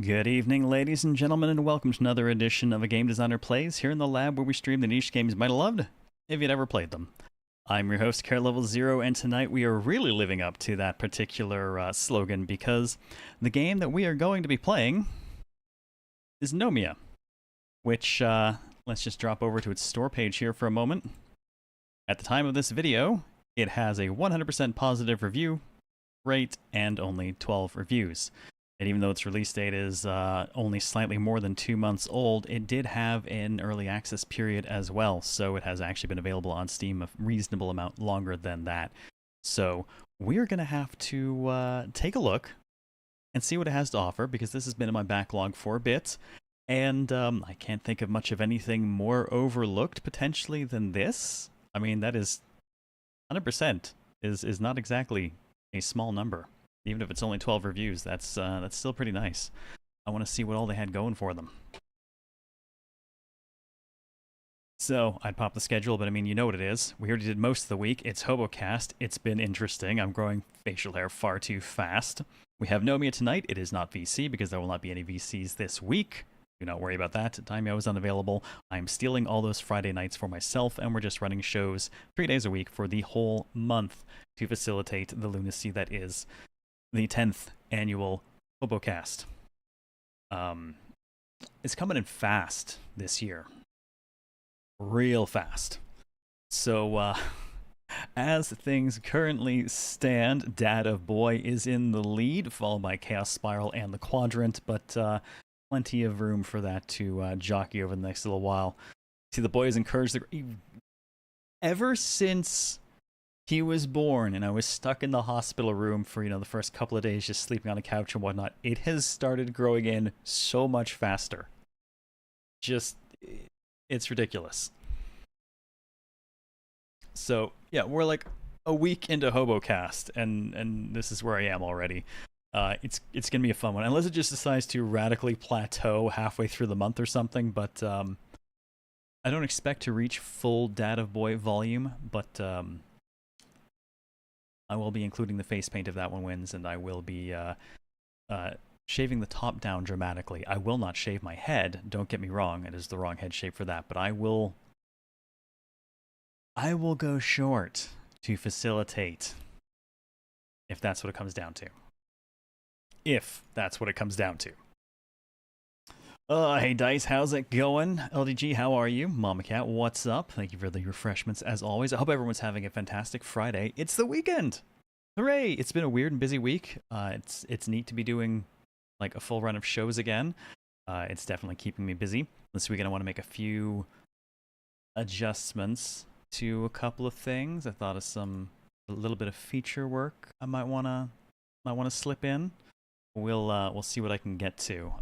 Good evening, ladies and gentlemen, and welcome to another edition of A Game Designer Plays here in the lab where we stream the niche games you might have loved if you'd ever played them. I'm your host, CareLevelZero, and tonight we are really living up to that particular slogan because the game that we are going to be playing is NOMIA, which, let's just drop over to its store page here for a moment. At the time of this video, it has a 100% positive review rate and only 12 reviews. And even though its release date is only slightly more than 2 months old, it did have an early access period as well. So it has actually been available on Steam a reasonable amount longer than that. So we're going to have to take a look and see what it has to offer, because this has been in my backlog for a bit. And I can't think of much of anything more overlooked potentially than this. I mean, that is 100% is not exactly a small number. Even if it's only 12 reviews, that's still pretty nice. I want to see what all they had going for them. So, I'd pop the schedule, but I mean, you know what it is. We already did most of the week. It's HoboCast. It's been interesting. I'm growing facial hair far too fast. We have NOMIA tonight. It is not VC, because there will not be any VCs this week. Do not worry about that. Timeo is unavailable. I'm stealing all those Friday nights for myself, and we're just running shows 3 days a week for the whole month to facilitate the lunacy that is the 10th annual HoboCast. It's coming in fast this year. Real fast. So, as things currently stand, Dad of Boy is in the lead, followed by Chaos Spiral and the Quadrant, but plenty of room for that to jockey over the next little while. See, the boy is encouraged. Ever since he was born and I was stuck in the hospital room for, the first couple of days just sleeping on a couch and whatnot, it has started growing in so much faster. Just, it's ridiculous. So, yeah, we're like a week into HoboCast, and this is where I am already. It's going to be a fun one, unless it just decides to radically plateau halfway through the month or something, but I don't expect to reach full Dad of Boy volume, but I will be including the face paint if that one wins, and I will be shaving the top down dramatically. I will not shave my head, don't get me wrong, it is the wrong head shape for that, but I will go short to facilitate, if that's what it comes down to. If that's what it comes down to. Hey Dice, how's it going? LDG, how are you? Mama Cat, what's up? Thank you for the refreshments as always. I hope everyone's having a fantastic Friday. It's the weekend! Hooray! It's been a weird and busy week. It's neat to be doing like a full run of shows again. It's definitely keeping me busy. This weekend I want to make a few adjustments to a couple of things. I thought of a little bit of feature work I might wanna slip in. We'll see what I can get to.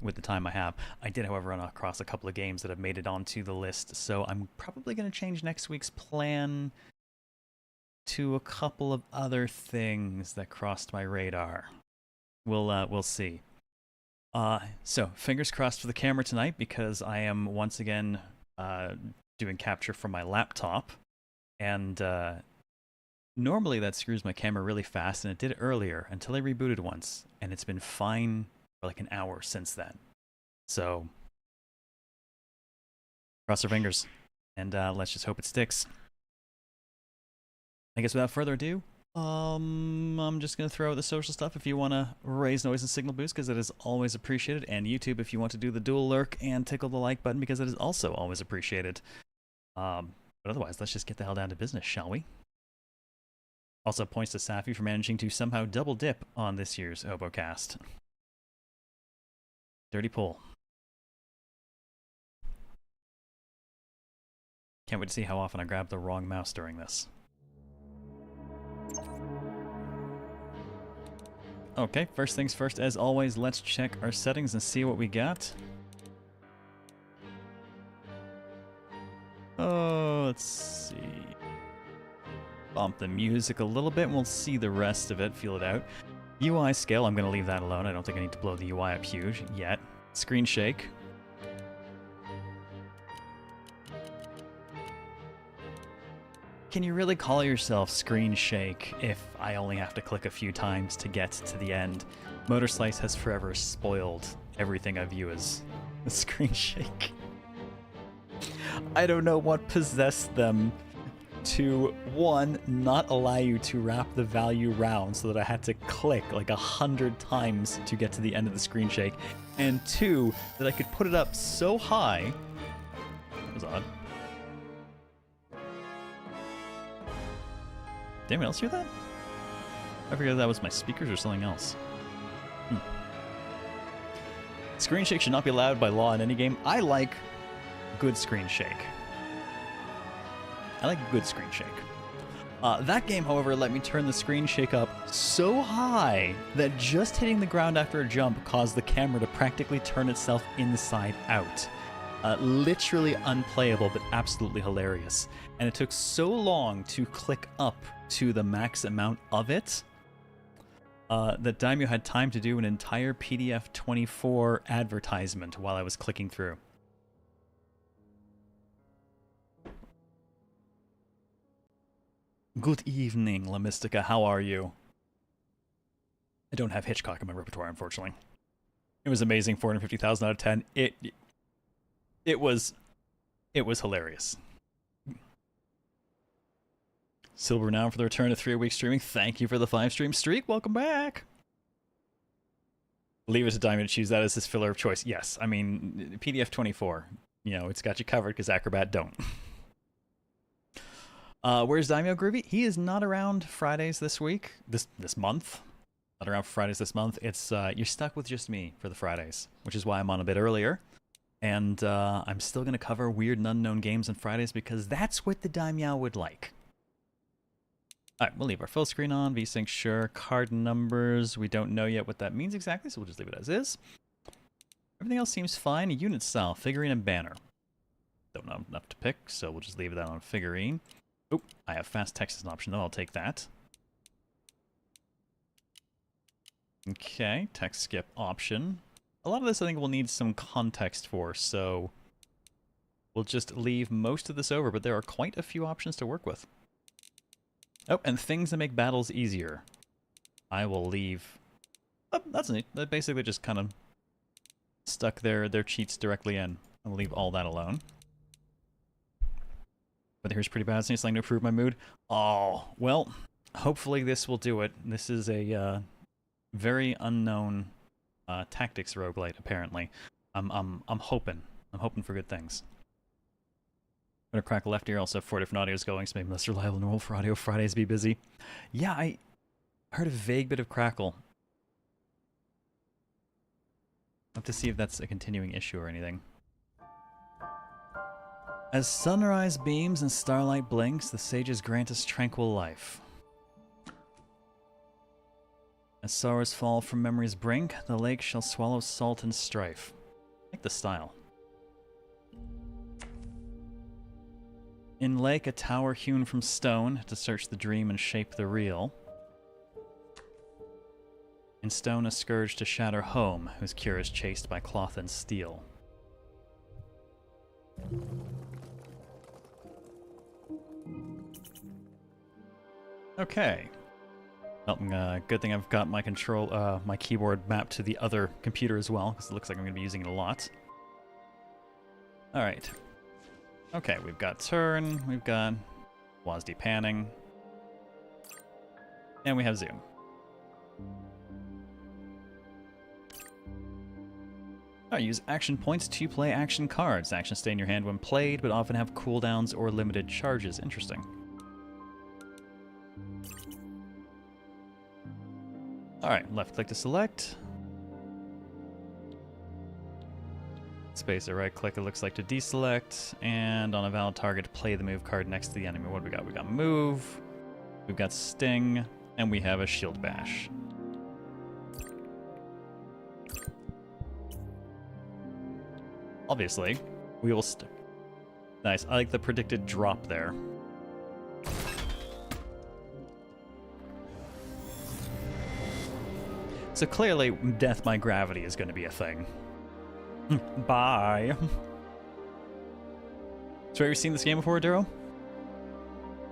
With the time I have. I did, however, run across a couple of games that have made it onto the list, so I'm probably going to change next week's plan to a couple of other things that crossed my radar. We'll see. So, fingers crossed for the camera tonight, because I am once again doing capture from my laptop, and normally that screws my camera really fast, and it did it earlier until I rebooted once, and it's been fine like an hour since then. So cross our fingers, and let's just hope it sticks. I guess without further ado, I'm just gonna throw out the social stuff if you want to raise noise and signal boost, because it is always appreciated, and YouTube if you want to do the dual lurk and tickle the like button, because it is also always appreciated. But otherwise, let's just get the hell down to business, shall we? Also, points to Safi for managing to somehow double dip on this year's HoboCast. Dirty pull. Can't wait to see how often I grab the wrong mouse during this. Okay, first things first, as always, let's check our settings and see what we got. Oh, let's see. Bump the music a little bit and we'll see the rest of it, feel it out. UI scale, I'm going to leave that alone. I don't think I need to blow the UI up huge yet. Screen shake. Can you really call yourself Screen Shake if I only have to click a few times to get to the end? Motor Slice has forever spoiled everything I view as a Screen Shake. I don't know what possessed them to, one, not allow you to wrap the value round so that I had to click like 100 times to get to the end of the Screen Shake, and two, that I could put it up so high. That was odd. Did anyone else hear that? I forget if that was my speakers or something else. Screen shake should not be allowed by law in any game. I like good screen shake. I like good screen shake. That game, however, let me turn the screen shake up so high that just hitting the ground after a jump caused the camera to practically turn itself inside out. Literally unplayable, but absolutely hilarious. And it took so long to click up to the max amount of it that Daimyo had time to do an entire PDF 24 advertisement while I was clicking through. Good evening, La Mystica. How are you? I don't have Hitchcock in my repertoire, unfortunately. It was amazing. 450,000 out of 10. It was hilarious. Silver now for the return to 3-week streaming. Thank you for the 5-stream streak. Welcome back. Leave it to Diamond to choose that as his filler of choice. Yes, I mean, PDF 24. You know, it's got you covered because Acrobat don't. Where's Daimyo Groovy? He is not around Fridays this week. This month. Not around Fridays this month. It's you're stuck with just me for the Fridays, which is why I'm on a bit earlier. And I'm still going to cover weird and unknown games on Fridays because that's what the Daimyo would like. Alright, we'll leave our full screen on. VSync, sure. Card numbers, we don't know yet what that means exactly, so we'll just leave it as is. Everything else seems fine. Unit style, figurine and banner. Don't know enough to pick, so we'll just leave that on figurine. Oh, I have fast text as an option, though. I'll take that. Okay, text skip option. A lot of this I think we'll need some context for, so we'll just leave most of this over, but there are quite a few options to work with. Oh, and things that make battles easier. I will leave... Oh, that's neat. That basically just kind of stuck their cheats directly in. I'll leave all that alone. But here's pretty bad. It's like to improve my mood. Oh, well, hopefully this will do it. This is a very unknown tactics roguelite, apparently. I'm hoping. I'm hoping for good things. I'm gonna crack left ear. Also have 4 different audios going, so maybe less reliable than normal for audio. Fridays be busy. Yeah, I heard a vague bit of crackle. I'll have to see if that's a continuing issue or anything. As sunrise beams and starlight blinks, the sages grant us tranquil life. As sorrows fall from memory's brink, the lake shall swallow salt and strife. I like the style. In lake, a tower hewn from stone to search the dream and shape the real. In stone, a scourge to shatter home, whose cure is chased by cloth and steel. Okay. Well, good thing I've got my my keyboard mapped to the other computer as well, because it looks like I'm going to be using it a lot. All right. Okay, we've got turn, we've got WASD panning, and we have zoom. Use action points to play action cards. Actions stay in your hand when played, but often have cooldowns or limited charges. Interesting. Alright, left click to select. Space or right click, it looks like, to deselect. And on a valid target, play the move card next to the enemy. What do we got? We got move, we've got sting, and we have a shield bash. Obviously, we will stick. Nice. I like the predicted drop there. So clearly, death by gravity is going to be a thing. Bye. So have you seen this game before, Duro?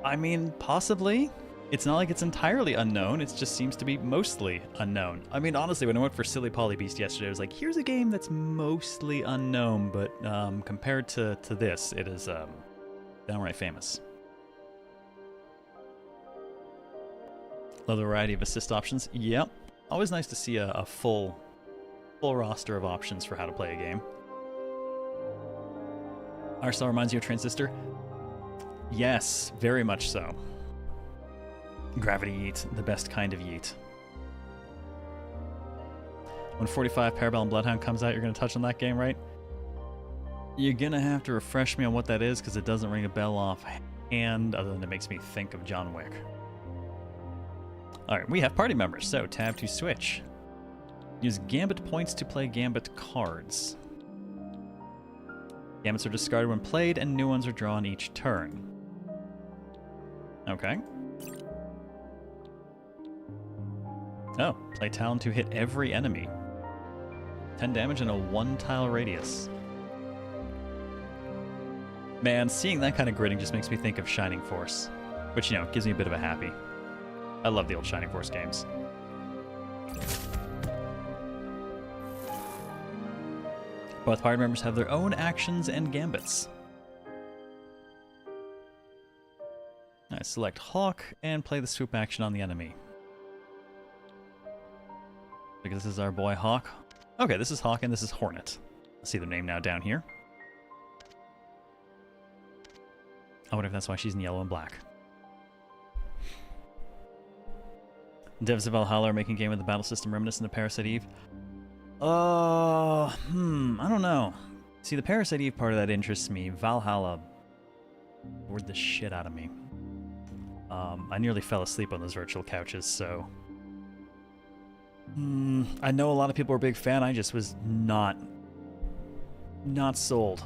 I mean, possibly. It's not like it's entirely unknown, it just seems to be mostly unknown. I mean, honestly, when I went for Silly Poly Beast yesterday, I was like, here's a game that's mostly unknown, but compared to this, it is downright famous. Love the variety of assist options. Yep. Always nice to see a full roster of options for how to play a game. Our style reminds you of Transistor? Yes, very much so. Gravity Yeet, the best kind of yeet. When 45 Parabellum Bloodhound comes out, you're going to touch on that game, right? You're going to have to refresh me on what that is, because it doesn't ring a bell offhand, other than it makes me think of John Wick. Alright, we have party members, so tab to switch. Use Gambit points to play Gambit cards. Gambits are discarded when played, and new ones are drawn each turn. Okay. Oh, play Talon to hit every enemy. 10 damage in a 1-tile radius. Man, seeing that kind of gridding just makes me think of Shining Force. Which, you know, gives me a bit of a happy. I love the old Shining Force games. Both party members have their own actions and gambits. Alright, select Hawk and play the swoop action on the enemy. Because this is our boy Hawk. Okay, this is Hawk and this is Hornet. I see the name now down here. I wonder if that's why she's in yellow and black. Devs of Valhalla are making a game with the battle system reminiscent of Parasite Eve. I don't know. See, the Parasite Eve part of that interests me. Valhalla bored the shit out of me. I nearly fell asleep on those virtual couches, so... I know a lot of people are a big fan, I just was not sold.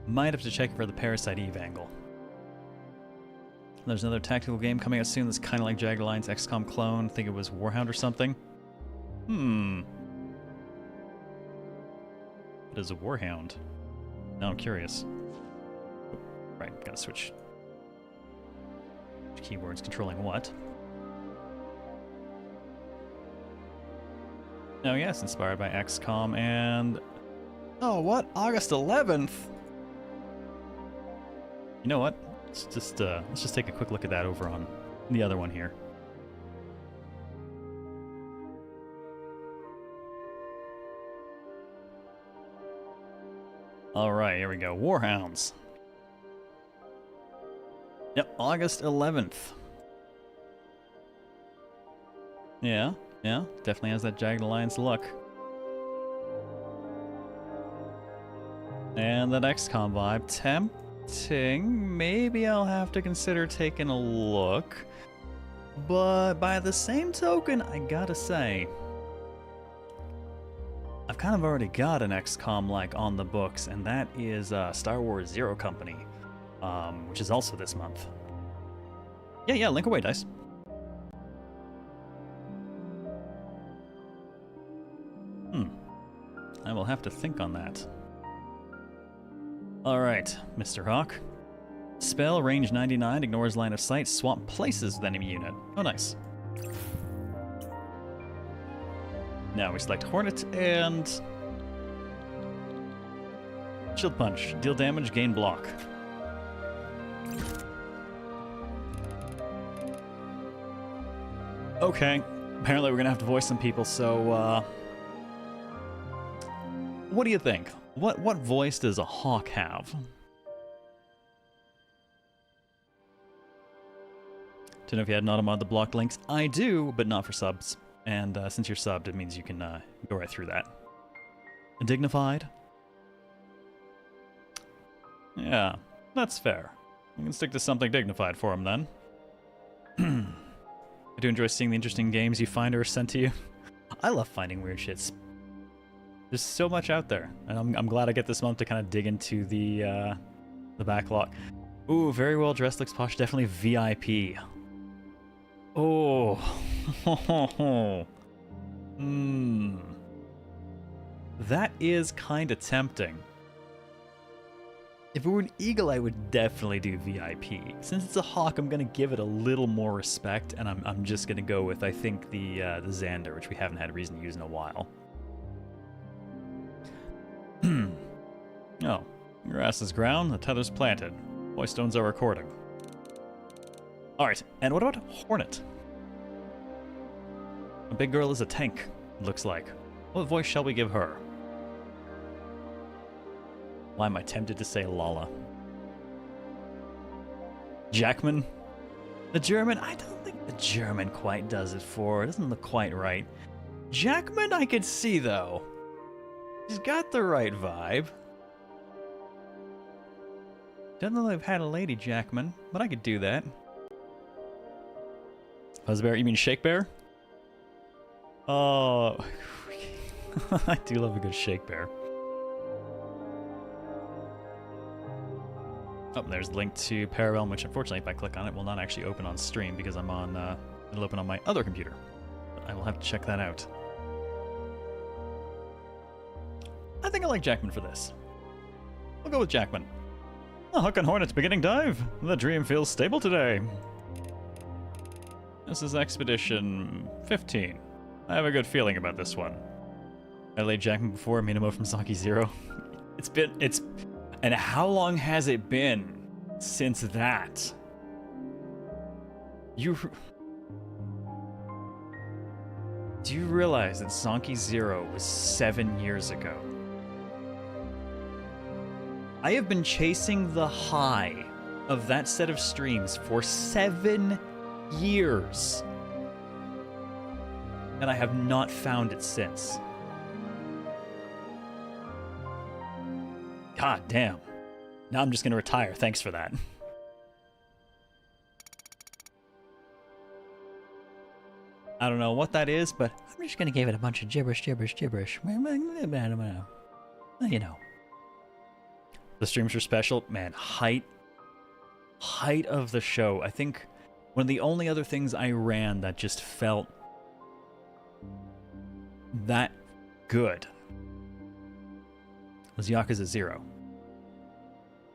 Might have to check for the Parasite Eve angle. There's another tactical game coming out soon that's kind of like Jagged Alliance XCOM clone. I think it was Warhound or something. What is a Warhound? Now I'm curious. Oh, right, gotta switch keyboards controlling what. Oh yes, inspired by XCOM and... Oh, what? August 11th? You know what? Let's just take a quick look at that over on the other one here. Alright, here we go. Warhounds. Yep, August 11th. Yeah, definitely has that Jagged Alliance look. And that XCOM vibe. Tempting. Maybe I'll have to consider taking a look. But by the same token, I gotta say, I've kind of already got an XCOM like on the books, and that is Star Wars Zero Company, which is also this month. Yeah, link away, dice. I will have to think on that. Alright, Mr. Hawk. Spell, range 99, ignores line of sight, swap places with enemy unit. Oh, nice. Now we select Hornet and... Shield Punch. Deal damage, gain block. Okay. Apparently we're gonna have to voice some people, so, what do you think? What voice does a hawk have? Don't know if you had an automod that blocked links. I do, but not for subs. And since you're subbed, it means you can go right through that. Dignified? Yeah, that's fair. You can stick to something dignified for him then. I do enjoy seeing the interesting games you find or are sent to you. I love finding weird shits. There's so much out there, and I'm glad I get this month to kind of dig into the backlog. Ooh, very well dressed, looks posh, definitely VIP. Oh, that is kind of tempting. If it were an eagle, I would definitely do VIP. Since it's a hawk, I'm gonna give it a little more respect, and I'm just gonna go with, I think, the Xander, which we haven't had reason to use in a while. Oh, grass is ground, the tether's planted. Hoystones are recording. Alright, and what about Hornet? A big girl is a tank, it looks like. What voice shall we give her? Why am I tempted to say Lala? Jackman? The German? I don't think the German quite does it for. It doesn't look quite right. Jackman I could see, though. He's got the right vibe. Doesn't look like I've had a lady Jackman, but I could do that. Fuzzbear? You mean Shake Bear? Oh, I do love a good Shake Bear. Oh, there's the link to Parabellum, which unfortunately if I click on it will not actually open on stream because I'm on, it'll open on my other computer. But I will have to check that out. I think I like Jackman for this. We'll go with Jackman. The Huck and Hornet's beginning dive. The dream feels stable today. This is Expedition 15. I have a good feeling about this one. I laid Jackman before, Minimo from Zero. And how long has it been since that? Do you realize that Zero was 7 years ago? I have been chasing the high of that set of streams for 7 years. And I have not found it since. God damn. Now I'm just gonna retire. Thanks for that. I don't know what that is, but I'm just gonna give it a bunch of gibberish. You know. The streams were special. Man, height of the show. I think one of the only other things I ran that just felt that good was Yakuza 0.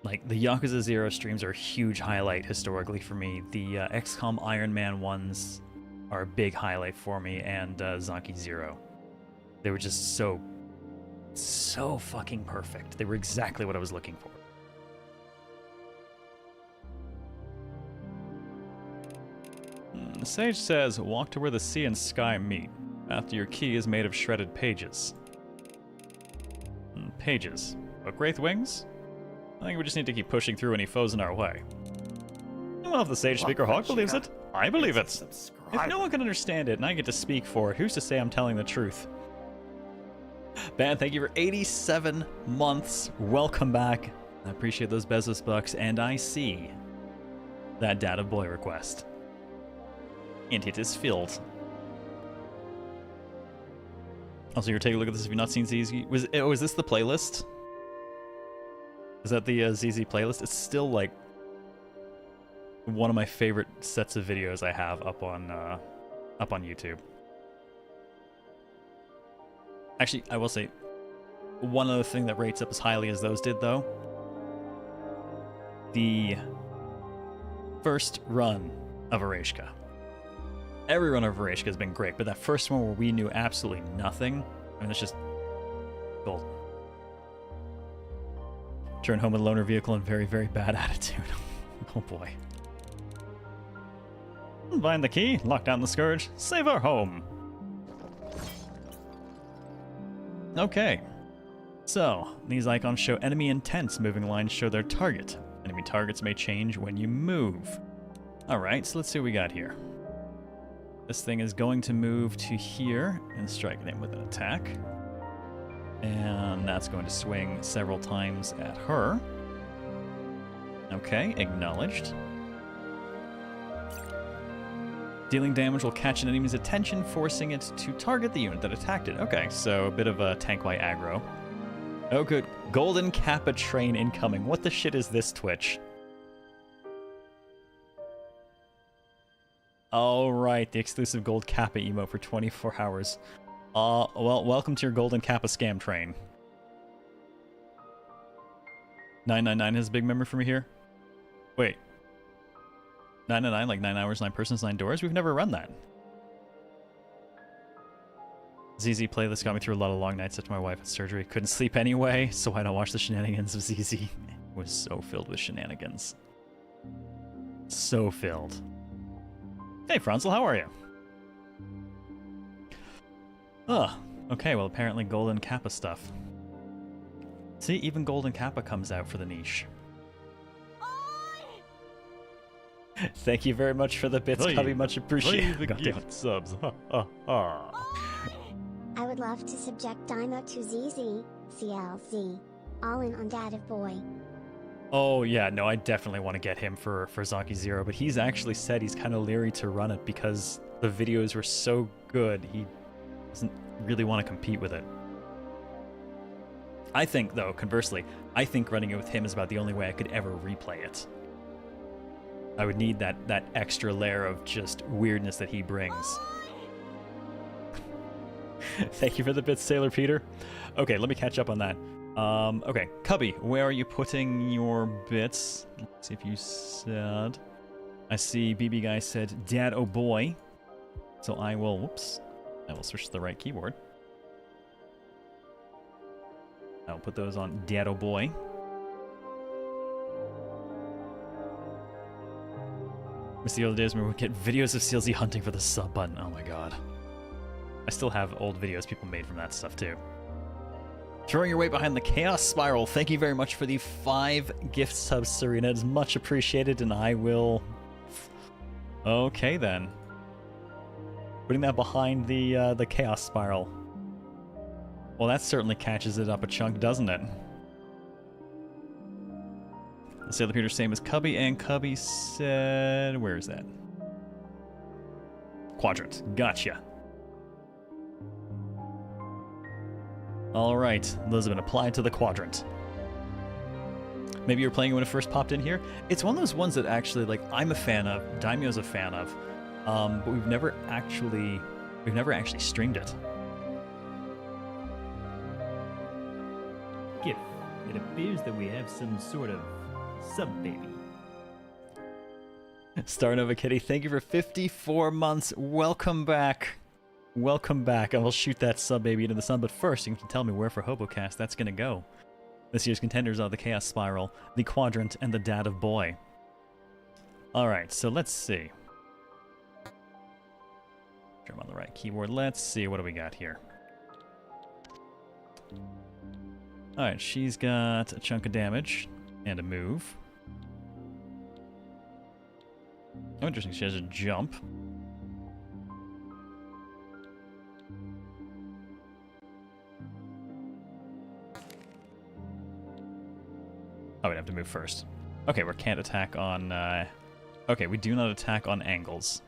Like, the Yakuza 0 streams are a huge highlight historically for me. The XCOM Iron Man ones are a big highlight for me, and Zanki 0. They were just so fucking perfect. They were exactly what I was looking for. The sage says, walk to where the sea and sky meet. After your key is made of shredded pages. Pages. But Wraith Wings? I think we just need to keep pushing through any foes in our way. Well, if the Sage Speaker Hawk believes it, I believe it. If no one can understand it and I get to speak for it, who's to say I'm telling the truth? Ben, thank you for 87 months. Welcome back. I appreciate those Bezos bucks, and I see that Data Boy request. And it is filled. Also, you're taking a look at this if you've not seen ZZ. Was this the playlist? Is that the ZZ playlist? It's still like one of my favorite sets of videos I have up on YouTube. Actually, I will say one other thing that rates up as highly as those did, though. The first run of Ereshka. Every run of Ereshka has been great, but that first one where we knew absolutely nothing, I mean, it's just gold. Turn home with a loaner vehicle and very, very bad attitude. Oh boy. Find the key, lock down the scourge, save our home. Okay. So, these icons show enemy intents. Moving lines show their target. Enemy targets may change when you move. Alright, so let's see what we got here. This thing is going to move to here and strike them with an attack. And that's going to swing several times at her. Okay, acknowledged. Dealing damage will catch an enemy's attention, forcing it to target the unit that attacked it. Okay, so a bit of a tank-wide aggro. Oh good, Golden Kappa train incoming. What the shit is this, Twitch? Alright, the exclusive Gold Kappa emote for 24 hours. Well, welcome to your Golden Kappa scam train. 999 has a big memory for me here. Wait. 999, like 9 hours, 9 persons, 9 doors? We've never run that. ZZ playlist got me through a lot of long nights after my wife had surgery. Couldn't sleep anyway, so I don't watch the shenanigans of ZZ. It was so filled with shenanigans. So filled. Hey, Franzel, how are you? Ugh. Okay, well, apparently Golden Kappa stuff. See, even Golden Kappa comes out for the niche. Thank you very much for the bits, Cubby. Much appreciated. The gift subs. I would love to subject Dymo to ZZ, CLZ. All in on Dad of Boy. Oh, yeah, no, I definitely want to get him for Zaki Zero, but he's actually said he's kind of leery to run it because the videos were so good, he doesn't really want to compete with it. I think, though, conversely, I think running it with him is about the only way I could ever replay it. I would need that extra layer of just weirdness that he brings. Thank you for the bits, Sailor Peter. Okay, let me catch up on that. Okay, Cubby, where are you putting your bits? Let's see if you said... I see BB Guy said, Dad, oh boy. So I will, whoops, I will switch to the right keyboard. I'll put those on Dad, oh boy. Miss the old days when we would get videos of CLZ hunting for the sub button. Oh my god. I still have old videos people made from that stuff too. Throwing your weight behind the Chaos Spiral. Thank you very much for the 5 gift subs, Serena. It is much appreciated, and I will... Okay, then. Putting that behind the Chaos Spiral. Well, that certainly catches it up a chunk, doesn't it? Let's say the Peter same as Cubby, and Cubby said... Where is that? Quadrant. Gotcha. Alright, those have been applied to the quadrant. Maybe you were playing it when it first popped in here. It's one of those ones that actually, like, I'm a fan of, Daimyo's a fan of, but we've never actually streamed it. Gift. It appears that we have some sort of sub-baby. Starnova Kitty, thank you for 54 months. Welcome back. Welcome back. I will shoot that sub-baby into the sun, but first you can tell me where for HoboCast that's going to go. This year's contenders are the Chaos Spiral, the Quadrant, and the Dad of Boy. Alright, so let's see. I'm on the right keyboard. Let's see, what do we got here? Alright, she's got a chunk of damage and a move. Oh, interesting, she has a jump. Oh, we'd have to move first. Okay, we can't attack on... Okay, we do not attack on angles.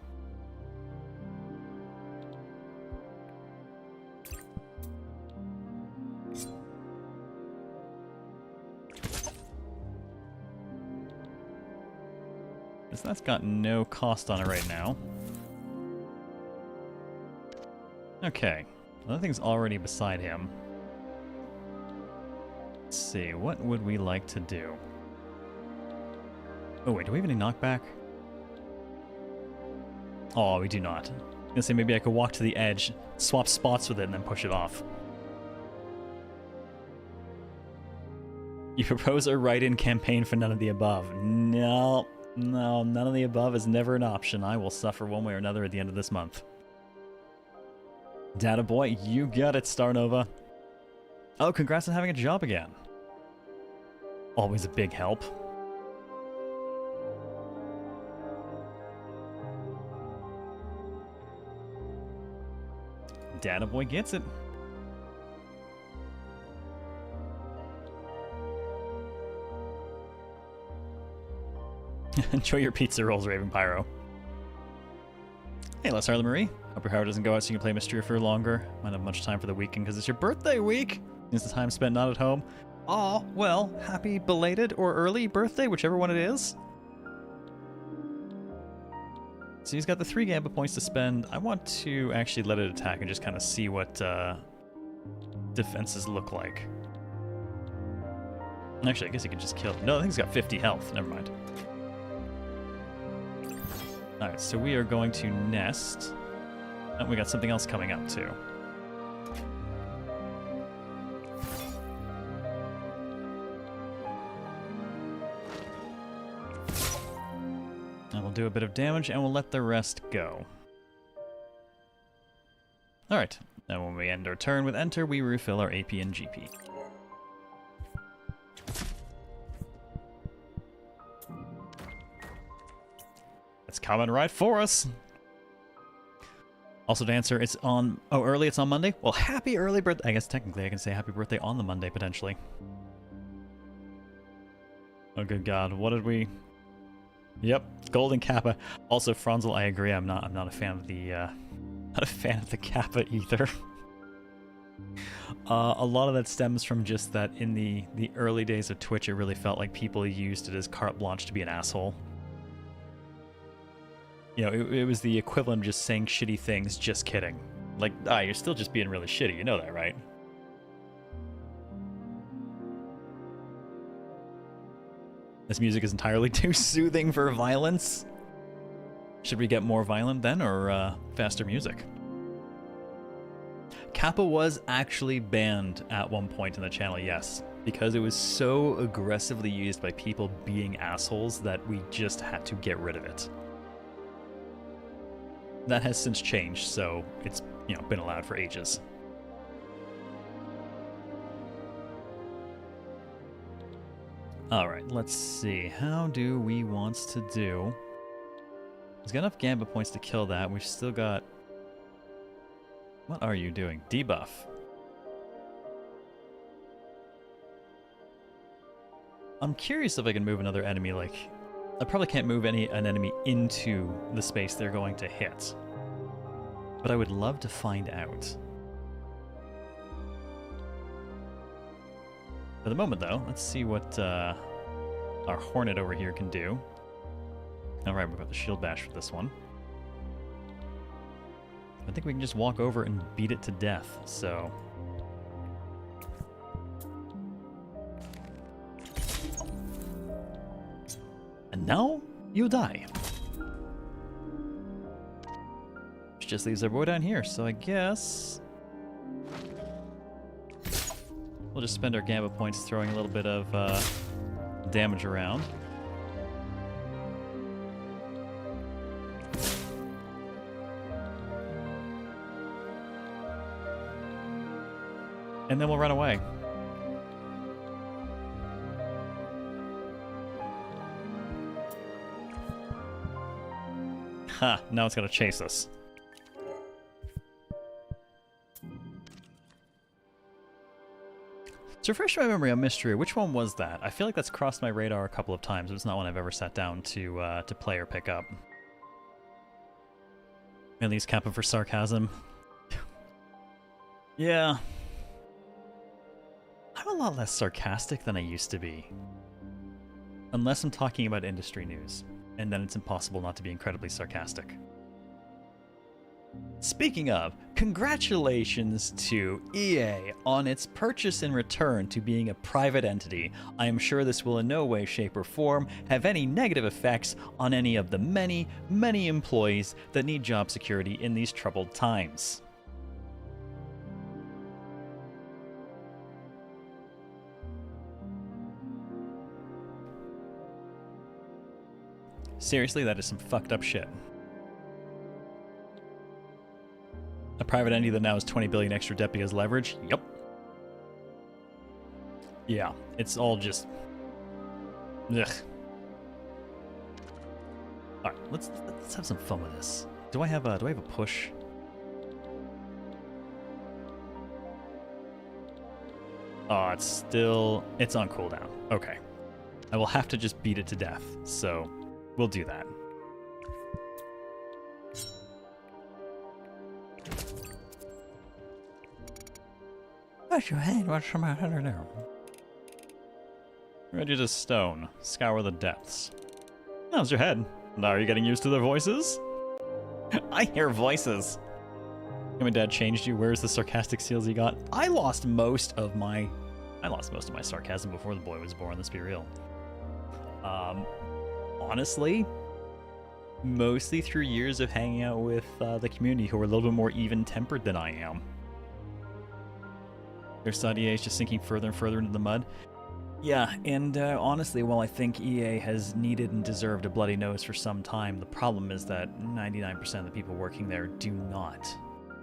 So that's got no cost on it right now. Okay, another thing's already beside him. Let's see, what would we like to do? Oh wait, do we have any knockback? Oh, we do not. I was gonna say maybe I could walk to the edge, swap spots with it, and then push it off. You propose a write-in campaign for none of the above. No, none of the above is never an option. I will suffer one way or another at the end of this month. Data boy, you got it, Starnova. Oh, congrats on having a job again. Always a big help. Data boy gets it. Enjoy your pizza rolls, Raven Pyro. Hey, Les Harley Marie. Hope your power doesn't go out so you can play Mystery for longer. Might have much time for the weekend because it's your birthday week. Is the time spent not at home? Aw, well, happy belated or early birthday, whichever one it is. So he's got the 3 Gambit points to spend. I want to actually let it attack and just kind of see what defenses look like. Actually, I guess you can just kill... No, I think he's got 50 health. Never mind. Alright, so we are going to nest. And we got something else coming up, too. And we'll do a bit of damage, and we'll let the rest go. Alright, and when we end our turn with Enter, we refill our AP and GP. It's coming right for us! Also, to answer, it's on... Oh, early, it's on Monday? Well, happy early birthday! I guess technically I can say happy birthday on the Monday, potentially. Oh, good God, what did we... Yep, Golden Kappa. Also, Franzel, I agree, I'm not a fan of the, not a fan of the Kappa either. A lot of that stems from just that in the early days of Twitch, it really felt like people used it as carte blanche to be an asshole. You know, it was the equivalent of just saying shitty things, just kidding. Like, you're still just being really shitty, you know that, right? This music is entirely too soothing for violence. Should we get more violent then, or faster music? Kappa was actually banned at one point in the channel, yes. Because it was so aggressively used by people being assholes that we just had to get rid of it. That has since changed, so it's, you know, been allowed for ages. Alright, let's see. How do we want to do? He's got enough Gambit points to kill that. We've still got... What are you doing? Debuff. I'm curious if I can move another enemy, like... I probably can't move an enemy into the space they're going to hit. But I would love to find out. For the moment, though, let's see what our Hornet over here can do. Alright, we've got the Shield Bash for this one. I think we can just walk over and beat it to death, so... And now, you die. Which just leaves our boy down here, so I guess... We'll just spend our Gambit points throwing a little bit of damage around. And then we'll run away. Ha! Now it's gonna chase us. To refresh my memory on Mystery, which one was that? I feel like that's crossed my radar a couple of times, but it's not one I've ever sat down to play or pick up. At least Kappa for sarcasm. Yeah. I'm a lot less sarcastic than I used to be. Unless I'm talking about industry news, and then it's impossible not to be incredibly sarcastic. Speaking of, congratulations to EA on its purchase and return to being a private entity. I am sure this will in no way, shape, or form have any negative effects on any of the many, many employees that need job security in these troubled times. Seriously, that is some fucked up shit. A private entity that now has 20 billion extra debt because leverage? Yep. Yeah, it's all just... Ugh. Alright, let's have some fun with this. Do I have a push? Oh, it's on cooldown. Okay. I will have to just beat it to death, so we'll do that. Wash your head, wash my head now. Ready to stone. Scour the depths. How's your head? Now are you getting used to their voices? I hear voices. My dad changed you. Where's the sarcastic seals you got? I lost most of my I lost most of my sarcasm before the boy was born, let's be real. Honestly, mostly through years of hanging out with the community who are a little bit more even-tempered than I am. Their side EA is just sinking further and further into the mud. Yeah, and honestly, while I think EA has needed and deserved a bloody nose for some time, the problem is that 99% of the people working there do not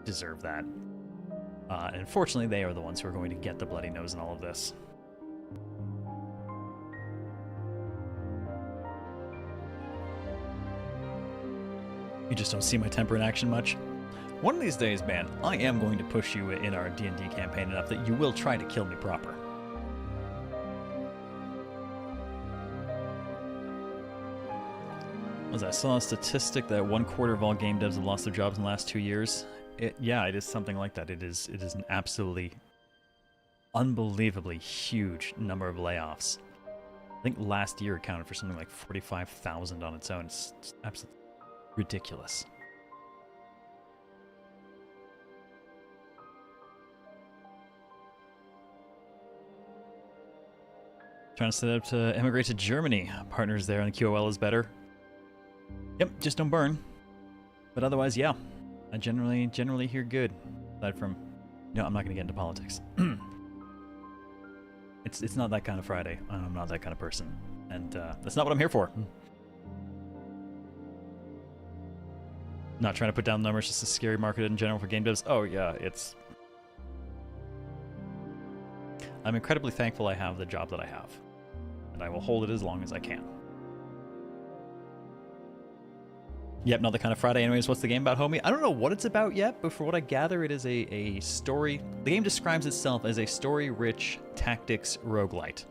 deserve that. And unfortunately, they are the ones who are going to get the bloody nose in all of this. You just don't see my temper in action much. One of these days, man, I am going to push you in our D&D campaign enough that you will try to kill me proper. I saw a statistic that 1/4 of all game devs have lost their jobs in the last 2 years. Yeah, it is something like that. It is an absolutely unbelievably huge number of layoffs. I think last year accounted for something like 45,000 on its own. It's absolutely ridiculous. Trying to set up to emigrate to Germany. Partners there and the QOL is better. Yep, just don't burn. But otherwise, yeah. I generally hear good. Aside from, no, I'm not going to get into politics. It's not that kind of Friday. I'm not that kind of person. And that's not what I'm here for. Not trying to put down numbers, just a scary market in general for game devs. Oh yeah, it's... I'm incredibly thankful I have the job that I have. And I will hold it as long as I can. Yep, not the kind of Friday. Anyways, what's the game about, homie? I don't know what it's about yet, but for what I gather, it is a story... The game describes itself as a story-rich tactics roguelite.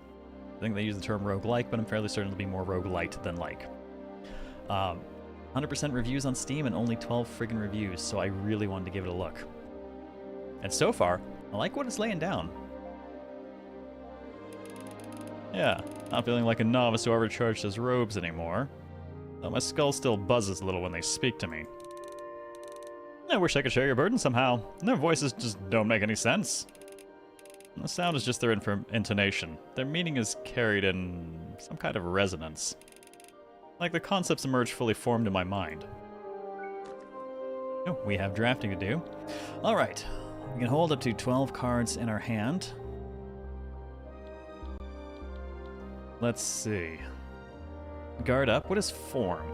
I think they use the term roguelike, but I'm fairly certain it'll be more roguelite than like. 100% reviews on Steam and only 12 friggin' reviews, so I really wanted to give it a look. And so far, I like what it's laying down. Yeah, not feeling like a novice who overcharged his robes anymore. Though my skull still buzzes a little when they speak to me. I wish I could share your burden somehow. Their voices just don't make any sense. The sound is just their intonation. Their meaning is carried in some kind of resonance. Like the concepts emerge fully formed in my mind. Oh, we have drafting to do. Alright, we can hold up to 12 cards in our hand. Let's see. Guard up. What is form?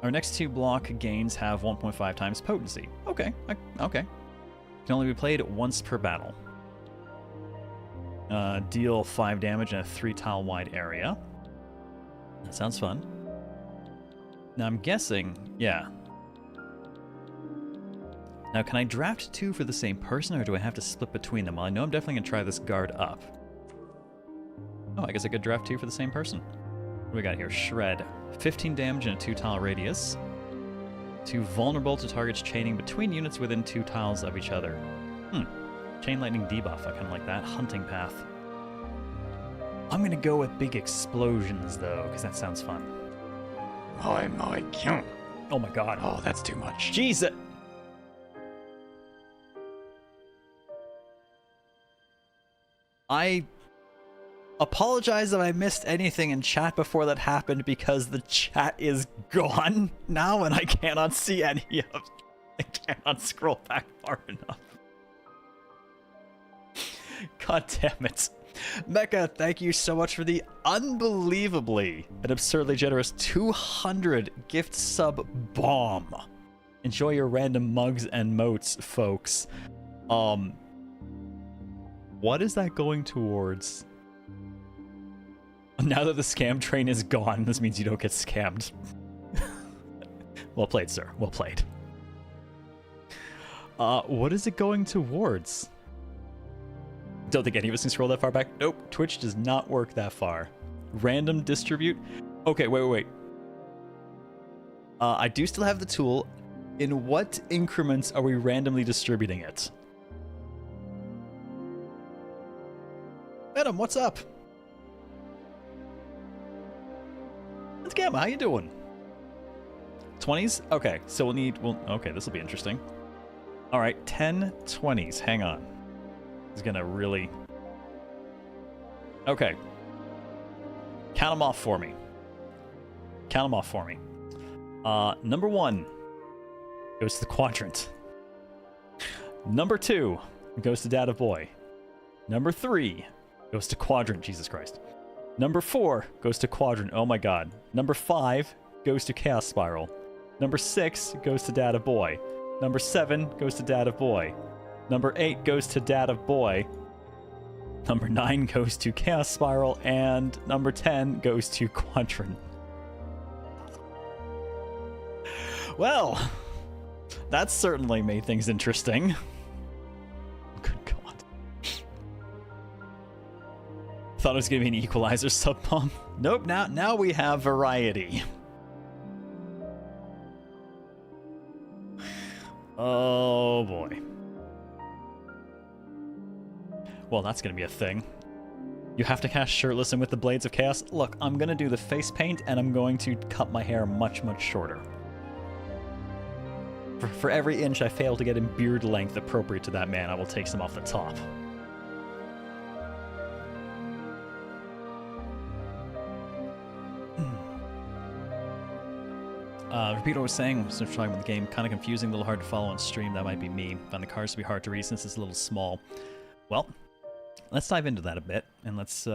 Our next 2 block gains have 1.5 times potency. Okay, okay. Can only be played once per battle. Deal 5 damage in a 3-tile wide area. That sounds fun. Now I'm guessing, yeah. Now can I draft 2 for the same person, or do I have to split between them? Well, I know I'm definitely going to try this guard up. Oh, I guess I could draft 2 for the same person. What do we got here? Shred. 15 damage in a 2-tile radius. 2 vulnerable to targets chaining between units within 2 tiles of each other. Chain lightning debuff. I kind of like that. Hunting path. I'm going to go with big explosions, though, because that sounds fun. Oh my god. Oh my god. Oh, that's too much. Jesus! I apologize if I missed anything in chat before that happened, because the chat is gone now and I cannot see any of it. I cannot scroll back far enough. God damn it. Mecha, thank you so much for the unbelievably and absurdly generous 200 gift sub bomb. Enjoy your random mugs and motes, folks. What is that going towards? Now that the scam train is gone, this means you don't get scammed. Well played, sir. Well played. What is it going towards? Don't think any of us can scroll that far back. Nope, Twitch does not work that far. Random distribute? Okay, wait. I do still have the tool. In what increments are we randomly distributing it? Venom, what's up? It's Gamma, how you doing? 20s? Okay, so okay, this will be interesting. Alright, 10 20s, hang on. He's gonna really... Okay. Count them off for me. Count them off for me. Number 1 goes to the quadrant. Number 2 goes to Data Boy. Number 3 goes to quadrant. Jesus Christ. Number 4 goes to quadrant. Oh my god. Number 5 goes to Chaos Spiral. Number 6 goes to Data Boy. Number 7 goes to Data Boy. Number 8 goes to Data Boy. Number 9 goes to Chaos Spiral. And number 10 goes to quadrant. Well, that certainly made things interesting. Good god. Thought it was gonna be an equalizer sub-bomb. Nope, now we have variety. Oh boy. Well, that's gonna be a thing. You have to cast shirtless and with the Blades of Chaos. Look, I'm gonna do the face paint and I'm going to cut my hair much shorter. For every inch I fail to get in beard length appropriate to that man, I will take some off the top. Repeat what I was saying, so trying with the game, kind of confusing, a little hard to follow on stream. That might be me. Found the cards to be hard to read since it's a little small. Well, let's dive into that a bit, and let's see.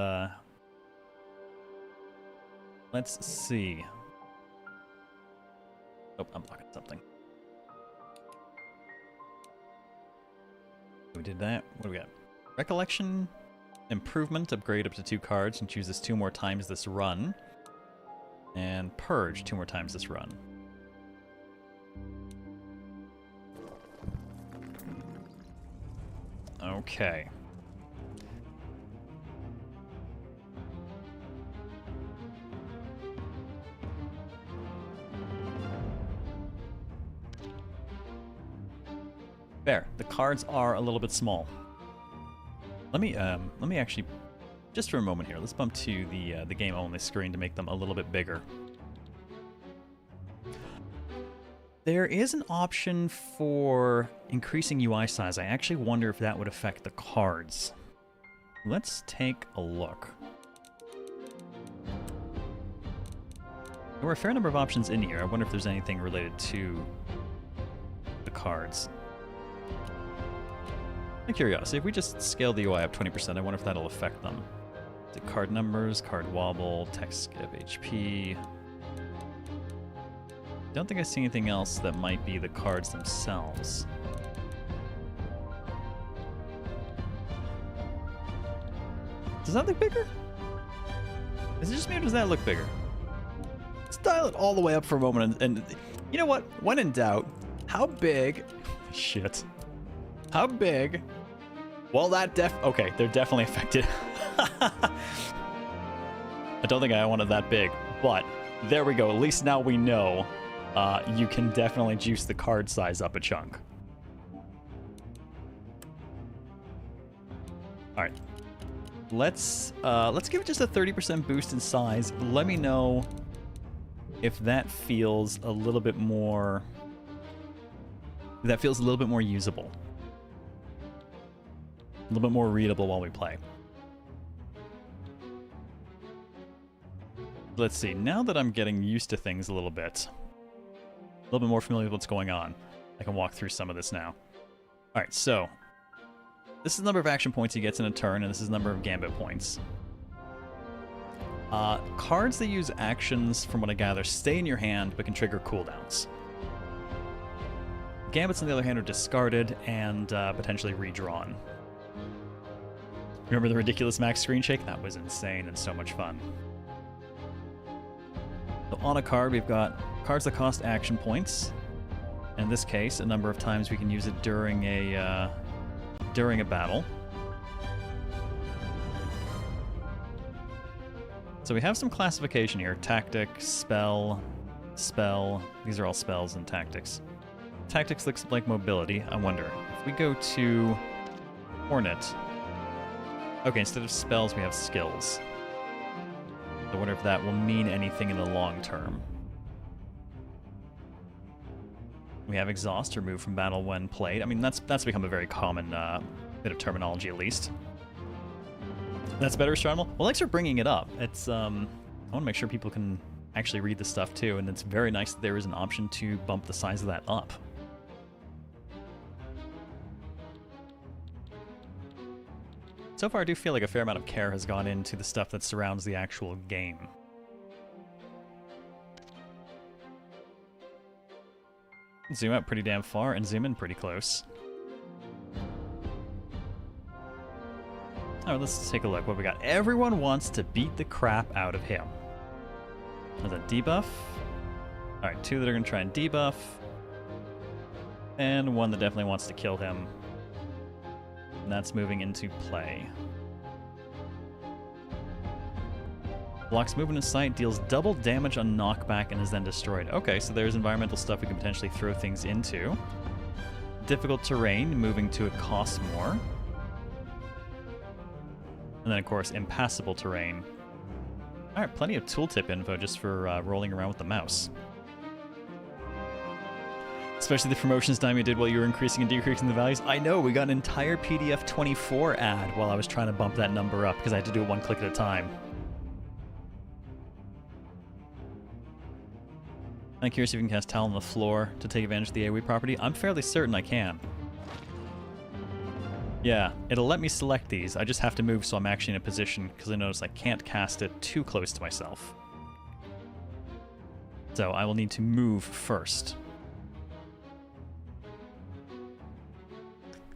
Oh, I'm blocking something. We did that. What do we got? Recollection, improvement, upgrade up to 2 cards, and choose this 2 more times this run. And purge 2 more times this run. Okay. There, the cards are a little bit small. Let me actually, just for a moment here, let's bump to the game only screen to make them a little bit bigger. There is an option for increasing UI size. I actually wonder if that would affect the cards. Let's take a look. There were a fair number of options in here. I wonder if there's anything related to the cards. Out of curiosity, if we just scale the UI up 20%, I wonder if that'll affect them. The card numbers, card wobble, text skip, HP. Don't think I see anything else that might be the cards themselves. Does that look bigger? Is it just me or does that look bigger? Let's dial it all the way up for a moment and you know what? When in doubt, how big... Shit. How big... Well, that okay, they're definitely affected. I don't think I wanted that big, but there we go. At least now we know you can definitely juice the card size up a chunk. All right, let's give it just a 30% boost in size. Let me know if that feels a little bit more. That feels a little bit more usable. A little bit more readable while we play. Let's see, now that I'm getting used to things a little bit more familiar with what's going on, I can walk through some of this now. Alright, so, this is the number of action points he gets in a turn, and this is the number of gambit points. Cards that use actions, from what I gather, stay in your hand, but can trigger cooldowns. Gambits, on the other hand, are discarded and potentially redrawn. Remember the ridiculous max screen shake? That was insane and so much fun. So on a card, we've got cards that cost action points. In this case, a number of times we can use it during a battle. So we have some classification here. Tactic, spell, spell. These are all spells and tactics. Tactics looks like mobility. I wonder. If we go to Hornet... Okay, instead of spells, we have skills. I wonder if that will mean anything in the long term. We have exhaust, remove from battle when played. I mean, that's become a very common Bit of terminology, at least. That's better, Strymel? Well, thanks for bringing it up. It's, I want to make sure people can actually read the stuff, too, and it's very nice that there is an option to bump the size of that up. So far, I do feel like a fair amount of care has gone into the stuff that surrounds the actual game. Zoom out pretty damn far and zoom in pretty close. Alright, let's take a look what we got. Everyone wants to beat the crap out of him. There's a debuff. Alright, 2 that are going to try and debuff. And 1 that definitely wants to kill him. And that's moving into play. Blocks movement in sight, deals double damage on knockback, and is then destroyed. Okay, so there's environmental stuff we can potentially throw things into. Difficult terrain, moving to it costs more. And then, of course, impassable terrain. Alright, plenty of tooltip info just for rolling around with the mouse. Especially the promotions Daimyo did while you were increasing and decreasing the values. I know, we got an entire PDF 24 ad while I was trying to bump that number up because I had to do it 1 click at a time. I'm curious if you can cast Towel on the floor to take advantage of the AoE property. I'm fairly certain I can. Yeah, it'll let me select these. I just have to move so I'm actually in a position because I notice I can't cast it too close to myself. So I will need to move first.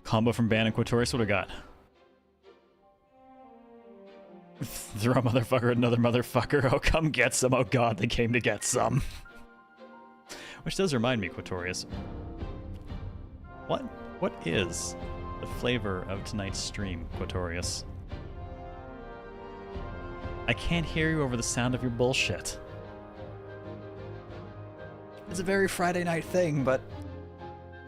Combo from Ban and Quatorius, what do I got? Throw a motherfucker at another motherfucker. Oh, come get some. Oh god, they came to get some. Which does remind me, Quatorius. What is the flavor of tonight's stream, Quatorius? I can't hear you over the sound of your bullshit. It's a very Friday night thing, but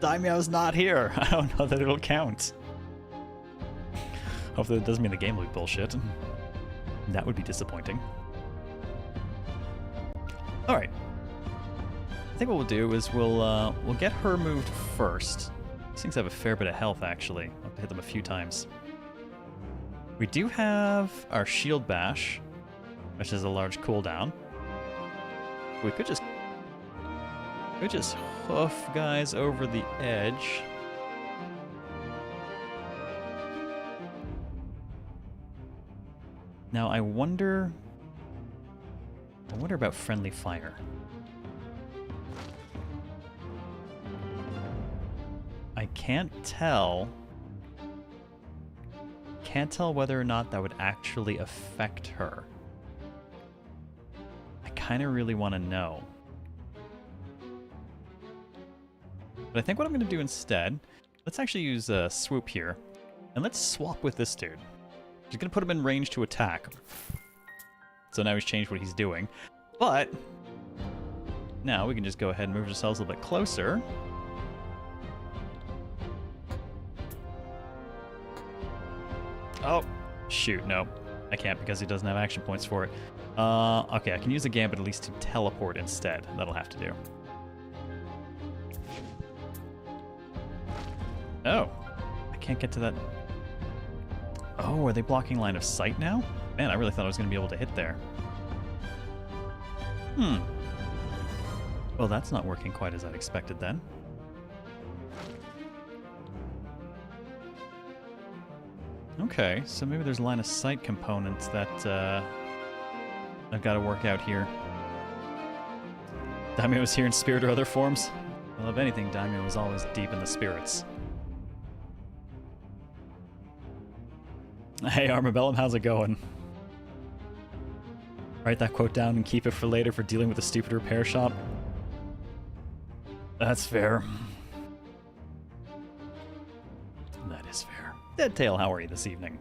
Daimyo's not here. I don't know that it'll count. Hopefully it doesn't mean the game will be bullshit. That would be disappointing. Alright. I think what we'll do is we'll get her moved first. These things have a fair bit of health, actually. I'll have to hit them a few times. We do have our Shield Bash, which is a large cooldown. We could just hoof guys over the edge. Now I wonder about friendly fire. I can't tell whether or not that would actually affect her. I kind of really want to know. But I think what I'm going to do instead, let's actually use Swoop here, and let's swap with this dude. He's going to put him in range to attack. So now he's changed what he's doing. But now we can just go ahead and move ourselves a little bit closer. Oh, shoot, no. I can't because he doesn't have action points for it. Okay, I can use a Gambit at least to teleport instead. That'll have to do. Oh, I can't get to that. Oh, are they blocking line of sight now? Man, I really thought I was going to be able to hit there. Well, that's not working quite as I'd expected then. Okay, so maybe there's line of sight components that I've got to work out here. Daimyo was here in spirit or other forms? Well, if anything, Daimyo was always deep in the spirits. Hey, Armabellum, how's it going? Write that quote down and keep it for later for dealing with a stupid repair shop. That's fair. That is fair. Deadtail, how are you this evening?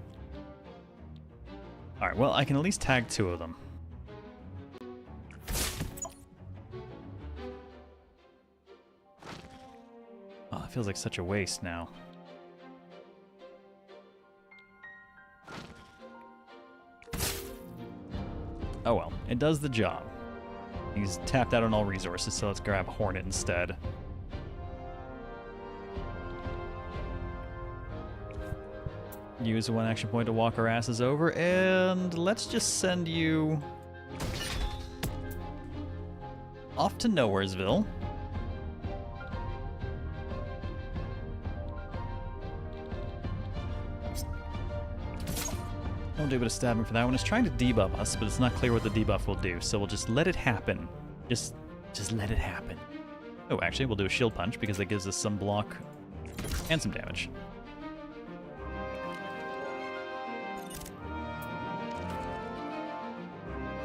Alright, well, I can at least tag 2 of them. Oh, it feels like such a waste now. Oh well, it does the job. He's tapped out on all resources, so let's grab Hornet instead. Use one action point to walk our asses over, and let's just send you off to Nowheresville. Don't do a bit of stabbing for that one. It's trying to debuff us, but it's not clear what the debuff will do, so we'll just let it happen. Just let it happen. Oh, actually, we'll do a shield punch because that gives us some block and some damage.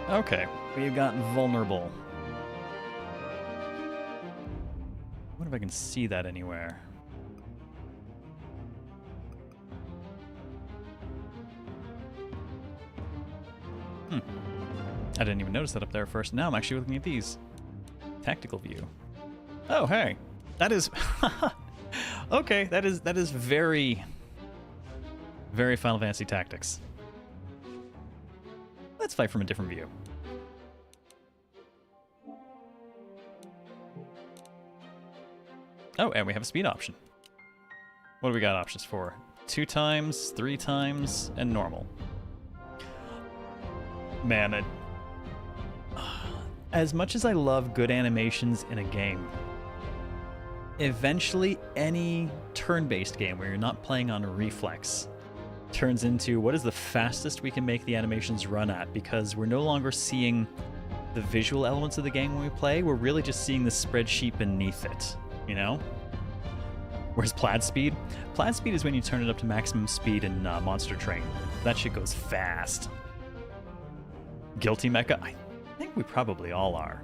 Okay, we've got vulnerable. I wonder if I can see that anywhere. I didn't even notice that up there first. Now I'm actually looking at these. Tactical view. Oh, hey. That is... okay, that is very... very Final Fantasy Tactics. Let's fight from a different view. Oh, and we have a speed option. What do we got options for? 2 times, 3 times, and normal. Man, as much as I love good animations in a game, eventually any turn-based game where you're not playing on a reflex turns into what is the fastest we can make the animations run at, because we're no longer seeing the visual elements of the game when we play, we're really just seeing the spreadsheet beneath it, you know? Whereas Plaid Speed is when you turn it up to maximum speed in Monster Train. That shit goes fast. Guilty Mecha? I think we probably all are.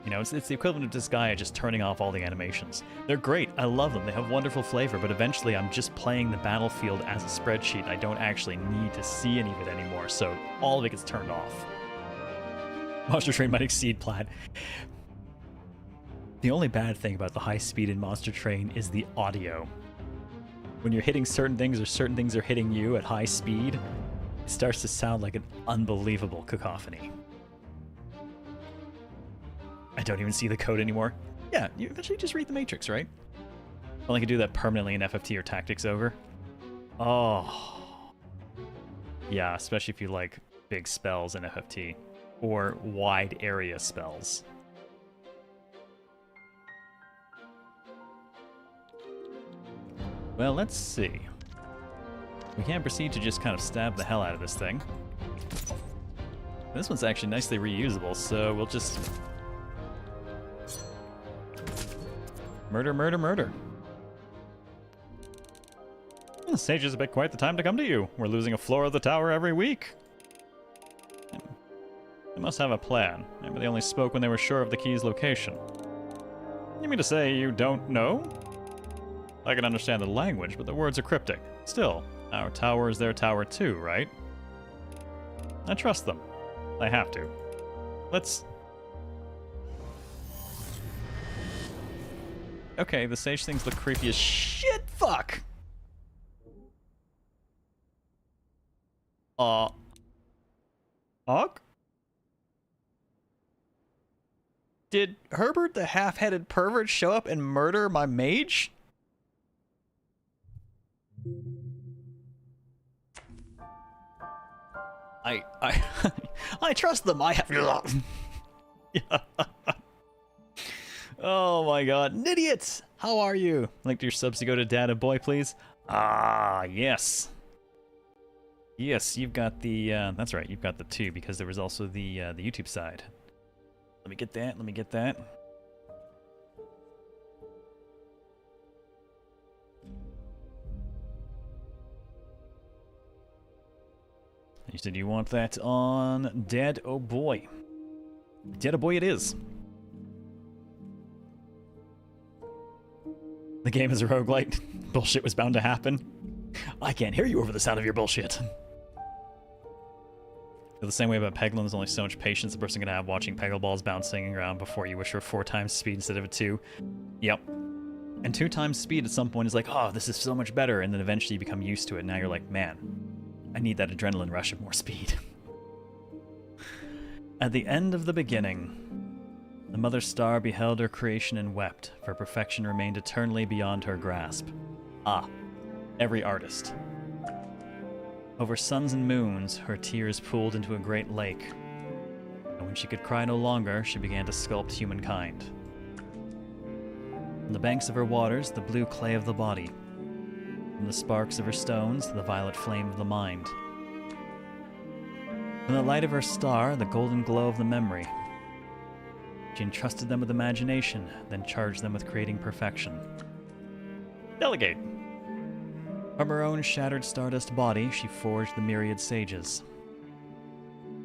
You know, it's the equivalent of Disgaea just turning off all the animations. They're great, I love them, they have wonderful flavor, but eventually I'm just playing the battlefield as a spreadsheet. I don't actually need to see any of it anymore, so all of it gets turned off. Monster Train might exceed Plaid. The only bad thing about the high speed in Monster Train is the audio. When you're hitting certain things or certain things are hitting you at high speed, it starts to sound like an unbelievable cacophony. I don't even see the code anymore. Yeah, you eventually just read the Matrix, right? Only can do that permanently in FFT or Tactics Over. Oh. Yeah, especially if you like big spells in FFT. Or wide area spells. Well, let's see. We can proceed to just kind of stab the hell out of this thing. This one's actually nicely reusable, so we'll just... murder, murder, murder. The stage is a bit quite the time to come to you. We're losing a floor of the tower every week. They must have a plan. Maybe they only spoke when they were sure of the key's location. You mean to say you don't know? I can understand the language, but the words are cryptic. Still, our tower is their tower too, right? I trust them. I have to. Let's... Okay, the sage things look creepy as shit. Fuck! Hawk? Did Herbert the half-headed pervert show up and murder my mage? I trust them. I have... Yeah. Oh my god. Idiots! How are you? Link to your subs to go to Data Boy, please. Ah, yes. Yes, you've got the... that's right, you've got the 2, because there was also the YouTube side. Let me get that, let me get that. You said you want that on Dead Oh Boy. Dead Oh Boy it is. The game is a roguelite. Bullshit was bound to happen. I can't hear you over the sound of your bullshit. Feel the same way about Peglin. There's only so much patience a person can have watching Peggle balls bouncing around before you wish for 4 times speed instead of a 2. Yep. And 2 times speed at some point is like, oh, this is so much better, and then eventually you become used to it. Now you're like, man, I need that adrenaline rush of more speed. At the end of the beginning, the Mother Star beheld her creation and wept, for perfection remained eternally beyond her grasp. Ah, every artist. Over suns and moons, her tears pooled into a great lake. And when she could cry no longer, she began to sculpt humankind. From the banks of her waters, the blue clay of the body. From the sparks of her stones, the violet flame of the mind. From the light of her star, the golden glow of the memory. She entrusted them with imagination, then charged them with creating perfection. Delegate! From her own shattered stardust body, she forged the myriad sages.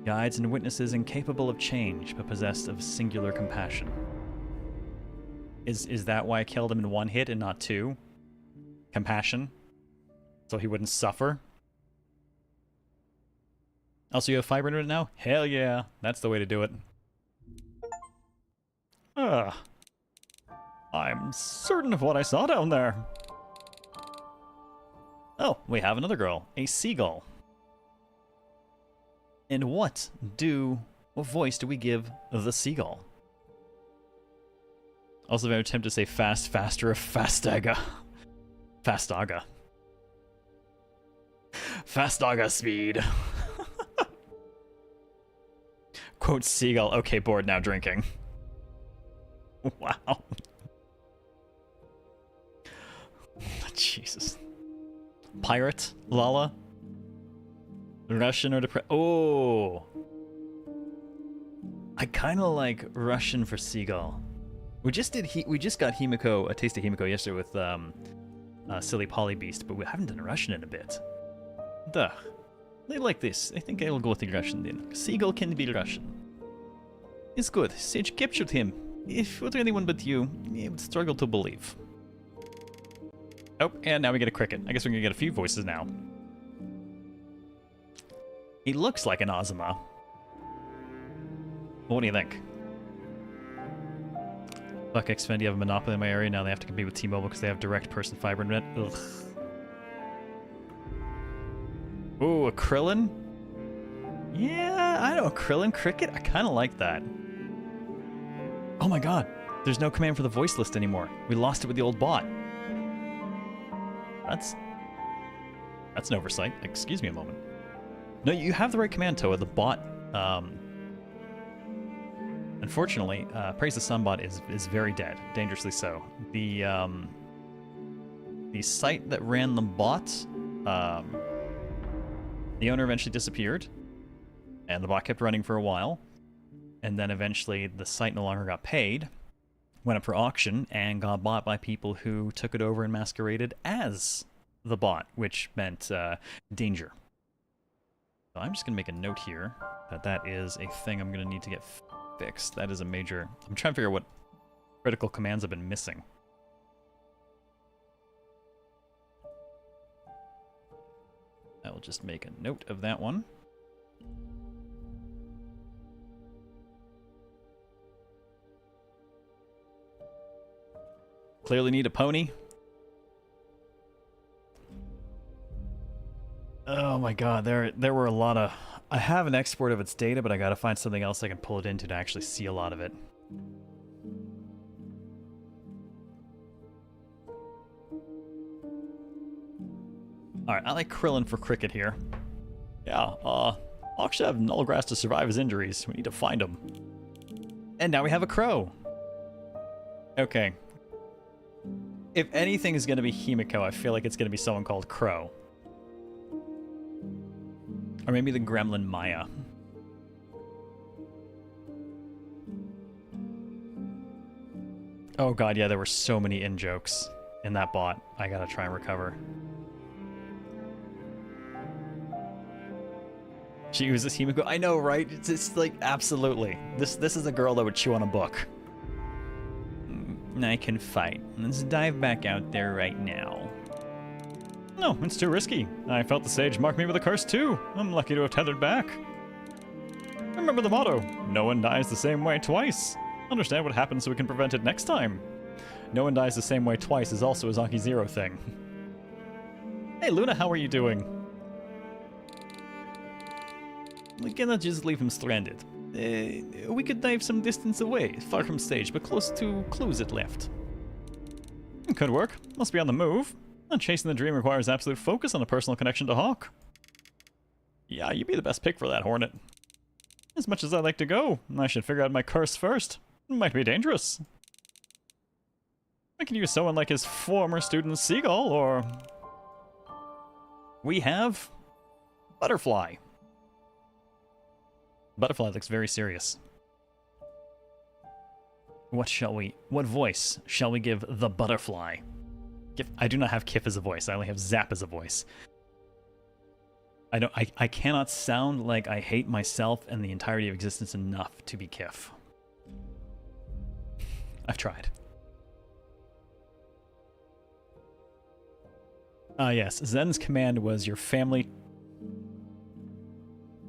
Guides and witnesses incapable of change, but possessed of singular compassion. Is that why I killed him in one hit and not two? Compassion? So he wouldn't suffer? Also, you have fiber in it now? Hell yeah, that's the way to do it. I'm certain of what I saw down there. Oh, we have another girl, a seagull. And what voice do we give the seagull? Also very tempted to say fast, faster, fastaga. Fastaga. Fastaga speed. Quote seagull, okay, bored now drinking. Wow. Jesus. Pirate, Lala. Russian or oh. I kind of like Russian for seagull. We just got Himiko, a taste of Himiko yesterday with Silly Poly Beast, but we haven't done Russian in a bit. Duh. They like this. I think I'll go with the Russian then. Seagull can be Russian. It's good. Sage captured him. If it was anyone but you would struggle to believe. Oh, and now we get a cricket. I guess we're gonna get a few voices now. He looks like an Azuma. What do you think? Fuck Xfinity have a monopoly in my area. Now they have to compete with T-Mobile because they have direct person fiber internet. Ugh. Ooh, a Krillin? Yeah, I know, a Krillin cricket. I kind of like that. Oh my god, there's no command for the voice list anymore. We lost it with the old bot. That's an oversight. Excuse me a moment. No, you have the right command, Toa. The bot, unfortunately, Praise the Sun bot is very dead, dangerously so. The site that ran the bot, the owner eventually disappeared, and the bot kept running for a while, and then eventually the site no longer got paid, went up for auction, and got bought by people who took it over and masqueraded as the bot, which meant danger. So I'm just going to make a note here that that is a thing I'm going to need to get fixed. That is a major... I'm trying to figure out what critical commands I've been missing. I will just make a note of that one. Clearly need a pony. Oh my god, there were a lot of... I have an export of its data, but I gotta find something else I can pull it into to actually see a lot of it. Alright, I like Krillin for cricket here. Yeah, Hawk should have Nullgrass to survive his injuries. We need to find him. And now we have a crow. Okay. If anything is gonna be Himiko, I feel like it's gonna be someone called Crow. Or maybe the gremlin Maya. Oh god, yeah, there were so many in-jokes in that bot. I gotta try and recover. She uses Himiko. I know, right? It's like, absolutely. This is a girl that would chew on a book. I can fight. Let's dive back out there right now. No, it's too risky. I felt the sage mark me with a curse too. I'm lucky to have tethered back. Remember the motto, no one dies the same way twice. Understand what happens so we can prevent it next time. No one dies the same way twice is also a Zaki-Zero thing. Hey Luna, how are you doing? We cannot just leave him stranded. We could dive some distance away, far from stage, but close to clues it left. Could work. Must be on the move. Chasing the dream requires absolute focus on a personal connection to Hawk. Yeah, you'd be the best pick for that, Hornet. As much as I'd like to go, I should figure out my curse first. It might be dangerous. I could use someone like his former student Seagull, or... We have... Butterfly. Butterfly looks very serious. What voice shall we give the Butterfly? I do not have Kif as a voice, I only have Zap as a voice. I cannot sound like I hate myself and the entirety of existence enough to be Kif. I've tried. Yes, Zen's command was your family...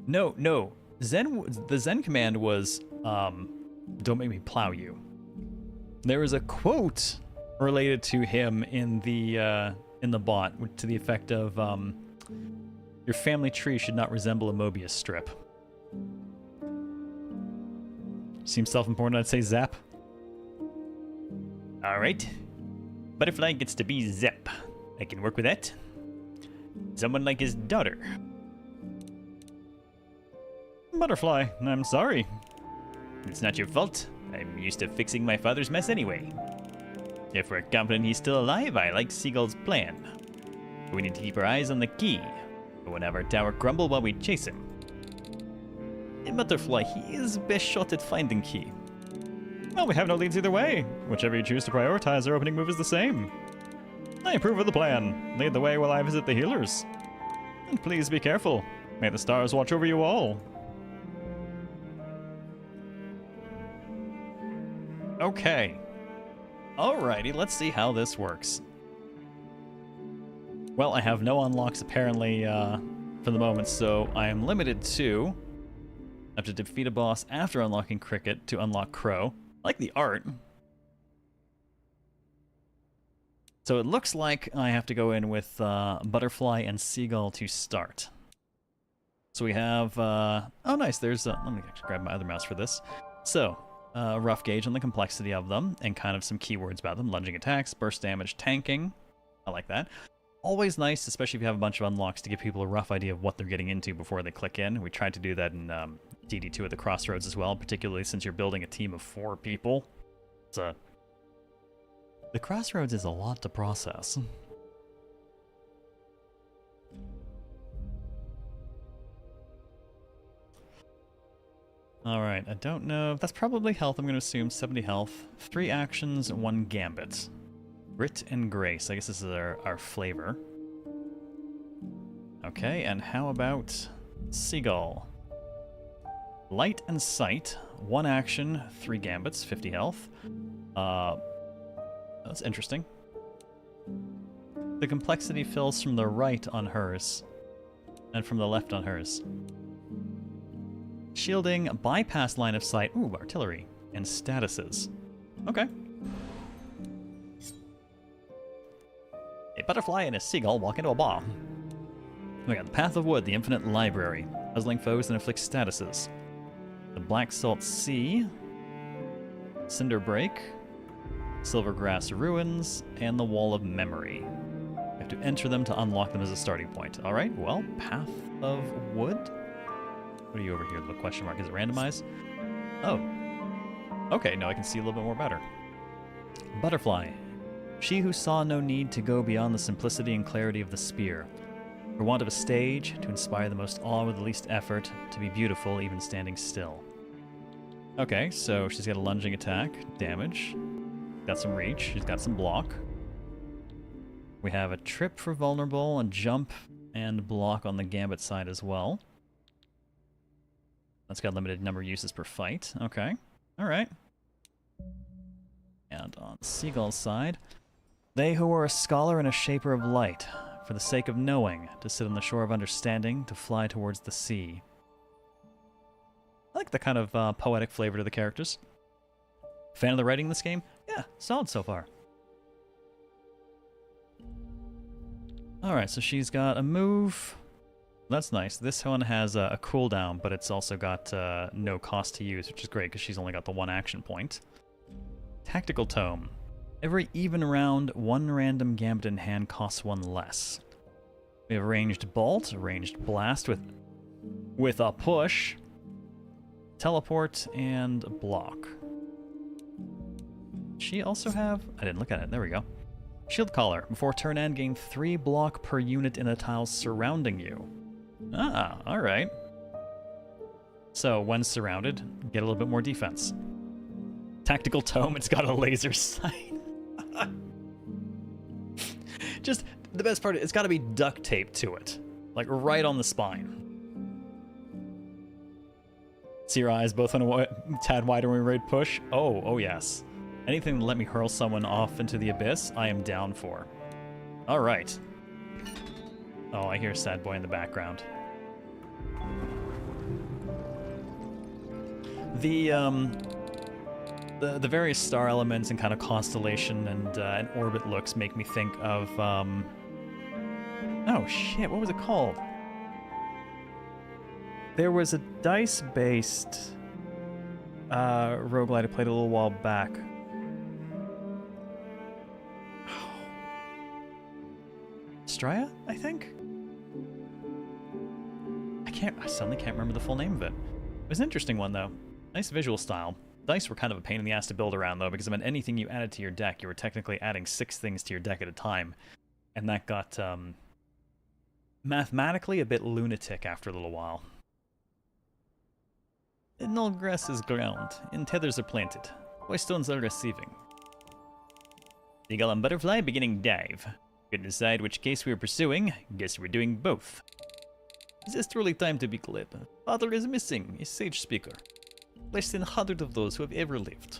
No. The Zen command was, don't make me plow you. There was a quote related to him in the bot, to the effect of, your family tree should not resemble a Mobius strip. Seems self-important, I'd say Zap. Alright. Butterfly gets to be Zap. I can work with that. Someone like his daughter. Butterfly, I'm sorry. It's not your fault. I'm used to fixing my father's mess anyway. If we're confident he's still alive, I like Seagull's plan. We need to keep our eyes on the key. We won't have our tower crumble while we chase him. In Butterfly, he is best shot at finding key. Well, we have no leads either way. Whichever you choose to prioritize, our opening move is the same. I approve of the plan. Lead the way while I visit the healers. And please be careful. May the stars watch over you all. Okay. Alrighty, let's see how this works. Well, I have no unlocks apparently for the moment, so I am limited to... I have to defeat a boss after unlocking Cricket to unlock Crow. I like the art. So it looks like I have to go in with Butterfly and Seagull to start. So we have... oh, nice. There's... let me actually grab my other mouse for this. So, rough gauge on the complexity of them, and kind of some keywords about them. Lunging attacks, burst damage, tanking. I like that. Always nice, especially if you have a bunch of unlocks, to give people a rough idea of what they're getting into before they click in. We tried to do that in DD2 at the Crossroads as well, particularly since you're building a team of 4 people. It's a... The Crossroads is a lot to process. Alright, I don't know. That's probably health, I'm going to assume. 70 health. 3 actions, 1 gambit. Grit and Grace. I guess this is our flavor. Okay, and how about Seagull? Light and Sight. 1 action, 3 gambits, 50 health. That's interesting. The complexity fills from the right on hers, and from the left on hers. Shielding, bypass line of sight, ooh, artillery, and statuses. Okay. A butterfly and a seagull walk into a bar. We got the Path of Wood, the Infinite Library, puzzling foes and inflict statuses. The Black Salt Sea, Cinder Break, Silvergrass Ruins, and the Wall of Memory. You have to enter them to unlock them as a starting point. Alright, well, Path of Wood? What are you over here? The question mark. Is it randomized? Oh. Okay, now I can see a little bit more better. Butterfly. She who saw no need to go beyond the simplicity and clarity of the spear. For want of a stage, to inspire the most awe with the least effort, to be beautiful even standing still. Okay, so she's got a lunging attack, damage. Got some reach, she's got some block. We have a trip for vulnerable, and jump and block on the gambit side as well. That's got a limited number of uses per fight. Okay. Alright. And on Seagull's side, they who are a scholar and a shaper of light, for the sake of knowing, to sit on the shore of understanding, to fly towards the sea. I like the kind of poetic flavor to the characters. Fan of the writing in this game? Yeah, solid so far. Alright, so she's got a move. That's nice. This one has a cooldown, but it's also got no cost to use, which is great because she's only got the 1 action point. Tactical Tome. Every even round, 1 random gambit in hand costs 1 less. We have Ranged Bolt, Ranged Blast with with a push, teleport, and block. She also have... I didn't look at it. There we go. Shield Collar. Before turn end, gain 3 block per unit in the tiles surrounding you. Ah, alright. So, when surrounded, get a little bit more defense. Tactical Tome, it's got a laser sight. Just, the best part, it's got to be duct taped to it. Like, right on the spine. See your eyes both on a tad wider when we raid push? Oh yes. Anything to let me hurl someone off into the abyss, I am down for. Alright. Oh, I hear Sad Boy in the background. The various star elements and kind of constellation and orbit looks make me think of, oh shit, what was it called? There was a dice-based roguelite I played a little while back. Straya, I think? I suddenly can't remember the full name of it. It was an interesting one, though. Nice visual style. Dice were kind of a pain in the ass to build around, though, because it meant anything you added to your deck, you were technically adding 6 things to your deck at a time. And that got, mathematically a bit lunatic after a little while. No grass is ground, and tethers are planted. White stones are receiving. Seagull and butterfly beginning dive. Couldn't decide which case we were pursuing. Guess we're doing both. Is this truly time to be glib? Father is missing, a sage speaker. Less than 100 of those who have ever lived.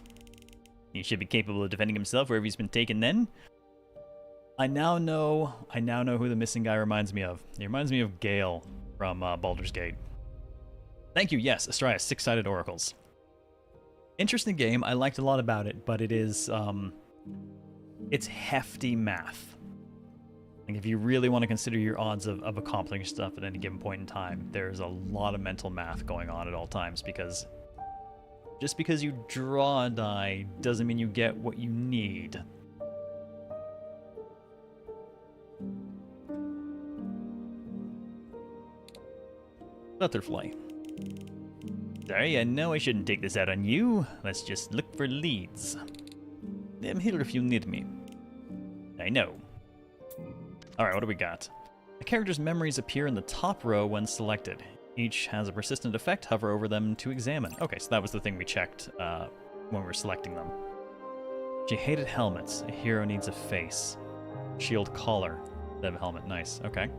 He should be capable of defending himself wherever he's been taken then. I now know who the missing guy reminds me of. He reminds me of Gale from Baldur's Gate. Thank you, yes, Astraea, 6-sided oracles. Interesting game, I liked a lot about it, but it is, it's hefty math. Like, if you really want to consider your odds of accomplishing stuff at any given point in time, there's a lot of mental math going on at all times, because just because you draw a die doesn't mean you get what you need. Butterfly. Sorry, I know I shouldn't take this out on you. Let's just look for leads. I'm here if you need me. I know. Alright, what do we got? A character's memories appear in the top row when selected. Each has a persistent effect. Hover over them to examine. Okay, so that was the thing we checked when we were selecting them. She hated helmets. A hero needs a face. Shield collar. They have a helmet. Nice. Okay.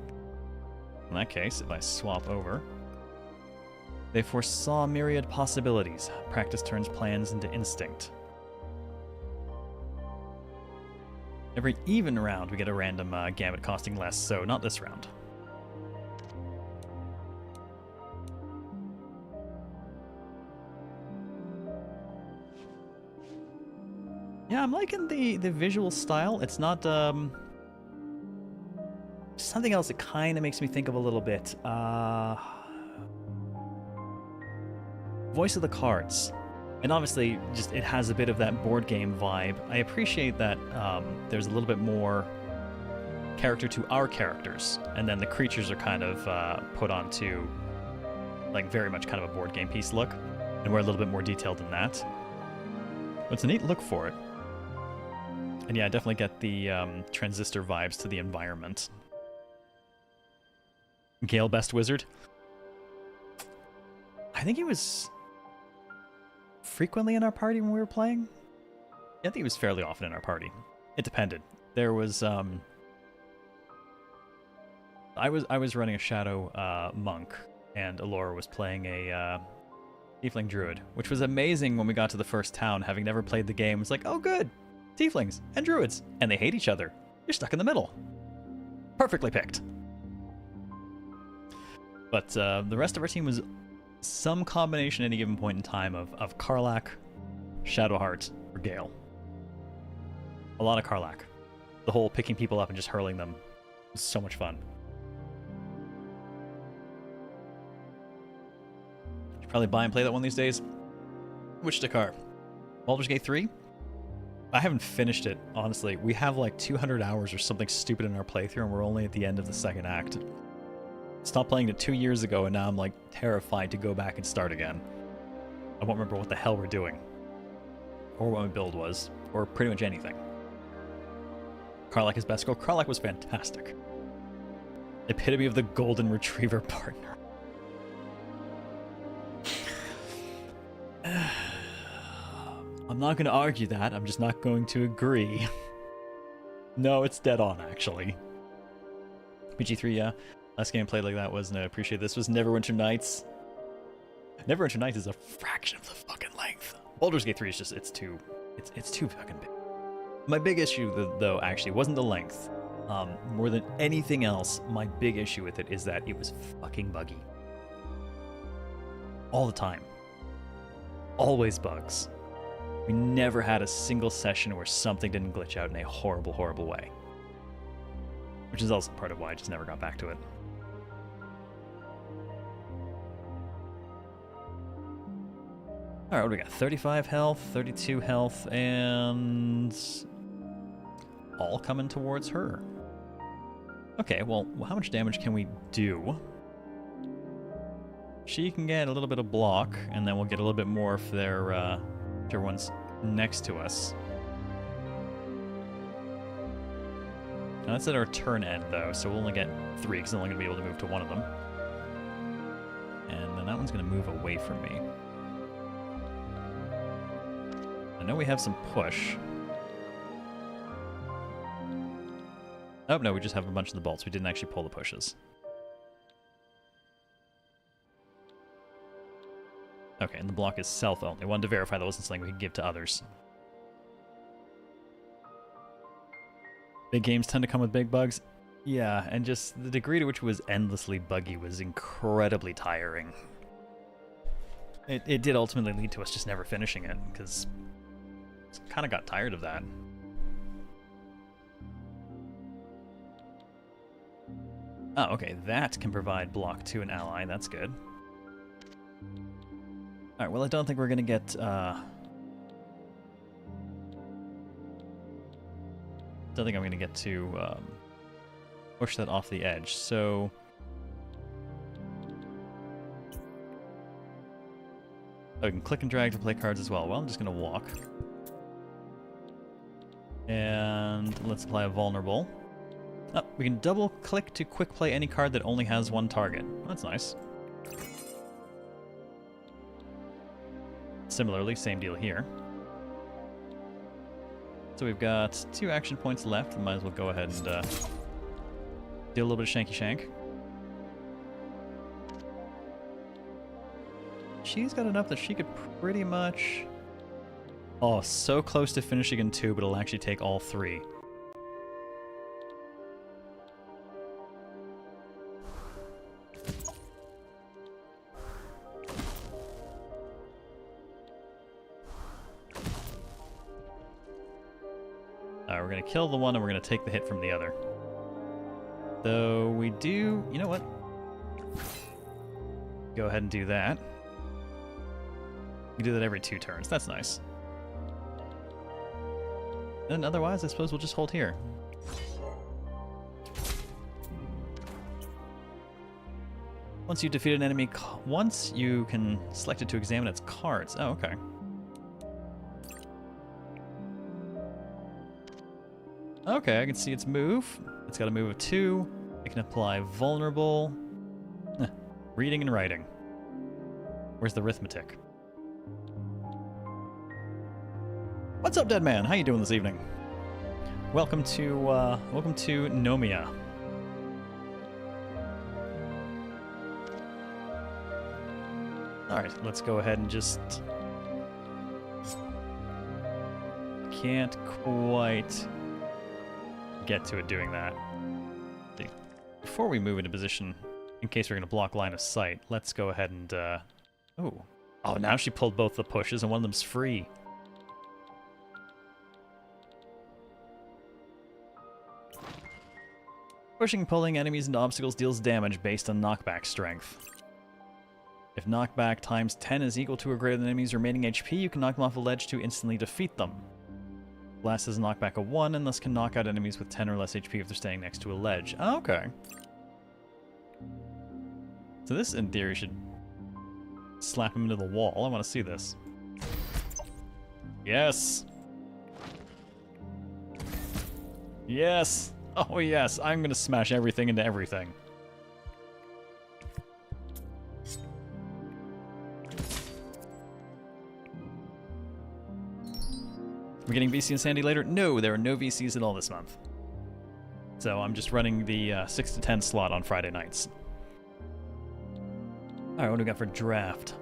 In that case, if I swap over... They foresaw myriad possibilities. Practice turns plans into instinct. Every even round, we get a random gambit costing less, so not this round. Yeah, I'm liking the visual style. It's not... something else that kind of makes me think of a little bit. Voice of the Cards. And obviously, just it has a bit of that board game vibe. I appreciate that there's a little bit more character to our characters, and then the creatures are kind of put onto, like, very much kind of a board game piece look, and we're a little bit more detailed than that. But it's a neat look for it. And yeah, I definitely get the transistor vibes to the environment. Gale, best wizard? I think he was frequently in our party when we were playing. I think he was fairly often in our party. It depended. There was I was running a shadow monk, and Alora was playing a tiefling druid, which was amazing when we got to the first town. Having never played the game, it's like, oh good, tieflings and druids, and they hate each other. You're stuck in the middle. Perfectly picked. But the rest of our team was some combination at any given point in time of Karlach, Shadowheart, or Gale. A lot of Karlach. The whole picking people up and just hurling them was so much fun. Should probably buy and play that one these days. Which Dakar? Baldur's Gate 3? I haven't finished it, honestly. We have like 200 hours or something stupid in our playthrough, and we're only at the end of the second act. Stopped playing it 2 years ago, and now I'm like terrified to go back and start again. I won't remember what the hell we're doing, or what my build was, or pretty much anything. Karlach is best girl. Karlach was fantastic. Epitome of the golden retriever partner. I'm not going to argue that. I'm just not going to agree. No, it's dead on, actually. PG3, yeah. Last game played like that was, and I appreciate this, was Neverwinter Nights. Neverwinter Nights is a fraction of the fucking length. Baldur's Gate 3 is just, it's too fucking big. My big issue, though, actually, wasn't the length. More than anything else, my big issue with it is that it was fucking buggy. All the time. Always bugs. We never had a single session where something didn't glitch out in a horrible, horrible way. Which is also part of why I just never got back to it. Alright, what do we got? 35 health, 32 health, and... all coming towards her. Okay, well, how much damage can we do? She can get a little bit of block, and then we'll get a little bit more if they're, whichever one's next to us. Now that's at our turn end, though, so we'll only get 3, because I'm only going to be able to move to one of them. And then that one's going to move away from me. I know we have some push. Oh, no, we just have a bunch of the bolts. We didn't actually pull the pushes. Okay, and the block is self only. I wanted to verify that wasn't something we could give to others. Big games tend to come with big bugs. Yeah, and just the degree to which it was endlessly buggy was incredibly tiring. It did ultimately lead to us just never finishing it, because kind of got tired of that. Oh, okay, that can provide block to an ally. That's good. Alright, well, I don't think we're going to get... don't think I'm going to get to push that off the edge, so... Oh, you can click and drag to play cards as well. Well, I'm just going to walk. And let's apply a vulnerable. Oh, we can double click to quick play any card that only has one target. That's nice. Similarly, same deal here. So we've got 2 action points left. We might as well go ahead and do a little bit of shanky shank. She's got enough that she could pretty much... Oh, so close to finishing in 2, but it'll actually take all 3. We're going to kill the one, and we're going to take the hit from the other. Though we do... You know what? Go ahead and do that. We do that every 2 turns. That's nice. And otherwise, I suppose we'll just hold here. Once you defeat an enemy... Once you can select it to examine its cards. Oh, okay. Okay, I can see its move. It's got a move of 2. It can apply vulnerable. Reading and writing. Where's the arithmetic? What's up, Dead Man? How you doing this evening? Welcome to NOMIA. Alright, let's go ahead and just... Can't quite get to it doing that. Before we move into position, in case we're going to block line of sight, let's go ahead and... Oh, now she pulled both the pushes and one of them's free. Pushing and pulling enemies into obstacles deals damage based on knockback strength. If knockback times 10 is equal to or greater than enemy's remaining HP, you can knock them off a ledge to instantly defeat them. Blast has a knockback of 1, and thus can knock out enemies with 10 or less HP if they're staying next to a ledge. Oh, okay. So this, in theory, should slap him into the wall. I want to see this. Yes! Yes! Oh yes, I'm gonna smash everything into everything. We're getting VC and Sandy later? No, there are no VCs at all this month. So I'm just running the 6 to 10 slot on Friday nights. Alright, what do we got for draft?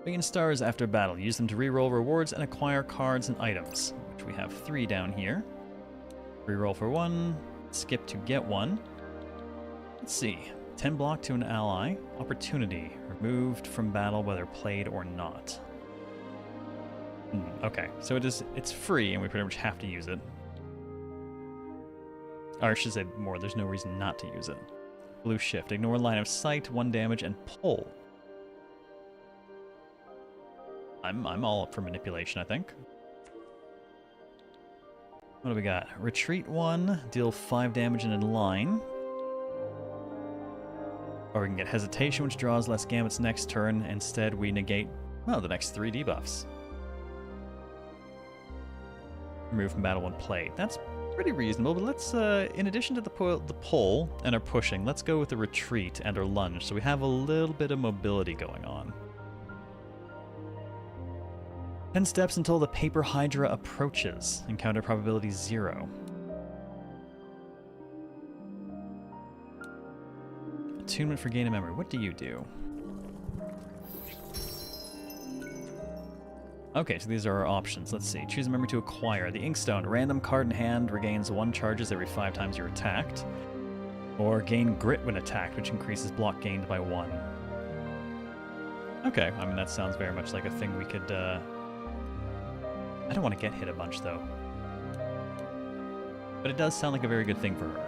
Gain stars after battle. Use them to reroll rewards and acquire cards and items, which we have 3 down here. Reroll for 1, skip to get 1. Let's see. 10 block to an ally. Opportunity. Removed from battle whether played or not. Okay, so it's free and we pretty much have to use it. Or I should say more, there's no reason not to use it. Blue shift. Ignore line of sight, 1 damage, and pull. I'm all up for manipulation, I think. What do we got? Retreat 1, deal 5 damage and in line. Or we can get hesitation, which draws less gambits next turn. Instead, we negate, well, the next 3 debuffs. Remove from battle when played. That's pretty reasonable, but let's, in addition to the pull and our pushing, let's go with the retreat and our lunge, so we have a little bit of mobility going on. 10 steps until the Paper Hydra approaches. Encounter probability 0. Attunement for gain of memory. What do you do? Okay, so these are our options. Let's see. Choose a memory to acquire. The Inkstone. Random card in hand regains 1 charges every 5 times you're attacked. Or gain grit when attacked, which increases block gained by 1. Okay, I mean, that sounds very much like a thing we could, I don't want to get hit a bunch, though. But it does sound like a very good thing for her.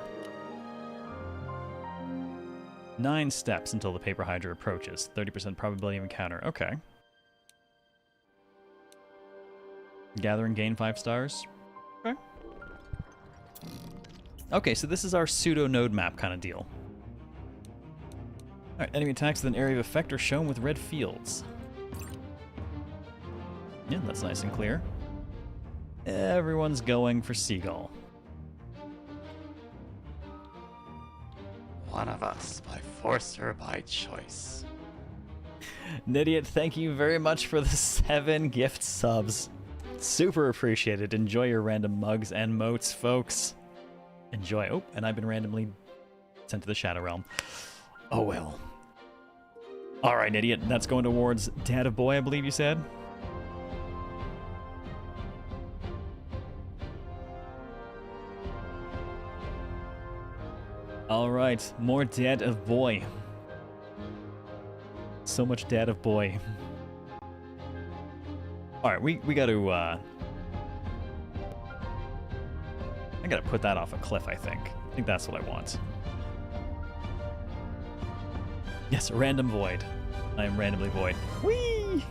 9 steps until the Paper Hydra approaches. 30% probability of encounter. Okay. Gather and gain 5 stars. Okay. Okay, so this is our pseudo-node map kind of deal. Alright, enemy attacks with an area of effect are shown with red fields. Yeah, that's nice and clear. Everyone's going for Seagull. One of us, by force or by choice. Nidiot, thank you very much for the 7 gift subs. Super appreciated. Enjoy your random mugs and motes, folks. Enjoy. Oh, and I've been randomly sent to the Shadow Realm. Oh well. Alright, Nidiot, that's going towards Dad of Boy, I believe you said? Alright, more Dad of Boy. So much Dad of Boy. Alright, we gotta, I gotta put that off a cliff, I think. I think that's what I want. Yes, random void. I am randomly void. Whee!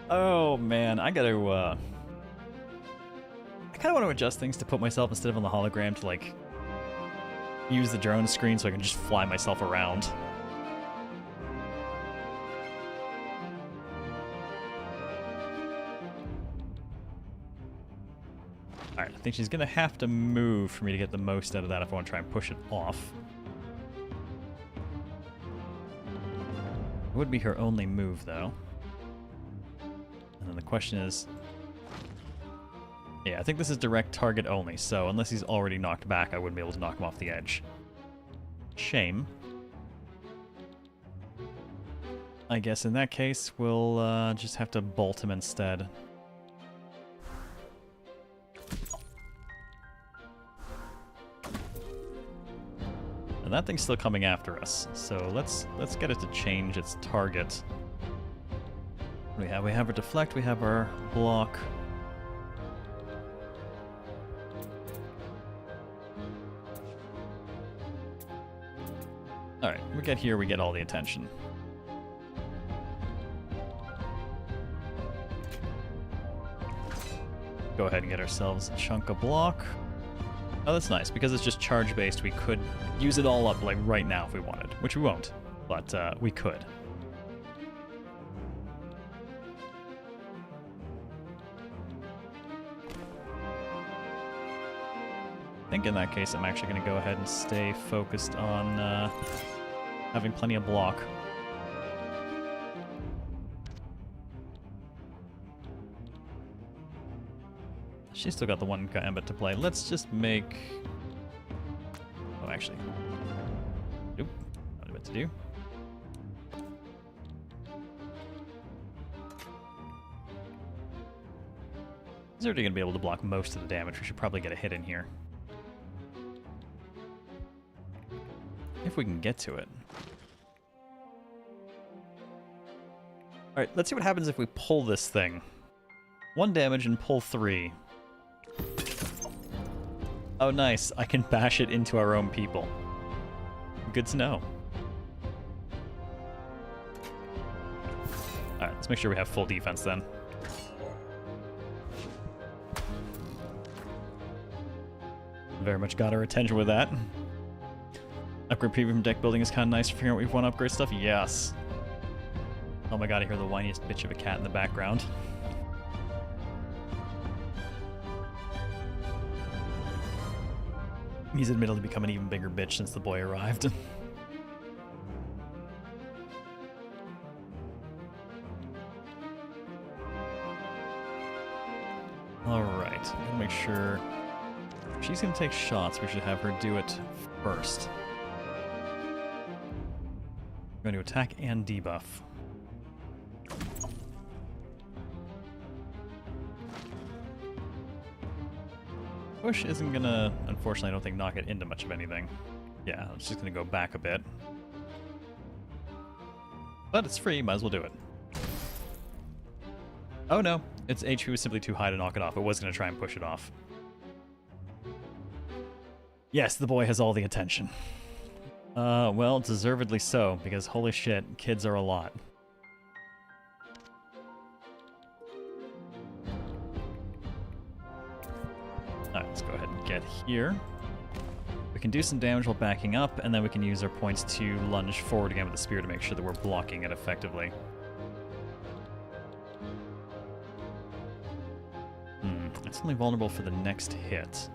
Oh, man, I gotta, I kinda want to adjust things to put myself instead of on the hologram to, like, use the drone screen so I can just fly myself around. Alright, I think she's gonna have to move for me to get the most out of that if I want to try and push it off. It would be her only move, though. And then the question is... Yeah, I think this is direct target only, so unless he's already knocked back, I wouldn't be able to knock him off the edge. Shame. I guess in that case, we'll just have to bolt him instead. And that thing's still coming after us, so let's get it to change its target. What do we have? We have our deflect, we have our block. Alright, we get here, we get all the attention. Go ahead and get ourselves a chunk of block. Oh, that's nice. Because it's just charge-based, we could use it all up, like, right now if we wanted. Which we won't, but we could. I think in that case, I'm actually going to go ahead and stay focused on having plenty of block. She's still got the one gambit to play. Let's just make... Oh, actually. Nope. Not what to do. He's already going to be able to block most of the damage. We should probably get a hit in here. If we can get to it. Alright, let's see what happens if we pull this thing. 1 damage and pull 3. Oh, nice. I can bash it into our own people. Good to know. Alright, let's make sure we have full defense then. Very much got our attention with that. Upgrade preview from deck building is kind of nice for figuring out what we want to upgrade stuff. Yes. Oh my god, I hear the whiniest bitch of a cat in the background. He's admittedly become an even bigger bitch since the boy arrived. Alright, I'm gonna make sure... If she's gonna take shots, we should have her do it first. We're going to attack and debuff. Push isn't gonna, unfortunately, I don't think, knock it into much of anything. Yeah, it's just gonna go back a bit. But it's free, might as well do it. Oh no, its HP was simply too high to knock it off. It was gonna try and push it off. Yes, the boy has all the attention. Well, deservedly so, because holy shit, kids are a lot. Alright, let's go ahead and get here. We can do some damage while backing up, and then we can use our points to lunge forward again with the spear to make sure that we're blocking it effectively. It's only vulnerable for the next hit.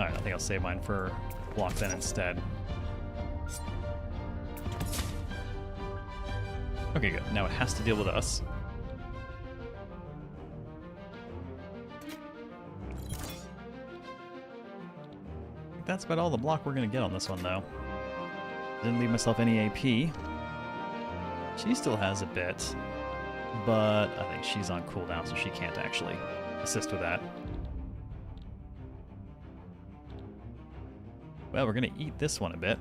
Alright, I think I'll save mine for block then instead. Okay, good. Now it has to deal with us. I think that's about all the block we're going to get on this one, though. Didn't leave myself any AP. She still has a bit, but I think she's on cooldown, so she can't actually assist with that. Well, we're going to eat this one a bit.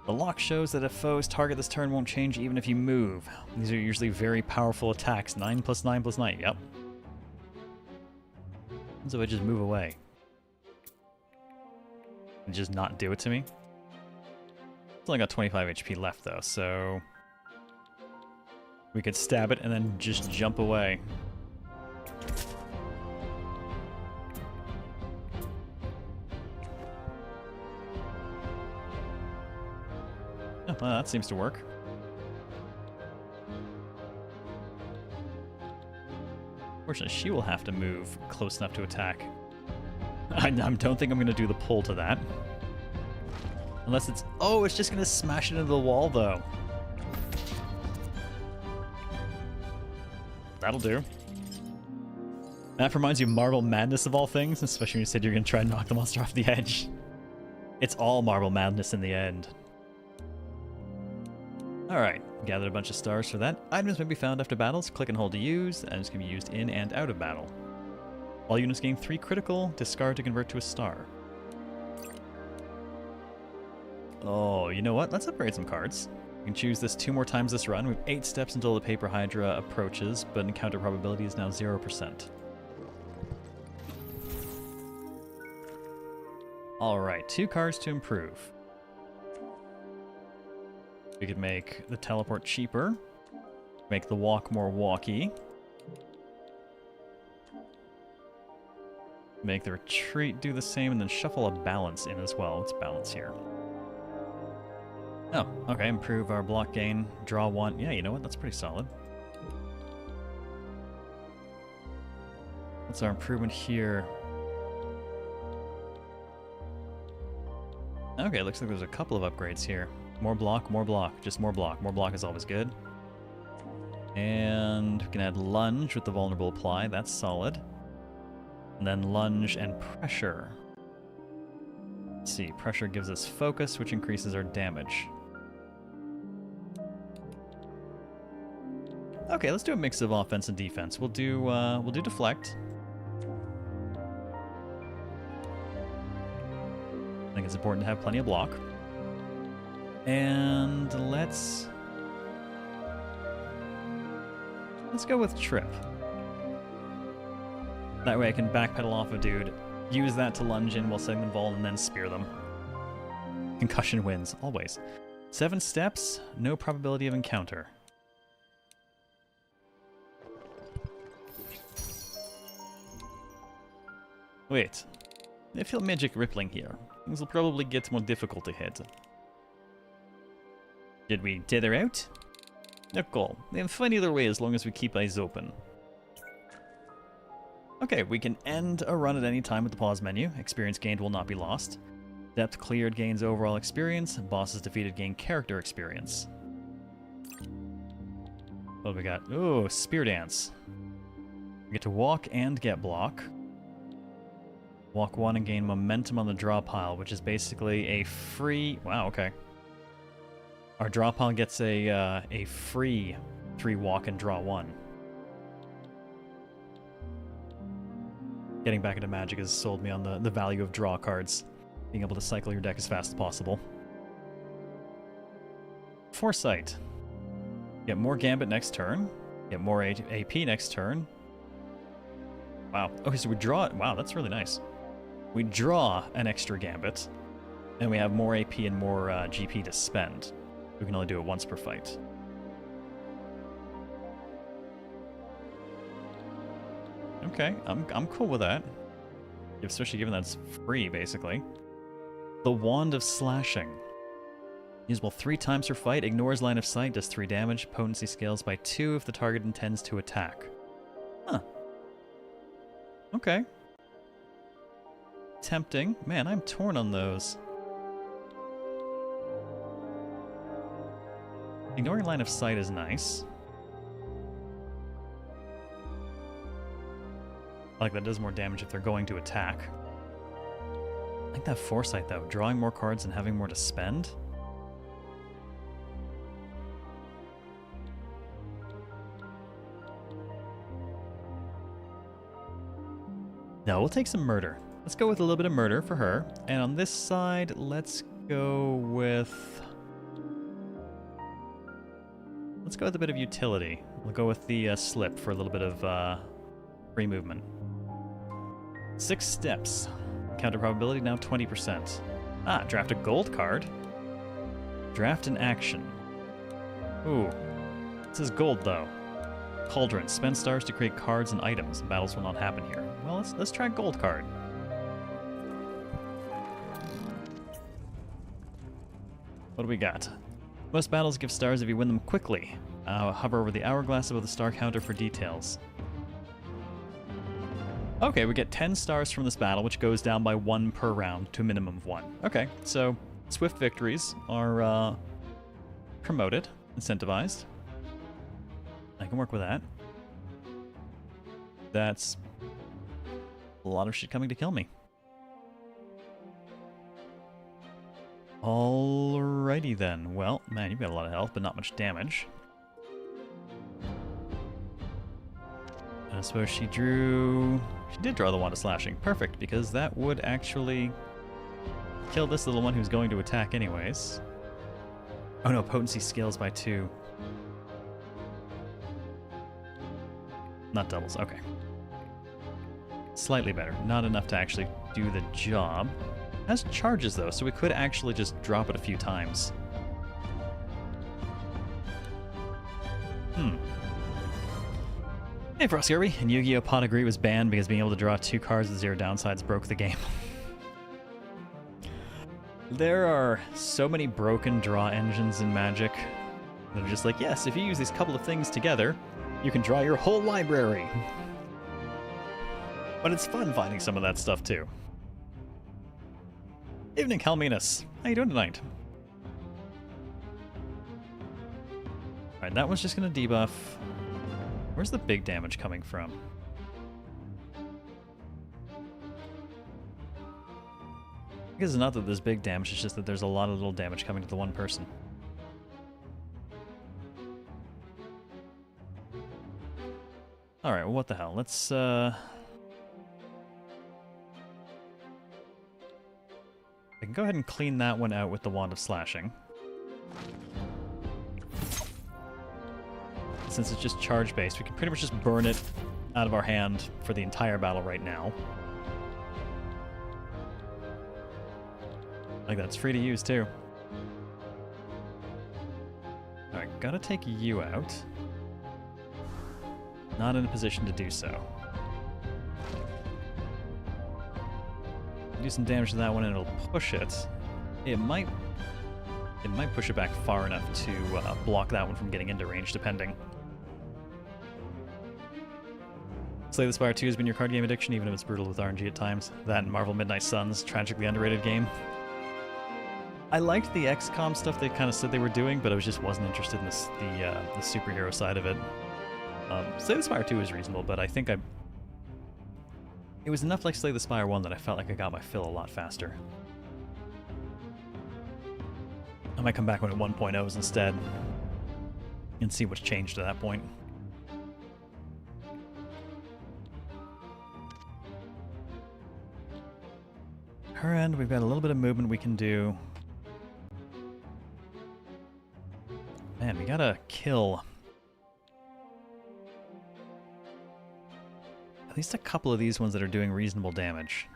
The lock shows that if foes target this turn won't change even if you move. These are usually very powerful attacks. 9 + 9 + 9, yep. So I just move away. And just not do it to me. It's only got 25 HP left though, so... we could stab it and then just jump away. Oh, well, that seems to work. Fortunately, she will have to move close enough to attack. I don't think I'm going to do the pull to that. Unless it's... oh, it's just going to smash it into the wall, though. That'll do. That reminds you of Marble Madness of all things, especially when you said you're going to try and knock the monster off the edge. It's all Marble Madness in the end. Alright, gathered a bunch of stars for that. Items may be found after battles. Click and hold to use, and it's going to be used in and out of battle. All units gain 3 critical, discard to convert to a star. Oh, you know what? Let's upgrade some cards. We can choose this 2 more times this run. We have 8 steps until the Paper Hydra approaches, but encounter probability is now 0%. Alright, 2 cards to improve. We could make the teleport cheaper. Make the walk more walky. Make the retreat do the same, and then shuffle a balance in as well. Let's balance here. Oh, okay, improve our block gain, draw 1. Yeah, you know what? That's pretty solid. What's our improvement here? Okay, looks like there's a couple of upgrades here. More block, just more block. More block is always good. And we can add lunge with the vulnerable apply, that's solid. And then lunge and pressure. Let's see, pressure gives us focus, which increases our damage. Okay, let's do a mix of offense and defense. We'll do deflect. I think it's important to have plenty of block. And let's go with trip. That way I can backpedal off a dude, use that to lunge in while setting them vol, and then spear them. Concussion wins, always. 7 steps, no probability of encounter. Wait, I feel magic rippling here. Things will probably get more difficult ahead. Did we tether out? No call. They'll find either way as long as we keep eyes open. Okay, we can end a run at any time with the pause menu. Experience gained will not be lost. Depth cleared gains overall experience. Bosses defeated gain character experience. What do we got? Oh, Spear Dance. We get to walk and get block. Walk 1 and gain momentum on the draw pile, which is basically a free... Wow, okay. Our draw pile gets a free 3 walk and draw 1. Getting back into Magic has sold me on the value of draw cards. Being able to cycle your deck as fast as possible. Foresight. Get more Gambit next turn. Get more AP next turn. Wow. Okay, so we draw... Wow, that's really nice. We draw an extra Gambit, and we have more AP and more GP to spend. We can only do it once per fight. Okay, I'm cool with that. Especially given that it's free, basically. The Wand of Slashing. Usable 3 times per fight, ignores line of sight, does 3 damage, potency scales by 2 if the target intends to attack. Huh. Okay. Tempting. Man, I'm torn on those. Ignoring line of sight is nice. I like that does more damage if they're going to attack. I like that Foresight, though. Drawing more cards and having more to spend. No, we'll take some murder. Let's go with a little bit of murder for her. And on this side, let's go with... Let's go with a bit of utility. We'll go with the slip for a little bit of free movement. 6 steps. Counter probability now 20%. Ah, draft a gold card. Draft an action. Ooh. This is gold, though. Cauldron. Spend stars to create cards and items. Battles will not happen here. Well, let's try gold card. What do we got? Most battles give stars if you win them quickly. Hover over the hourglass above the star counter for details. Okay, we get 10 stars from this battle, which goes down by 1 per round to a minimum of 1. Okay, so swift victories are promoted, incentivized. I can work with that. That's a lot of shit coming to kill me. Alrighty then. Well, man, you've got a lot of health, but not much damage. And I suppose she drew... She did draw the Wand of Slashing. Perfect, because that would actually kill this little one who's going to attack anyways. Oh no, potency scales by 2. Not doubles, okay. Slightly better. Not enough to actually do the job. has charges though, so we could actually just drop it a few times. Hey, Frost Kirby. And Yu-Gi-Oh! Pot Agree was banned because being able to draw 2 cards with 0 downsides broke the game. There are so many broken draw engines in Magic. They're just like, yes, if you use these couple of things together, you can draw your whole library. But it's fun finding some of that stuff too. Evening, Helminus. How you doing tonight? Alright, that one's just gonna debuff. Where's the big damage coming from? I guess it's not that there's big damage, it's just that there's a lot of little damage coming to the one person. Alright, well, what the hell? Let's, I can go ahead and clean that one out with the Wand of Slashing. Since it's just charge-based, we can pretty much just burn it out of our hand for the entire battle right now. Like, that's free to use, too. Alright, gotta take you out. Not in a position to do so. Do some damage to that one and it'll push it. It might push it back far enough to block that one from getting into range, depending. Slay the Spire 2 has been your card game addiction, even if it's brutal with RNG at times. That and Marvel Midnight Suns, tragically underrated game. I liked the XCOM stuff they kind of said they were doing, but I just wasn't interested in the superhero side of it. Slay the Spire 2 is reasonable, but I think it was enough like Slay the Spire 1 that I felt like I got my fill a lot faster. I might come back when at 1.0s instead and see what's changed to that point. Her end, we've got a little bit of movement we can do. Man, we gotta kill at least a couple of these ones that are doing reasonable damage.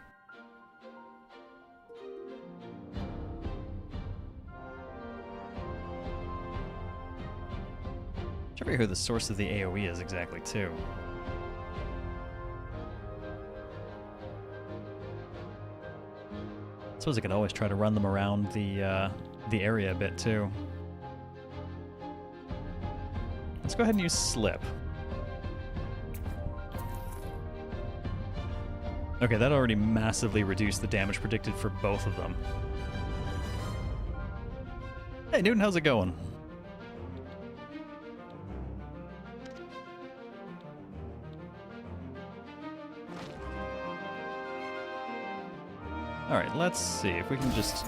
Should figure who the source of the AoE is exactly, too. I suppose I could always try to run them around the area a bit, too. Let's go ahead and use Slip. Okay, that already massively reduced the damage predicted for both of them. Hey, Newton, how's it going? Alright, let's see if we can just...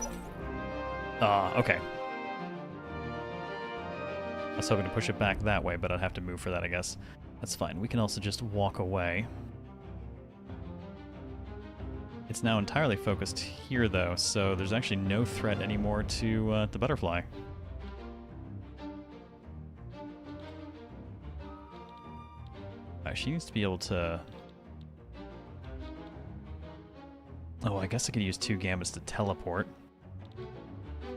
okay. I was hoping to push it back that way, but I'd have to move for that, I guess. That's fine. We can also just walk away. It's now entirely focused here, though, so there's actually no threat anymore to the butterfly. She used to be able to... Oh, I guess I could use 2 gambits to teleport.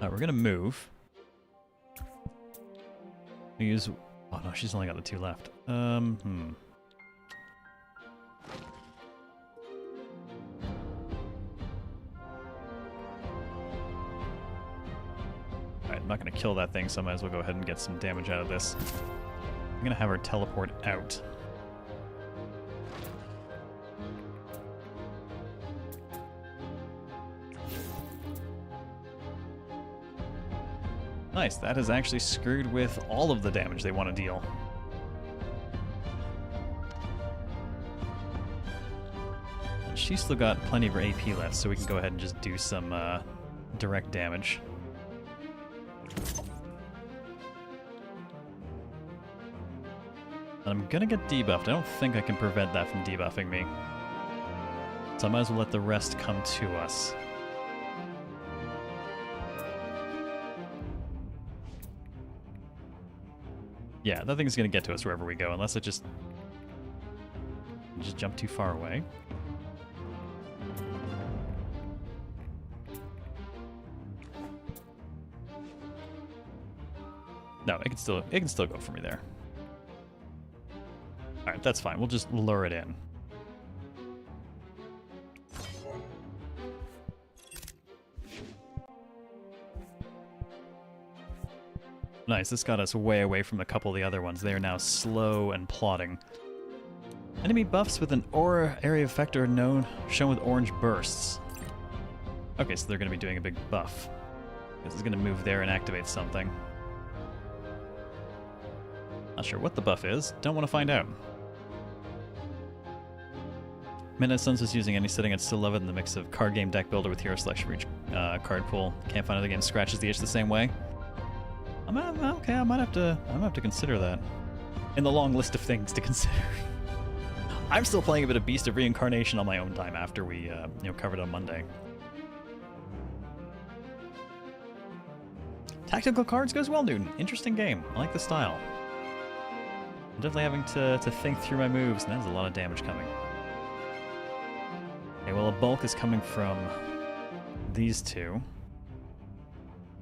We're gonna move. We use... Oh no, she's only got the 2 left. Alright, I'm not gonna kill that thing, so I might as well go ahead and get some damage out of this. I'm gonna have her teleport out. Nice, that has actually screwed with all of the damage they want to deal. She's still got plenty of her AP left, so we can go ahead and just do some direct damage. And I'm gonna get debuffed. I don't think I can prevent that from debuffing me. So I might as well let the rest come to us. Yeah, that thing's gonna get to us wherever we go, unless it just jump too far away. No, it can still go for me there. Alright, that's fine. We'll just lure it in. Nice, this got us way away from a couple of the other ones. They are now slow and plodding. Enemy buffs with an aura area effect are shown with orange bursts. Okay, so they're going to be doing a big buff. This is going to move there and activate something. Not sure what the buff is. Don't want to find out. Midnight Suns was using any setting. I'd still love it in the mix of card game deck builder with hero selection for each card pool. Can't find other game scratches the itch the same way. Okay, I might have to consider that in the long list of things to consider. I'm still playing a bit of Beast of Reincarnation on my own time after we covered on Monday. Tactical cards goes well, Newton. Interesting game. I like the style. I'm definitely having to think through my moves, and there's a lot of damage coming. Okay, well, a bulk is coming from these two.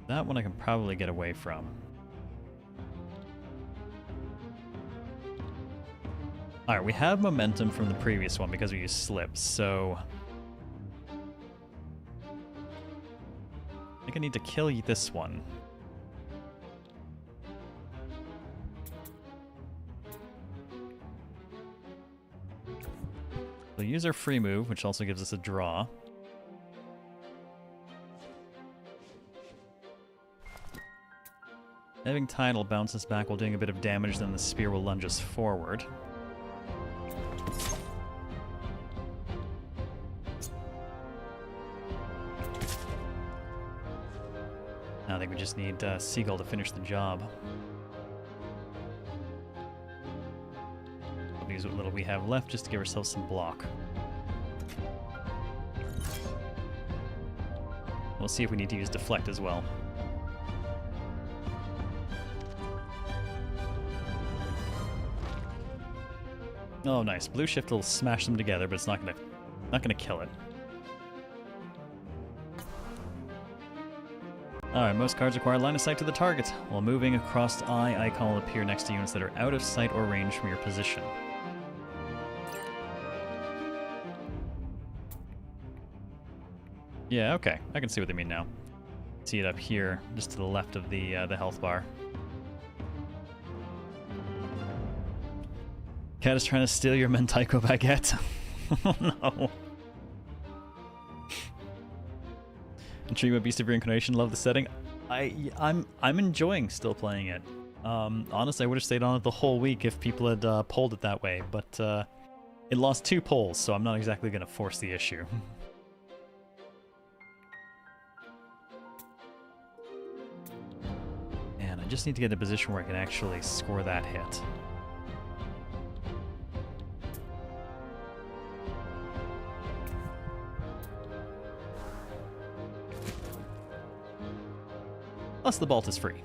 That one I can probably get away from. Alright, we have momentum from the previous one because we used slips, so I think I need to kill this one. We'll use our free move, which also gives us a draw. Having Tide will bounce us back while doing a bit of damage, then the spear will lunge us forward. Now I think we just need Seagull to finish the job. We'll use what little we have left just to give ourselves some block. We'll see if we need to use Deflect as well. Oh, nice. Blue Shift will smash them together, but it's not gonna kill it. Alright, most cards require line of sight to the target. While moving, a crossed eye icon will appear next to units that are out of sight or range from your position. Yeah, okay. I can see what they mean now. See it up here, just to the left of the health bar. Cat is trying to steal your Mentaiko baguette. Oh no. Intrigued by Beast of Reincarnation, love the setting. I'm enjoying still playing it. Honestly, I would have stayed on it the whole week if people had polled it that way, but it lost 2 polls, so I'm not exactly going to force the issue. And I just need to get in a position where I can actually score that hit. Plus the bolt is free.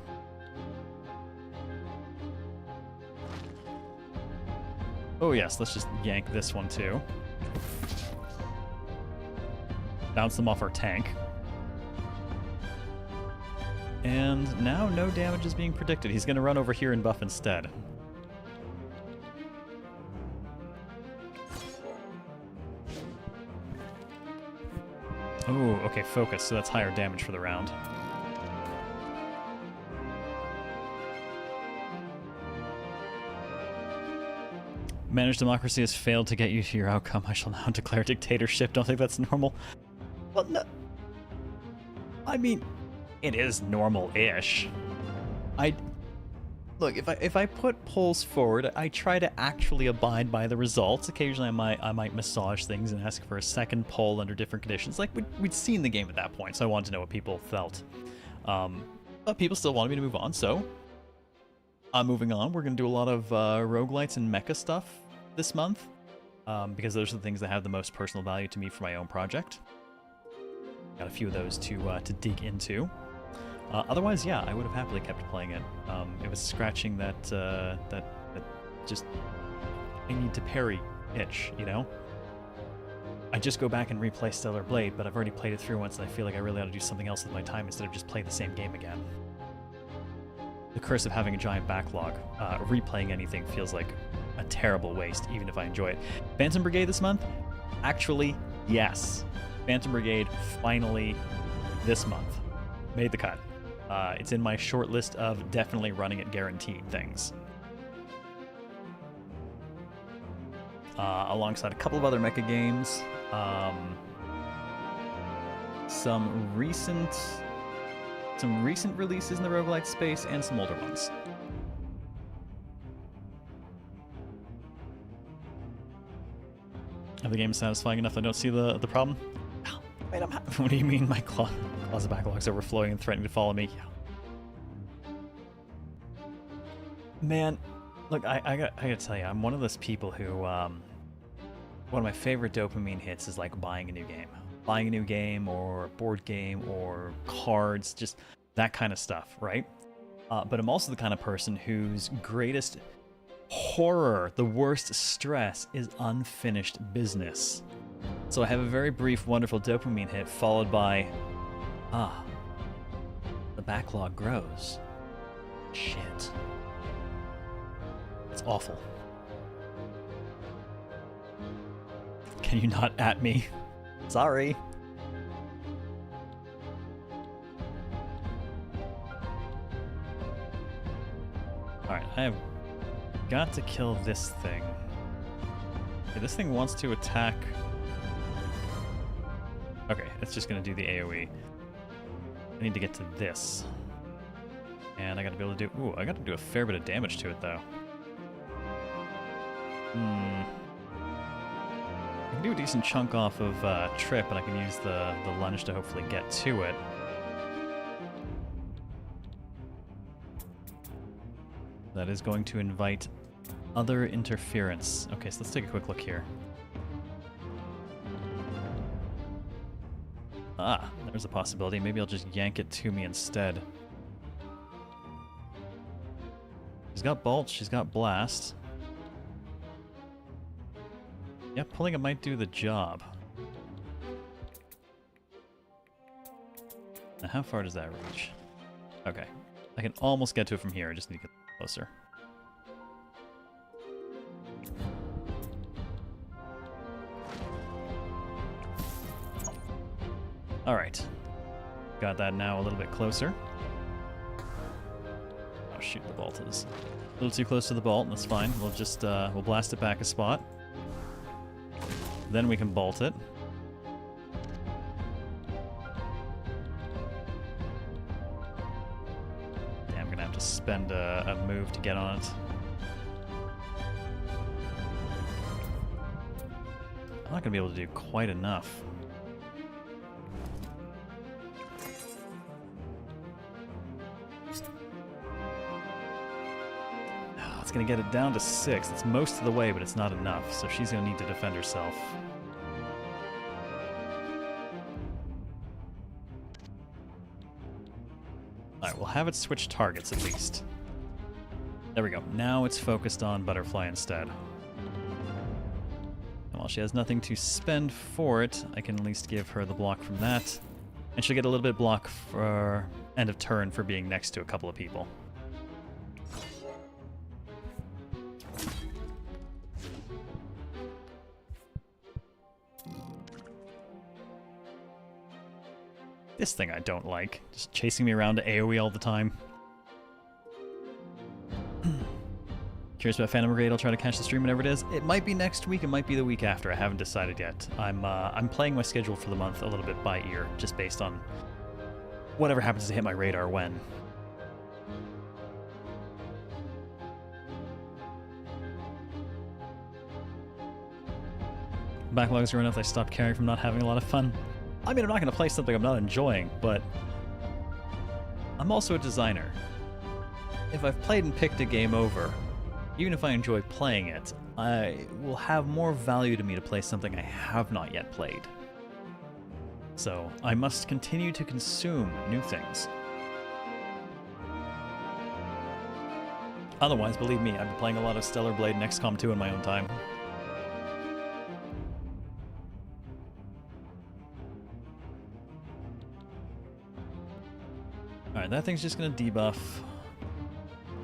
Oh yes, let's just yank this one too. Bounce them off our tank. And now no damage is being predicted. He's going to run over here and buff instead. Oh, okay, focus, so that's higher damage for the round. Managed democracy has failed to get you to your outcome. I shall now declare dictatorship. Don't think that's normal. Well, no. I mean, it is normal-ish. Look, if I put polls forward, I try to actually abide by the results. Occasionally, I might massage things and ask for a second poll under different conditions. Like we'd seen the game at that point, so I wanted to know what people felt. But people still wanted me to move on, so I'm moving on. We're going to do a lot of roguelites and mecha stuff this month, because those are the things that have the most personal value to me for my own project. Got a few of those to dig into. Otherwise, yeah, I would have happily kept playing it. It was scratching that just I need to parry itch, you know? I just go back and replay Stellar Blade, but I've already played it through once, and I feel like I really ought to do something else with my time instead of just play the same game again. the curse of having a giant backlog. Replaying anything feels like a terrible waste, even if I enjoy it. Phantom Brigade this month? Actually, yes. Phantom Brigade finally this month made the cut. It's in my short list of definitely running it guaranteed things. Alongside a couple of other mecha games. Some recent releases in the Rogue-lite space and some older ones. Are the games satisfying enough I don't see the problem? Oh, wait, what do you mean my closet backlog's overflowing and threatening to follow me? Man, look, I gotta tell you, I'm one of those people who, one of my favorite dopamine hits is like buying a new game. Buying a new game or a board game or cards, just that kind of stuff, right? But I'm also the kind of person whose greatest horror, the worst stress, is unfinished business. So I have a very brief, wonderful dopamine hit followed by, the backlog grows. Shit. It's awful. Can you not at me? Sorry. Alright, I have got to kill this thing. Okay, this thing wants to attack. Okay, it's just gonna do the AoE. I need to get to this. And I gotta be able to do... Ooh, I gotta do a fair bit of damage to it, though. I can do a decent chunk off of Trip, and I can use the lunge to hopefully get to it. That is going to invite other interference. Okay, so let's take a quick look here. Ah, there's a possibility. Maybe I'll just yank it to me instead. She's got Bolt, she's got Blast. Yeah, pulling it might do the job. Now, how far does that reach? Okay. I can almost get to it from here. I just need to get closer. Alright. Got that now a little bit closer. Oh shoot, the bolt is a little too close to the bolt. That's fine. We'll just, we'll blast it back a spot. Then we can bolt it. Damn, I'm gonna have to spend a move to get on it. I'm not gonna be able to do quite enough. It's going to get it down to 6. It's most of the way, but it's not enough, so she's going to need to defend herself. Alright, we'll have it switch targets at least. There we go. Now it's focused on Butterfly instead. And while she has nothing to spend for it, I can at least give her the block from that. And she'll get a little bit block for end of turn for being next to a couple of people. This thing I don't like. Just chasing me around to AoE all the time. Curious about Phantom Brigade. I'll try to catch the stream whenever it is. It might be next week, it might be the week after. I haven't decided yet. I'm playing my schedule for the month a little bit by ear, just based on whatever happens to hit my radar when. Backlogs are enough I stopped caring from not having a lot of fun. I mean, I'm not going to play something I'm not enjoying, but I'm also a designer. If I've played and picked a game over, even if I enjoy playing it, I will have more value to me to play something I have not yet played. So I must continue to consume new things. Otherwise, believe me, I've been playing a lot of Stellar Blade and XCOM 2 in my own time. Alright, that thing's just gonna debuff.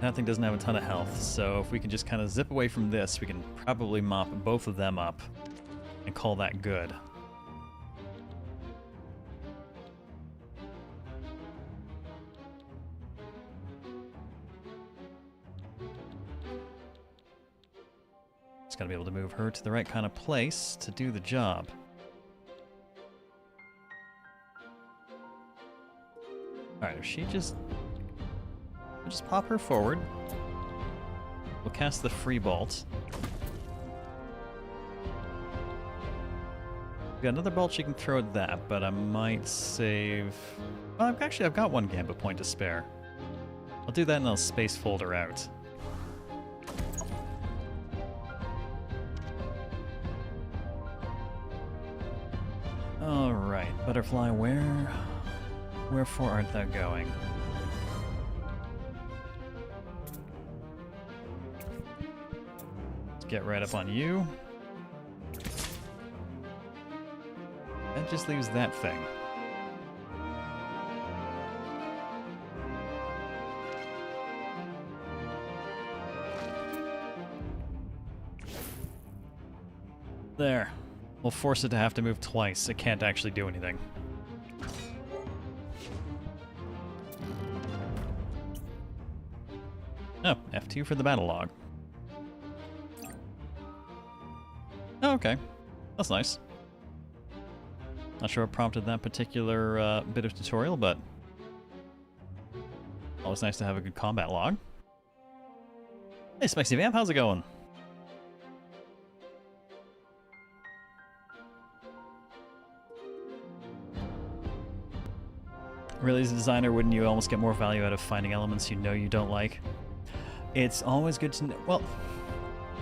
That thing doesn't have a ton of health, so if we can just kind of zip away from this, we can probably mop both of them up and call that good. Just gotta be able to move her to the right kind of place to do the job. Alright, if she just... we'll just pop her forward. We'll cast the free bolt. We've got another bolt she can throw at that, but I might save... well, I've got one Gambit point to spare. I'll do that and I'll space fold her out. Alright, butterfly, wherefore art thou going? Let's get right up on you. That just leaves that thing. There. We'll force it to have to move twice. It can't actually do anything. Oh, F2 for the battle log. Oh, okay. That's nice. Not sure what prompted that particular bit of tutorial, but always nice to have a good combat log. Hey, Spexy Vamp, how's it going? Really, as a designer, wouldn't you almost get more value out of finding elements you know you don't like? It's always good to know. Well,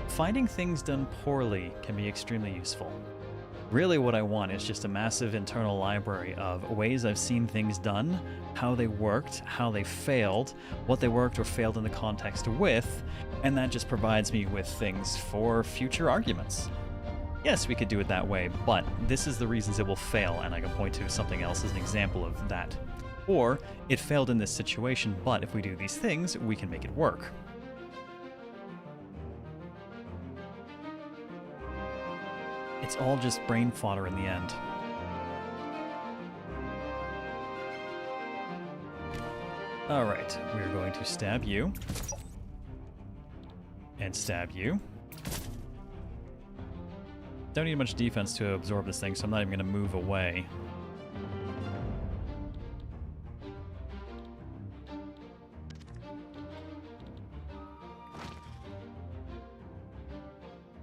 finding things done poorly can be extremely useful. Really what I want is just a massive internal library of ways I've seen things done, how they worked, how they failed, what they worked or failed in the context with, and that just provides me with things for future arguments. Yes, we could do it that way, but this is the reasons it will fail, and I can point to something else as an example of that. Or, it failed in this situation, but if we do these things, we can make it work. It's all just brain fodder in the end. Alright, we're going to stab you. And stab you. Don't need much defense to absorb this thing, so I'm not even going to move away.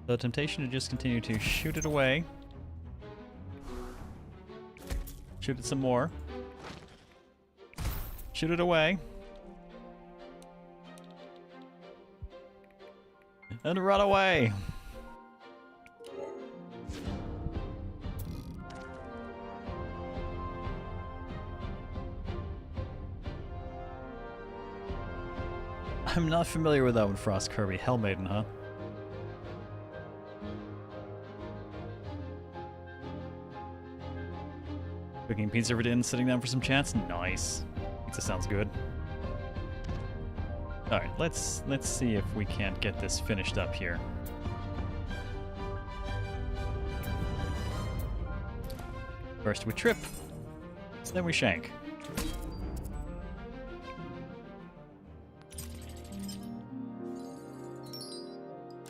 The temptation to just continue to shoot it away. Shoot it some more. Shoot it away. And run away! I'm not familiar with that one, Frost Kirby. Hellmaiden, huh? Cooking pizza for dinner, sitting down for some chats? Nice. Pizza sounds good. Alright, let's see if we can't get this finished up here. First we trip, then we shank.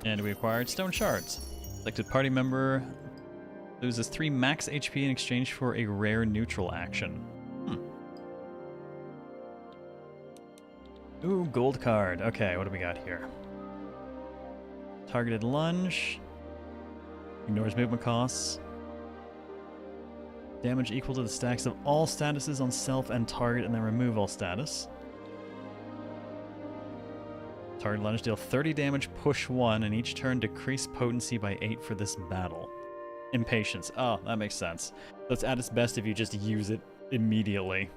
And we acquired stone shards. Selected party member loses 3 max HP in exchange for a rare neutral action. Ooh, gold card. Okay, what do we got here? Targeted lunge. Ignores movement costs. Damage equal to the stacks of all statuses on self and target, and then remove all status. Target lunge deal 30 damage, push 1, and each turn decrease potency by 8 for this battle. Impatience. Oh, that makes sense. So it's at its best if you just use it immediately.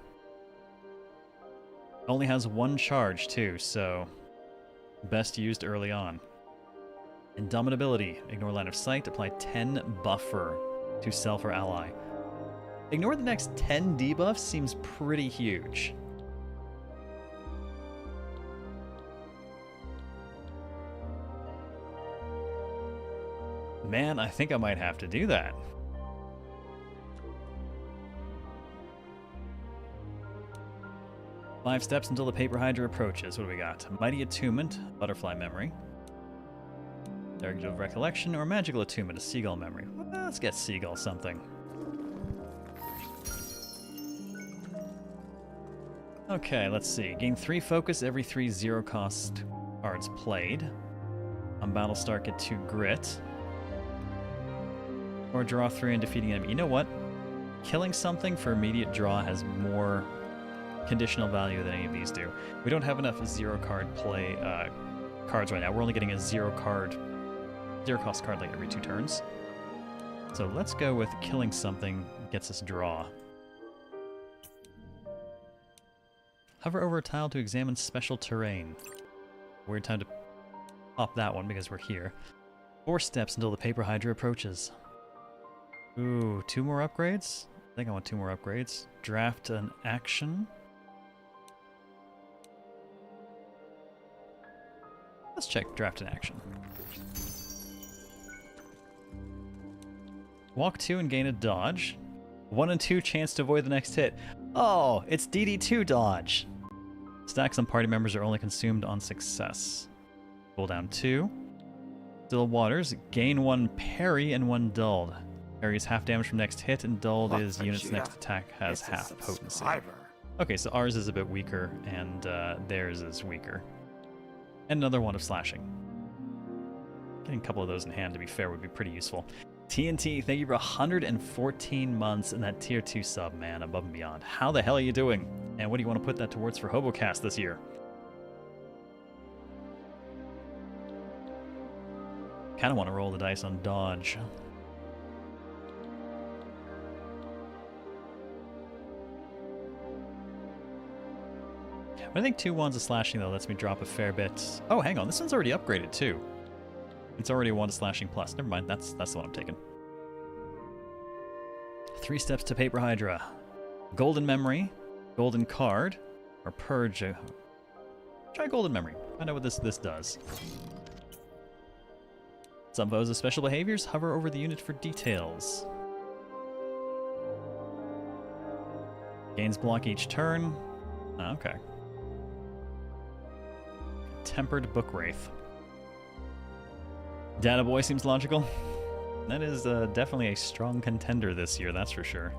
It only has 1 charge too, so best used early on. Indomitability. Ignore line of sight. Apply 10 buffer to self or ally. Ignore the next 10 debuffs seems pretty huge. Man, I think I might have to do that. Five steps until the Paper Hydra approaches. What do we got? Mighty Attunement, Butterfly Memory. Dark of Recollection, or Magical Attunement, a Seagull Memory. Well, let's get Seagull something. Okay, let's see. Gain 3 focus every 3 zero-cost cards played. On Battlestar, get 2 grit. Or draw 3 and defeating enemy. You know what? Killing something for immediate draw has more conditional value than any of these do. We don't have enough zero-card play cards right now. We're only getting a zero-cost card like every 2 turns. So let's go with killing something gets us draw. Hover over a tile to examine special terrain. Weird time to pop that one because we're here. 4 steps until the Paper Hydra approaches. Ooh, 2 more upgrades? I think I want 2 more upgrades. Draft an action. Let's check draft an action. Walk 2 and gain a dodge. 1 and 2 chance to avoid the next hit. Oh, it's DD2 dodge. Stacks on party members are only consumed on success. Cooldown 2. Still Waters. Gain 1 parry and 1 dulled. Parry is half damage from next hit, and dulled is unit's next attack has half potency. Okay, so ours is a bit weaker, and theirs is weaker. And another one of slashing. Getting a couple of those in hand, to be fair, would be pretty useful. TNT, thank you for 114 months and that tier 2 sub, man, above and beyond. How the hell are you doing? And what do you want to put that towards for HoboCast this year? Kind of want to roll the dice on dodge. I think 2 wands of slashing, though, lets me drop a fair bit. Oh, hang on. This one's already upgraded, too. It's already a wand of slashing plus. Never mind. That's the one I'm taking. 3 steps to Paper Hydra. Golden Memory, Golden Card, or Purge. Try Golden Memory. Find out what this does. Some foes of special behaviors. Hover over the unit for details. Gains block each turn. Oh, okay. Tempered Book Wraith. Data Boy seems logical. That is definitely a strong contender this year, that's for sure.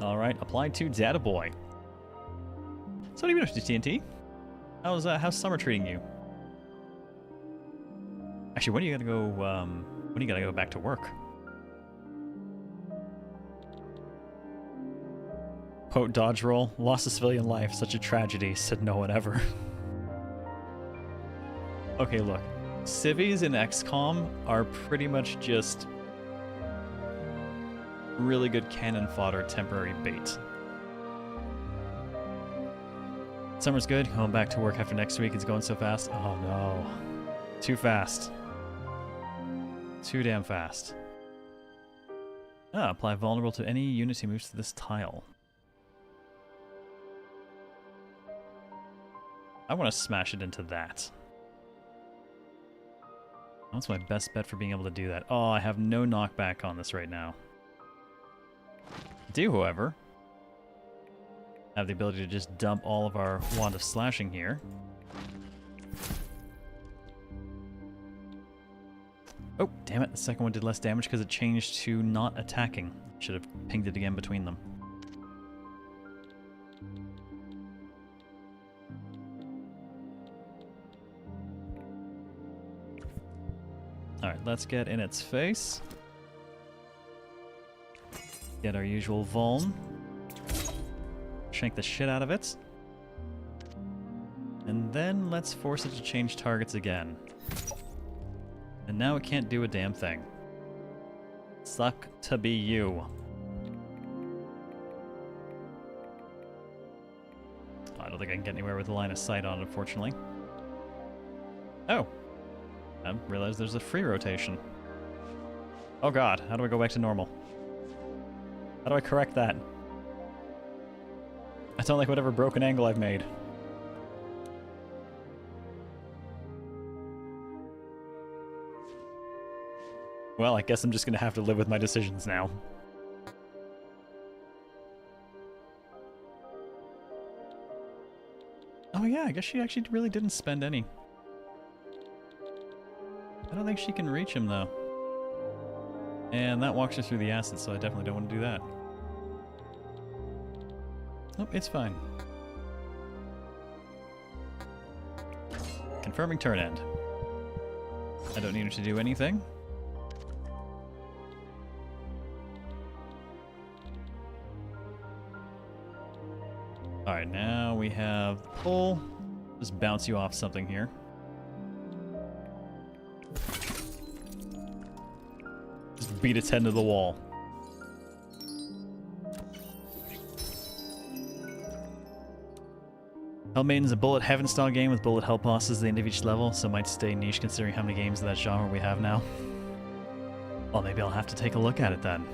Alright, applied to Data Boy. So what have you been up to, TNT? How's summer treating you? Actually, when are you gonna go back to work? Quote, dodge roll. Lost a civilian life. Such a tragedy. Said no one ever. Okay, look. Civies in XCOM are pretty much just really good cannon fodder, temporary bait. Summer's good. Going back to work after next week. It's going so fast. Oh no. Too fast. Too damn fast. Apply vulnerable to any unit who moves to this tile. I want to smash it into that. That's my best bet for being able to do that. Oh, I have no knockback on this right now. I do, however, have the ability to just dump all of our Wand of Slashing here. Oh, damn it. The second one did less damage because it changed to not attacking. Should have pinged it again between them. Alright, let's get in its face. Get our usual vuln. Shank the shit out of it. And then let's force it to change targets again. And now it can't do a damn thing. Suck to be you. I don't think I can get anywhere with the line of sight on it, unfortunately. Oh. I realized there's a free rotation. Oh god, how do I go back to normal? How do I correct that? I don't like whatever broken angle I've made. Well, I guess I'm just gonna have to live with my decisions now. Oh yeah, I guess she actually really didn't spend any. I don't think she can reach him, though. And that walks her through the acid, so I definitely don't want to do that. Nope, it's fine. Confirming turn end. I don't need her to do anything. Alright, now we have the pull. Just bounce you off something here. Just beat its head into the wall. Hellmaiden is a bullet heaven style game with bullet hell bosses at the end of each level, so might stay niche considering how many games of that genre we have now. Well, maybe I'll have to take a look at it then.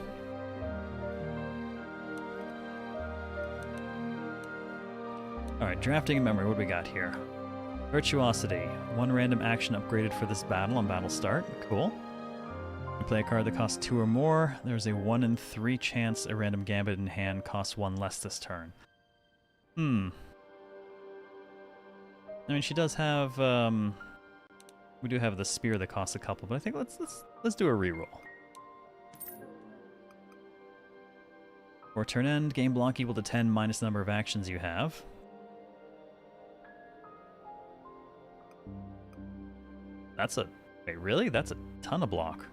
Alright, drafting and memory, what do we got here? Virtuosity. One random action upgraded for this battle on battle start. Cool. You play a card that costs 2 or more. There's a 1 in 3 chance a random gambit in hand costs 1 less this turn. I mean, she does have, we do have the spear that costs a couple, but I think let's do a reroll. For turn end, game block equal to 10 minus the number of actions you have. That's a, wait, really? That's a ton of block.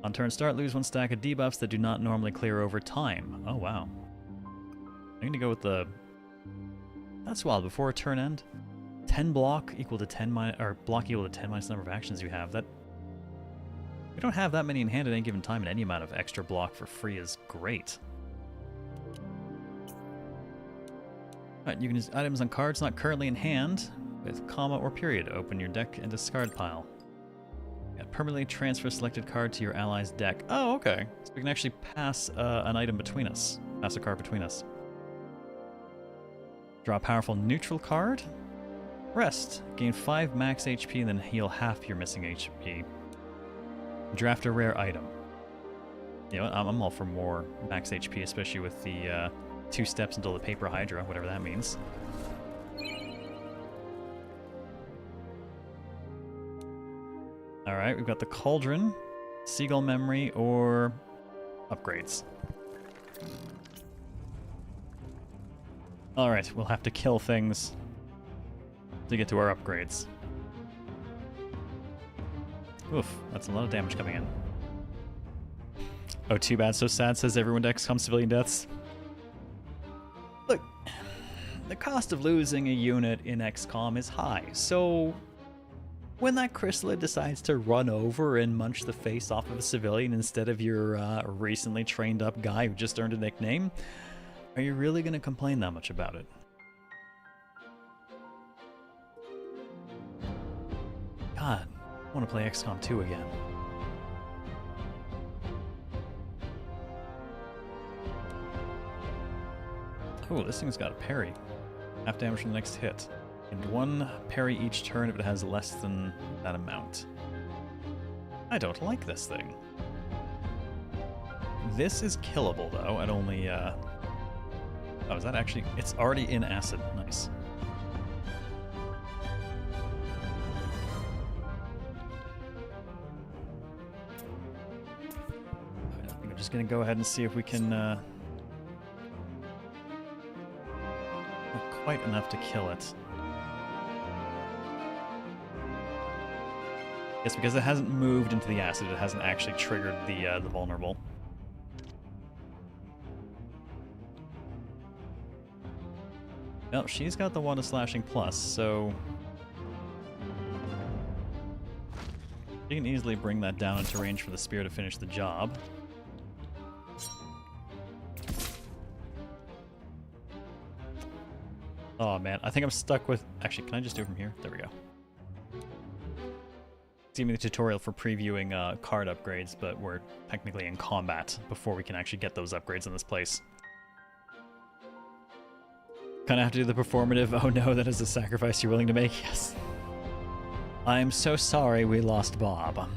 On turn start, lose 1 stack of debuffs that do not normally clear over time. Oh, wow. I'm gonna go with the... That's wild. Before a turn end, 10 block equal to 10 minus, or block equal to 10 minus the number of actions you have. That we don't have that many in hand at any given time, and any amount of extra block for free is great. Alright, you can use items on cards not currently in hand with comma or period to open your deck and discard pile. Yeah, permanently transfer selected card to your ally's deck. Oh, okay. So we can actually pass an item between us. Pass a card between us. Draw a powerful neutral card. Rest. Gain 5 max HP and then heal half your missing HP. Draft a rare item. You know, I'm all for more max HP, especially with the 2 steps until the Paper Hydra, whatever that means. Alright, we've got the Cauldron, Seagull Memory, or upgrades. Alright, we'll have to kill things to get to our upgrades. Oof, that's a lot of damage coming in. Oh, too bad, so sad, says everyone to XCOM civilian deaths. Look, the cost of losing a unit in XCOM is high, so when that chrysalid decides to run over and munch the face off of a civilian instead of your recently trained up guy who just earned a nickname, are you really going to complain that much about it? God, I want to play XCOM 2 again. Oh, this thing's got a parry. Half damage from the next hit. And 1 parry each turn if it has less than that amount. I don't like this thing. This is killable, though, at only, Oh, is that actually... It's already in acid. Nice. I think I'm just going to go ahead and see if we can... Not quite enough to kill it. Yes, because it hasn't moved into the acid, it hasn't actually triggered the vulnerable. No, she's got the 1 to slashing plus, so you can easily bring that down into range for the spear to finish the job. Oh man, I think I'm stuck with... Actually, can I just do it from here? There we go. It's giving me the tutorial for previewing card upgrades, but we're technically in combat before we can actually get those upgrades in this place. Kind of have to do the performative, oh no, that is a sacrifice you're willing to make, yes. I'm so sorry we lost Bob.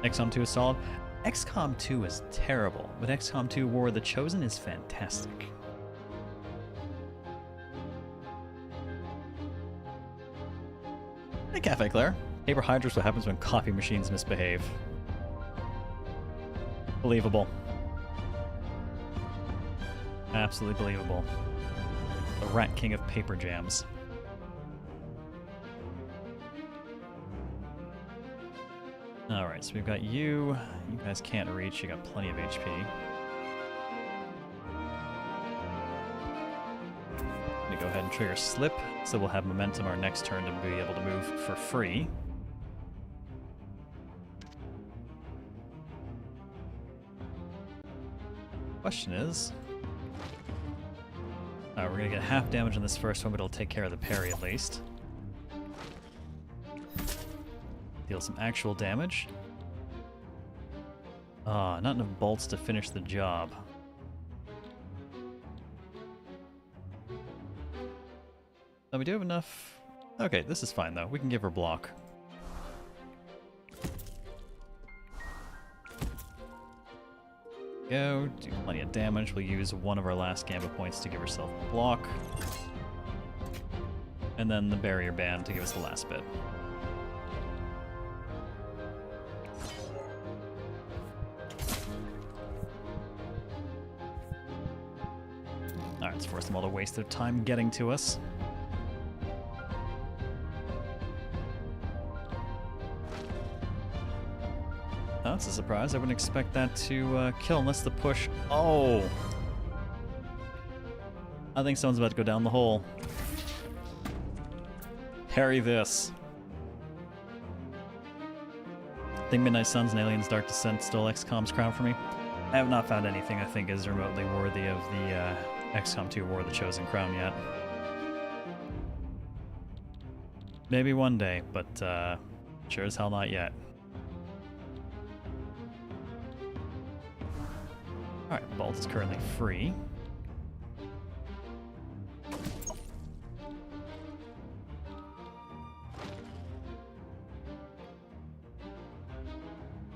XCOM 2 is solid. XCOM 2 is terrible, but XCOM 2 War of the Chosen is fantastic. Hey, Cafe Claire. Paper Hydra's what happens when coffee machines misbehave. Believable. Absolutely believable. The Rat King of paper jams. Alright, so we've got you. You guys can't reach, you got plenty of HP. Let me go ahead and trigger Slip, so we'll have momentum our next turn to be able to move for free. Question is... we're gonna get half damage on this first one, but it'll take care of the parry at least. Deal some actual damage. Not enough bolts to finish the job. Oh, we do have enough... Okay, this is fine though. We can give her block. Go, do plenty of damage. We'll use one of our last Gambit points to give herself block. And then the barrier band to give us the last bit. Alright, let's force them all to waste their time getting to us. Oh, that's a surprise. I wouldn't expect that to kill unless the push... Oh! I think someone's about to go down the hole. Parry this. I think Midnight Suns and Aliens Dark Descent stole XCOM's crown for me. I have not found anything I think is remotely worthy of the XCOM 2 War of the Chosen crown yet. Maybe one day, but sure as hell not yet. Alright, Bolt is currently free.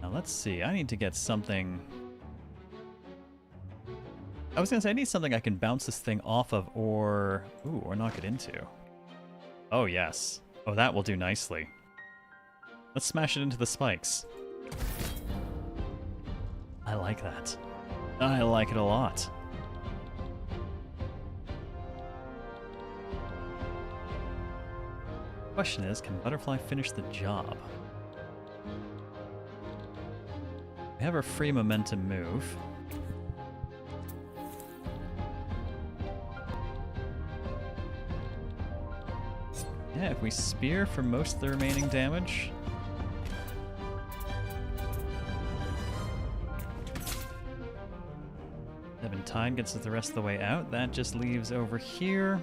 Now let's see, I need to get something... I was gonna say, I need something I can bounce this thing off of or... Ooh, or knock it into. Oh, yes. Oh, that will do nicely. Let's smash it into the spikes. I like that. I like it a lot. Question is, can Butterfly finish the job? We have our free momentum move. Yeah, if we spear for most of the remaining damage. Tide gets us the rest of the way out. That just leaves over here.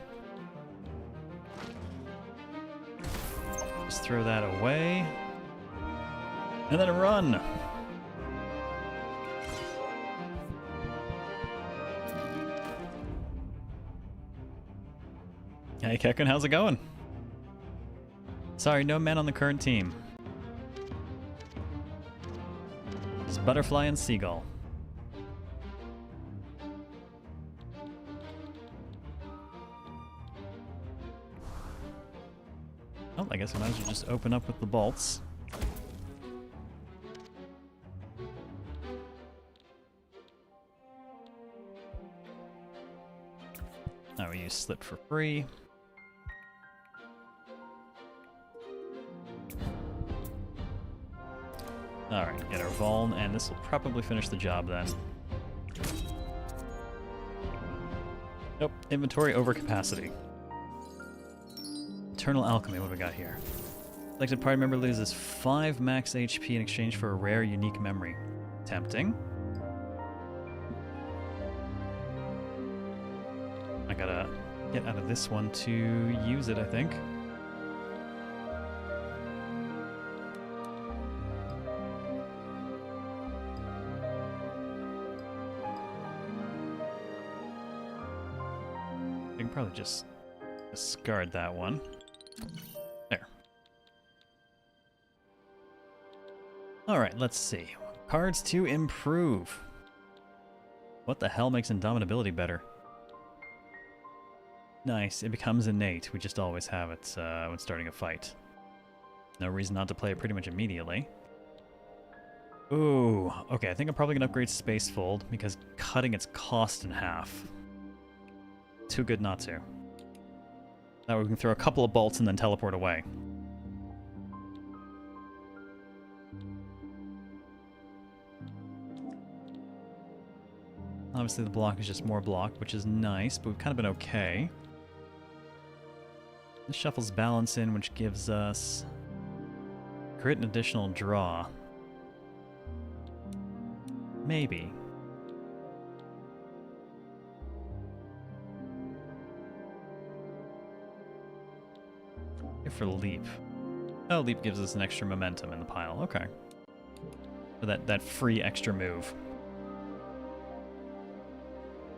Just throw that away. And then run! Hey Kekken, how's it going? Sorry, no men on the current team. Just Butterfly and Seagull. Oh, I guess I might as well just open up with the bolts. Now we use Slip for free. Alright, get our Vuln, and this will probably finish the job then. Nope, inventory overcapacity. Eternal Alchemy, what do we got here? Selected party member loses 5 max HP in exchange for a rare, unique memory. Tempting. I gotta get out of this one to use it, I think. I can probably just discard that one. There. Alright, let's see. Cards to improve. What the hell makes indomitability better? Nice, it becomes innate. We just always have it when starting a fight. No reason not to play it pretty much immediately. Ooh, okay, I think I'm probably going to upgrade Spacefold because cutting its cost in half. Too good not to. That way we can throw a couple of bolts and then teleport away. Obviously the block is just more block, which is nice, but we've kind of been okay. This shuffles balance in, which gives us crit and additional draw. Maybe. Here for leap. Oh, leap gives us an extra momentum in the pile. Okay. For that free extra move.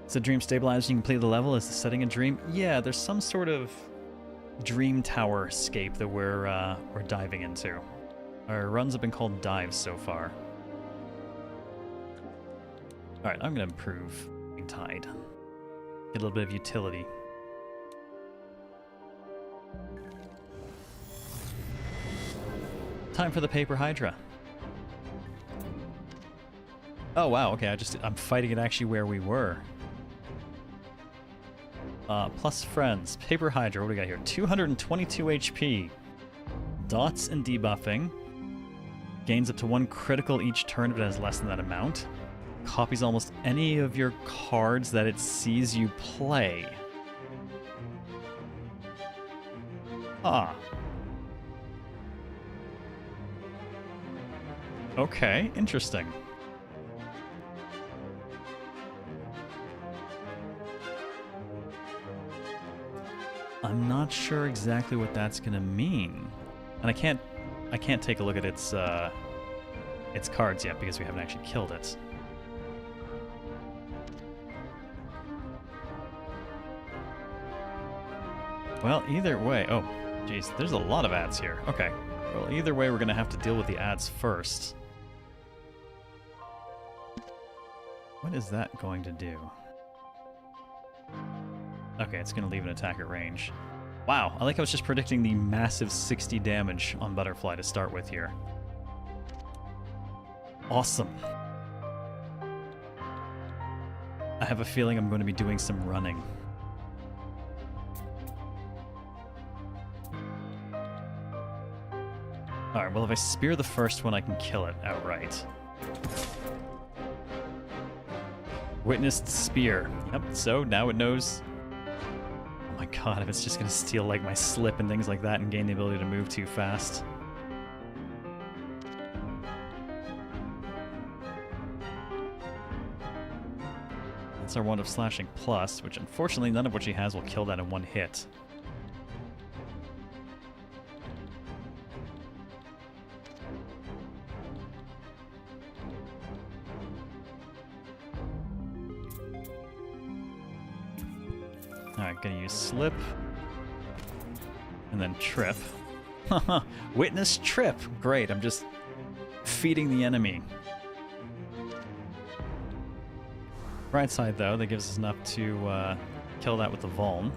So dream stabilized, you can play the level. Is the setting a dream? Yeah, there's some sort of dream tower scape that we're diving into. Our runs have been called dives so far. Alright, I'm gonna improve Tide. Get a little bit of utility. Time for the Paper Hydra. Oh wow, okay, I'm fighting it actually where we were. Plus friends. Paper Hydra, what do we got here? 222 HP. Dots and debuffing. Gains up to 1 critical each turn if it has less than that amount. Copies almost any of your cards that it sees you play. Ah. Okay, interesting. I'm not sure exactly what that's gonna mean. And I can't take a look at its cards yet because we haven't actually killed it. Well, either way... Oh, jeez, there's a lot of ads here. Okay. Well, either way, we're going to have to deal with the ads first. What is that going to do? Okay, it's going to leave an attack at range. Wow, I like how it's just predicting the massive 60 damage on Butterfly to start with here. Awesome. I have a feeling I'm going to be doing some running. Alright, well if I spear the first one, I can kill it outright. Witnessed spear. Yep, so now it knows... Oh my god, if it's just gonna steal like my slip and things like that and gain the ability to move too fast. That's our Wand of Slashing Plus, which unfortunately none of what she has will kill that in one hit. Alright, gonna use Slip. And then Trip. Witness Trip! Great, I'm just feeding the enemy. Right side, though, that gives us enough to kill that with the Vuln.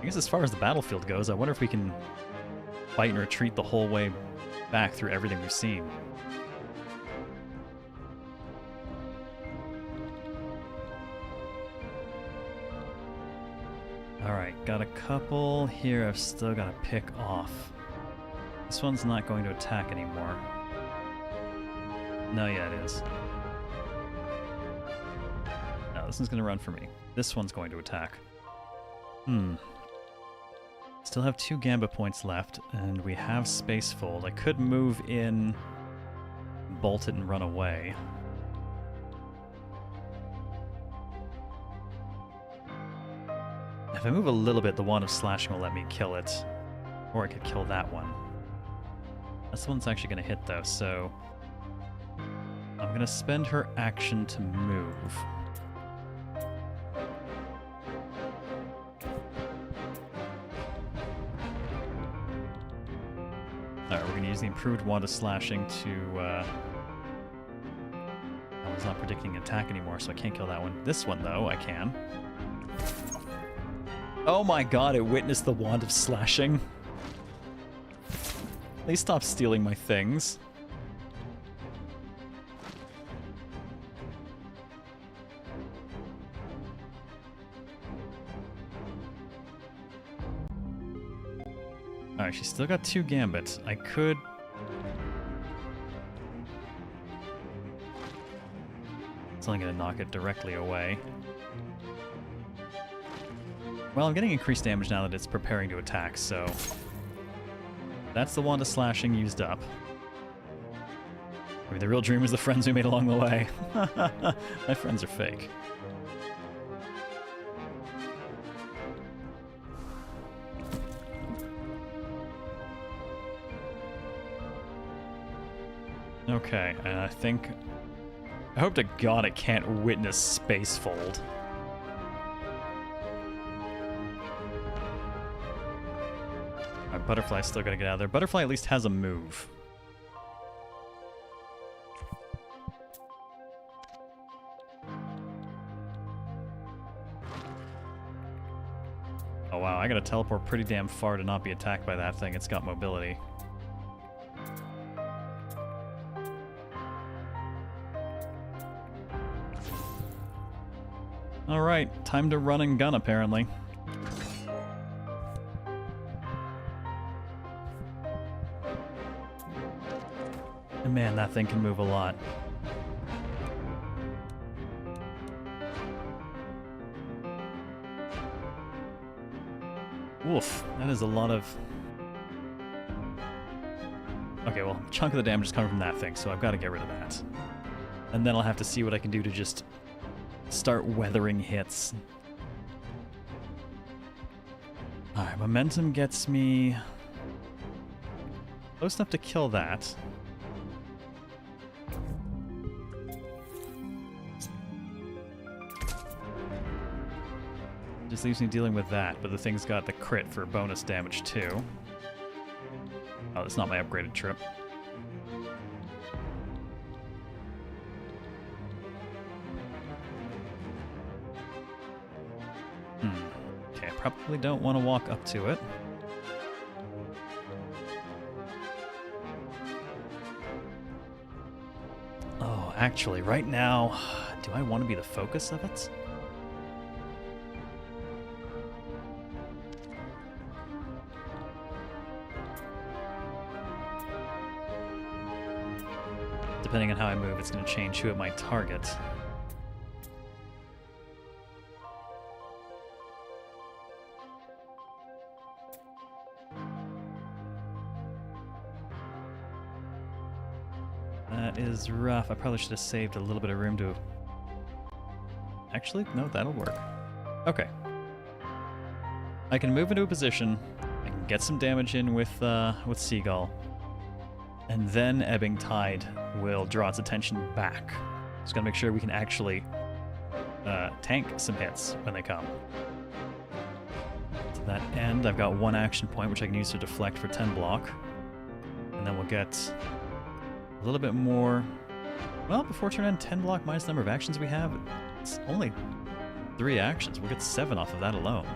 I guess as far as the battlefield goes, I wonder if we can fight and retreat the whole way back through everything we've seen. Alright, got a couple here I've still got to pick off. This one's not going to attack anymore. No, yeah, it is. No, this one's going to run for me. This one's going to attack. Still have 2 Gambit points left, and we have Spacefold. I could move in, bolt it, and run away. If I move a little bit, the Wand of Slashing will let me kill it. Or I could kill that one. That's the one that's actually going to hit, though, so... I'm going to spend her action to move. Alright, we're going to use the improved wand of slashing to... I was not predicting attack anymore, so I can't kill that one. This one, though, I can. Oh my god, it witnessed the wand of slashing. Please stop stealing my things. Alright, she's still got 2 gambits. I could... It's only going to knock it directly away. Well, I'm getting increased damage now that it's preparing to attack, so... That's the wand of slashing used up. I mean, the real dream was the friends we made along the way. My friends are fake. Okay, and I think... I hope to God it can't witness Space Fold. Alright, Butterfly's still gotta get out of there. Butterfly at least has a move. Oh wow, I gotta teleport pretty damn far to not be attacked by that thing. It's got mobility. Alright, time to run and gun, apparently. And man, that thing can move a lot. Woof, that is a lot of... Okay, well, a chunk of the damage is coming from that thing, so I've got to get rid of that. And then I'll have to see what I can do to just... start weathering hits. Alright, momentum gets me close enough to kill that. Just leaves me dealing with that, but the thing's got the crit for bonus damage too. Oh, that's not my upgraded trip. Okay, I probably don't want to walk up to it. Oh, actually, right now, do I want to be the focus of it? Depending on how I move, it's going to change who it might target. That is rough. I probably should have saved a little bit of room to... Actually, no, that'll work. Okay. I can move into a position, I can get some damage in with Seagull, and then Ebbing Tide will draw its attention back. Just gotta make sure we can actually tank some hits when they come. To that end, I've got 1 action point, which I can use to deflect for 10 block. And then we'll get a little bit more... Well, before turn end, 10 block minus the number of actions we have. It's only 3 actions. We'll get 7 off of that alone.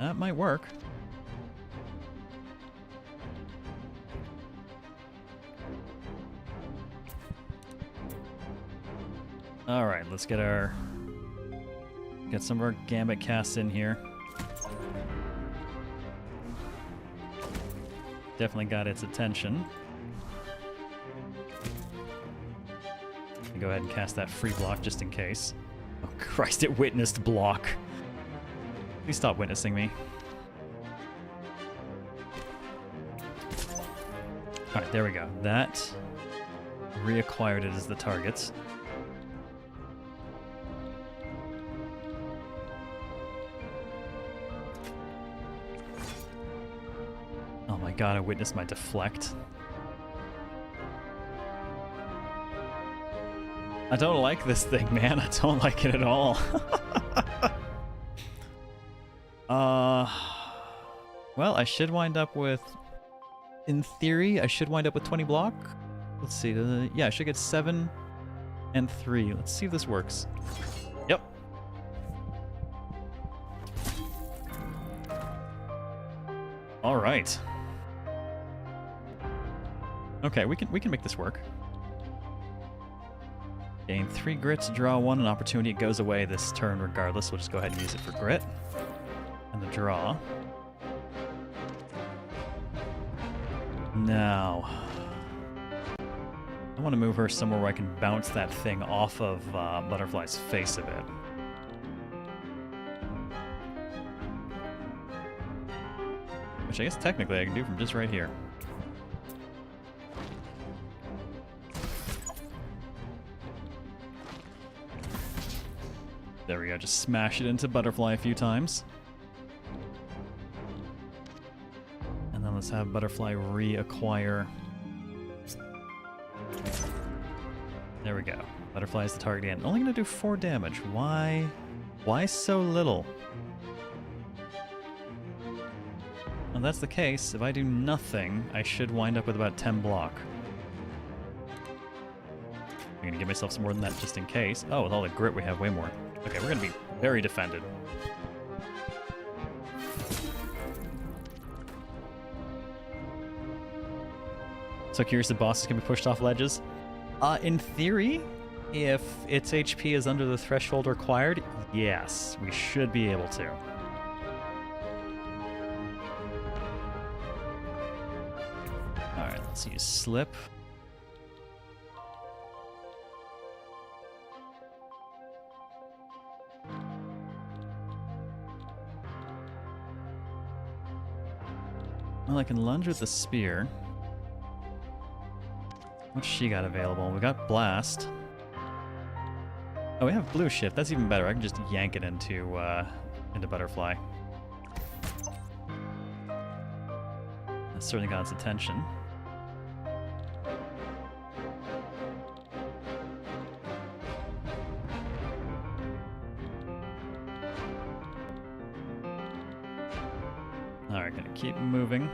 That might work. Alright, let's get some of our Gambit casts in here. Definitely got its attention. Go ahead and cast that free block just in case. Oh Christ, it witnessed block. Please stop witnessing me. Alright, there we go. That reacquired it as the target. Oh my god, I witnessed my deflect. I don't like this thing, man. I don't like it at all. Well, I should wind up with... In theory, I should wind up with 20 block. Let's see. Yeah, I should get 7 and 3. Let's see if this works. Yep. All right. Okay, we can make this work. Gain 3 grits, draw 1, an opportunity. It goes away this turn regardless. We'll just go ahead and use it for grit. And the draw. Now, I want to move her somewhere where I can bounce that thing off of Butterfly's face a bit. Which I guess technically I can do from just right here. There we go, just smash it into Butterfly a few times. And then let's have Butterfly reacquire. There we go. Butterfly is the target again. Only gonna do 4 damage. Why? Why so little? Well, that's the case. If I do nothing, I should wind up with about 10 block. I'm gonna give myself some more than that just in case. Oh, with all the grit we have way more. Okay, we're gonna be very defended. So curious if bosses can be pushed off ledges? In theory, if its HP is under the threshold required, yes, we should be able to. Alright, let's use Slip. Well, I can lunge with the spear. What's she got available? We got Blast. Oh, we have Blue Shift. That's even better. I can just yank it into Butterfly. That's certainly got its attention. Alright, gonna keep moving.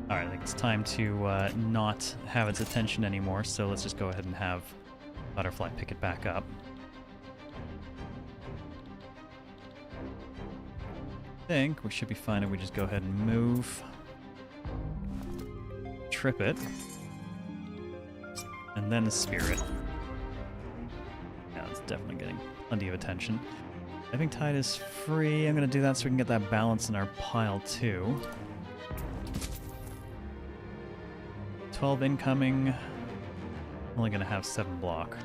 Alright, I think it's time to not have its attention anymore, so let's just go ahead and have Butterfly pick it back up. I think we should be fine if we just go ahead and move. Trip it. And then Spirit. Yeah, it's definitely getting plenty of attention. I think Tide is free. I'm going to do that so we can get that balance in our pile too. 12 incoming. I'm only going to have 7 block.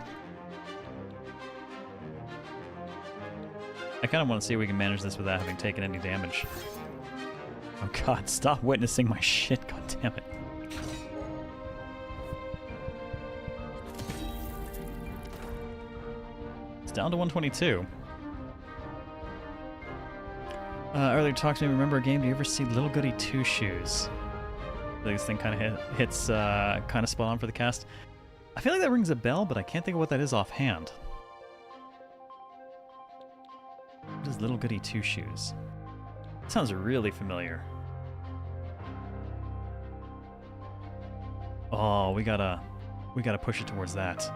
I kind of want to see if we can manage this without having taken any damage. Oh god, stop witnessing my shit, god damn it. It's down to 122. Earlier talked to me, remember a game, do you ever see Little Goody Two Shoes? I think this thing kind of hits kind of spot on for the cast. I feel like that rings a bell, but I can't think of what that is offhand. What is Little Goody Two Shoes? Sounds really familiar. Oh, we gotta push it towards that.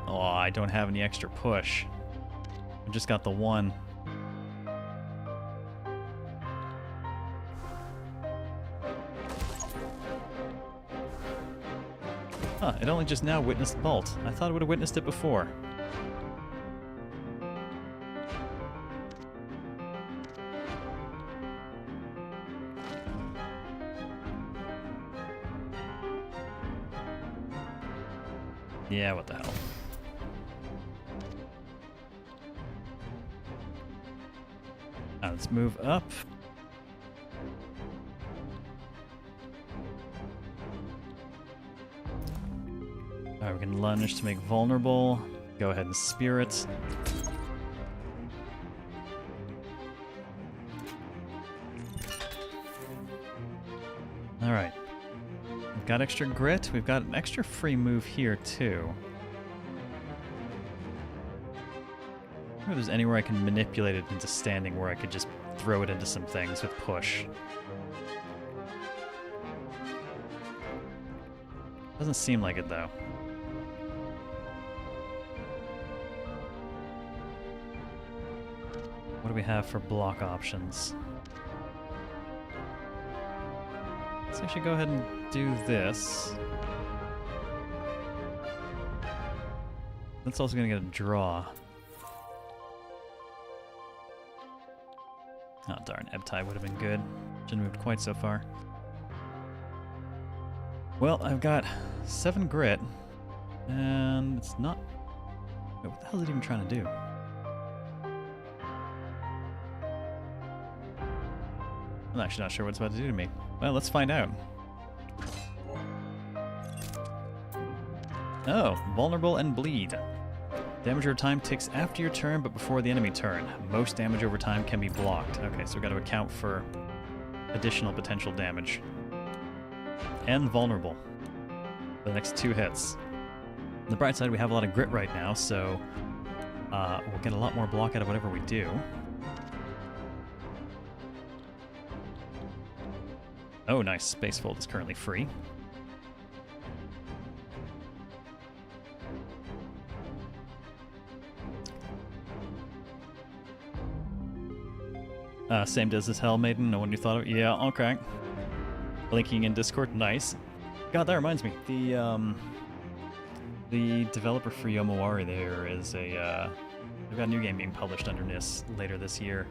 Oh, I don't have any extra push. I just got the one. Huh, it only just now witnessed Bolt. I thought it would have witnessed it before. Yeah, what the hell. Now let's move up. Alright, we can lunge to make vulnerable. Go ahead and spirit. Alright. got extra grit. We've got an extra free move here, too. I wonder if there's anywhere I can manipulate it into standing where I could just throw it into some things with push. Doesn't seem like it, though. What do we have for block options? Let's actually go ahead and do this. That's also going to get a draw. Oh darn, Ebb Tide would have been good. Shouldn't have moved quite so far. Well, I've got 7 grit, and it's not... Wait, what the hell is it even trying to do? I'm actually not sure what it's about to do to me. Well, let's find out. Oh, vulnerable and bleed. Damage over time ticks after your turn, but before the enemy turn. Most damage over time can be blocked. Okay, so we've got to account for additional potential damage. And vulnerable. For the next 2 hits. On the bright side, we have a lot of grit right now, so we'll get a lot more block out of whatever we do. Oh, nice. Space Fold is currently free. Same does as Hell Maiden. No one you thought of. Yeah, okay. Linking in Discord. Nice. God, that reminds me. The developer for Yomawari there is a... they've got a new game being published under NIS later this year,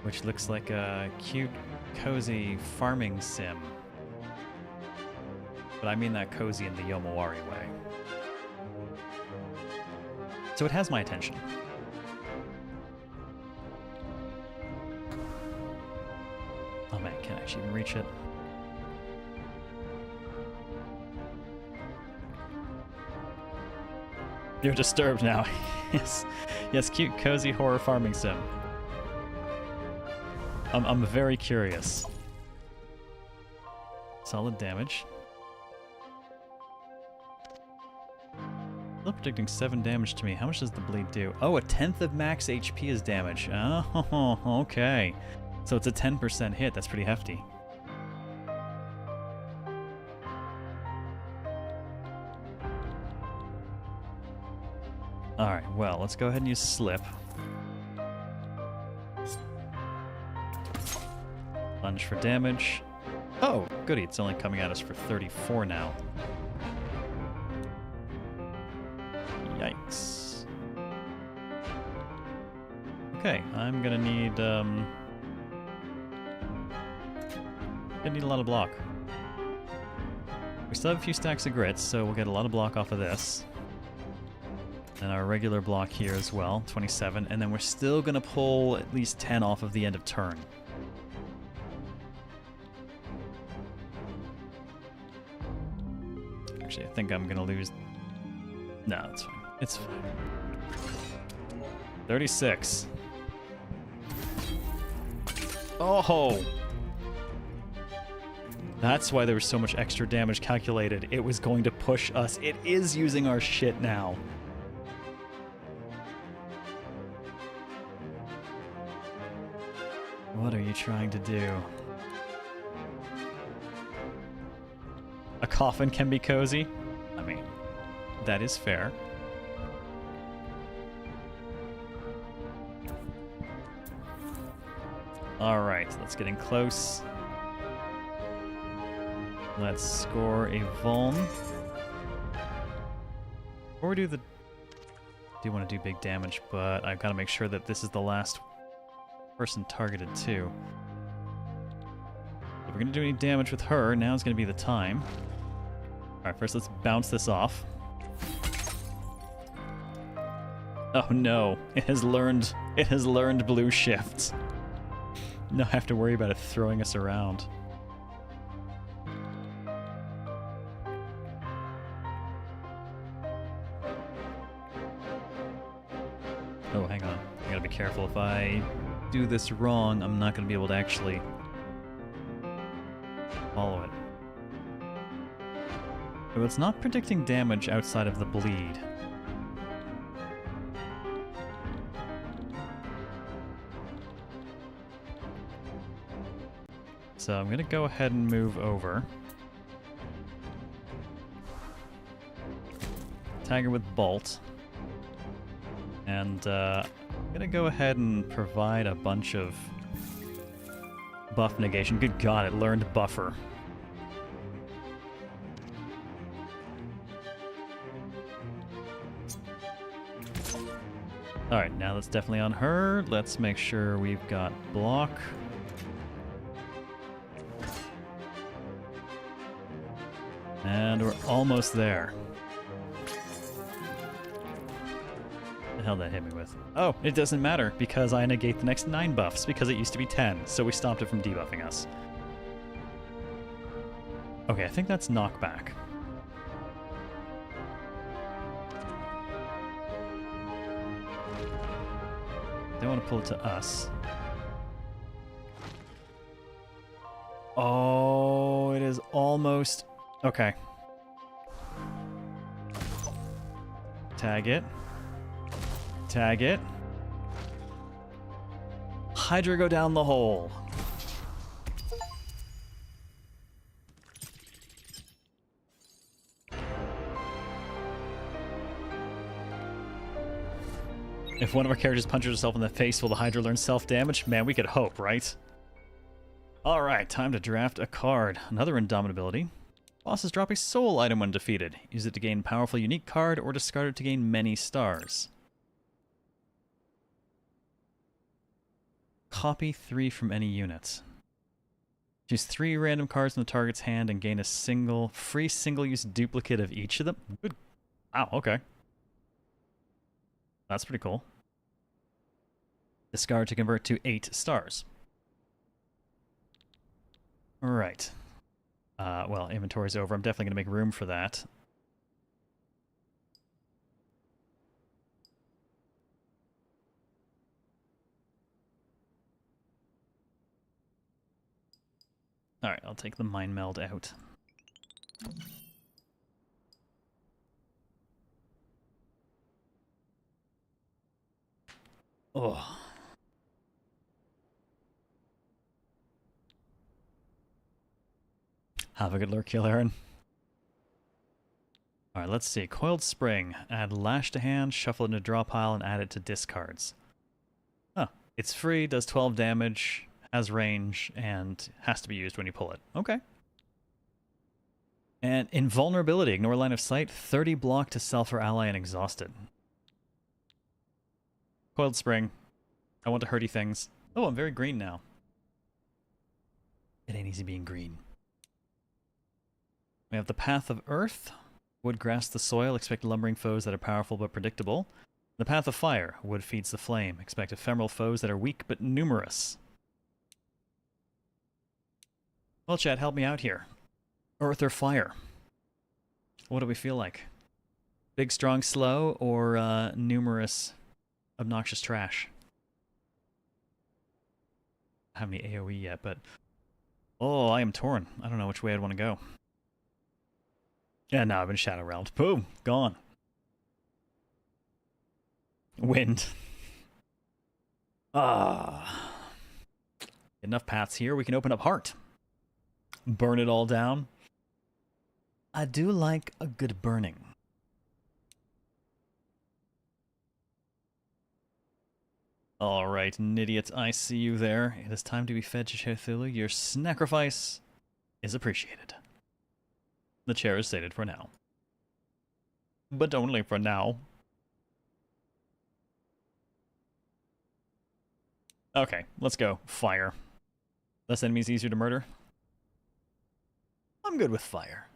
which looks like a cute, cozy farming sim. But I mean that cozy in the Yomawari way. So it has my attention. Oh man, can't actually even reach it. You're disturbed now. Yes. Yes, cute, cozy horror farming sim. I'm very curious. Solid damage. Still predicting 7 damage to me. How much does the bleed do? Oh, 1/10 of max HP is damage. Oh, okay. So it's a 10% hit. That's pretty hefty. Alright, well, let's go ahead and use Slip. Lunge for damage. Oh, goody, it's only coming at us for 34 now. Yikes. Okay, I'm gonna need, I need a lot of block. We still have a few stacks of grits, so we'll get a lot of block off of this. And our regular block here as well, 27, and then we're still gonna pull at least 10 off of the end of turn. Actually, I think I'm gonna lose... No, it's fine. It's fine. 36. Oh! That's why there was so much extra damage calculated. It was going to push us. It is using our shit now. What are you trying to do? A coffin can be cozy? I mean, that is fair. Alright, let's get in close. Let's score a Vuln. Before we do the... I do want to do big damage, but I've got to make sure that this is the last person targeted too. If we're going to do any damage with her, now's going to be the time. Alright, first let's bounce this off. Oh no, it has learned blue shift. Now I have to worry about it throwing us around. Oh, hang on. I gotta be careful. If I do this wrong, I'm not gonna be able to actually follow it. So it's not predicting damage outside of the bleed. So I'm gonna go ahead and move over. Tag her with Bolt. And I'm gonna go ahead and provide a bunch of buff negation. Good God, it learned Buffer. Alright, now that's definitely on her. Let's make sure we've got block. And we're almost there. What the hell did that hit me with? Oh, it doesn't matter because I negate the next 9 buffs because it used to be 10, so we stopped it from debuffing us. Okay, I think that's knockback. They want to pull it to us. Oh, it is almost... Okay. Tag it. Tag it. Hydra go down the hole. If one of our characters punches herself in the face, will the Hydra learn self-damage? Man, we could hope, right? Alright, time to draft a card. Another Indomitability. Bosses drop a soul item when defeated. Use it to gain powerful unique card or discard it to gain many stars. Copy 3 from any unit. Choose 3 random cards from the target's hand and gain a free single-use duplicate of each of them. Good. Wow, okay. That's pretty cool. Discard to convert to 8 stars. Alright. Well, inventory's over. I'm definitely going to make room for that. Alright, I'll take the Mind Meld out. Oh. Have a good lurk, kill Aaron. Alright, let's see. Coiled Spring. Add Lash to hand, shuffle it into draw pile, and add it to discards. Huh. It's free, does 12 damage, has range, and has to be used when you pull it. Okay. And Invulnerability. Ignore line of sight. 30 block to self or ally and exhausted. Coiled Spring. I want to hurty things. Oh, I'm very green now. It ain't easy being green. We have the Path of Earth. Wood grasps the soil. Expect lumbering foes that are powerful but predictable. The Path of Fire. Wood feeds the flame. Expect ephemeral foes that are weak but numerous. Well, chat, help me out here. Earth or fire? What do we feel like? Big, strong, slow, or numerous, obnoxious trash? I don't have any AoE yet, but... Oh, I am torn. I don't know which way I'd want to go. Yeah, no, I've been Shadow Realmed. Boom! Gone. Wind. Enough paths here. We can open up Heart. Burn it all down. I do like a good burning. Alright, Nidiot, I see you there. It is time to be fed to Cthulhu. Your sacrifice is appreciated. The chair is sated for now. But only for now. Okay, let's go. Fire. Less enemies easier to murder? I'm good with fire.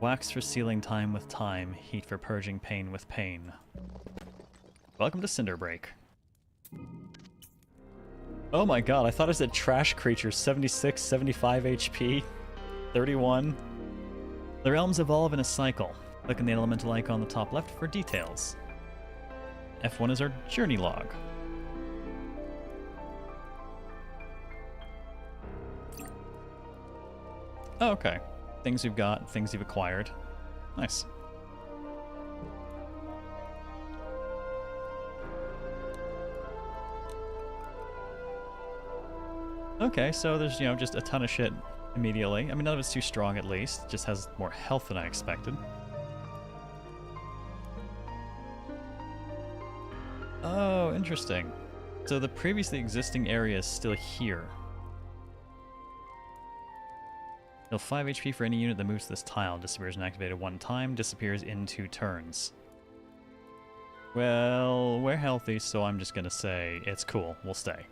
Wax for sealing time with time, heat for purging pain with pain. Welcome to Cinderbreak. Oh my god, I thought I said trash creatures. 76, 75 HP, 31. The realms evolve in a cycle. Click on the elemental icon on the top left for details. F1 is our journey log. Oh, okay. Things we've got, things you've acquired. Nice. Okay, so there's, you know, just a ton of shit immediately. I mean, none of it's too strong at least. It just has more health than I expected. Oh, interesting. So the previously existing area is still here. Heal 5 HP for any unit that moves to this tile. Disappears when activated 1 time. Disappears in 2 turns. Well, we're healthy, so I'm just gonna say it's cool. We'll stay.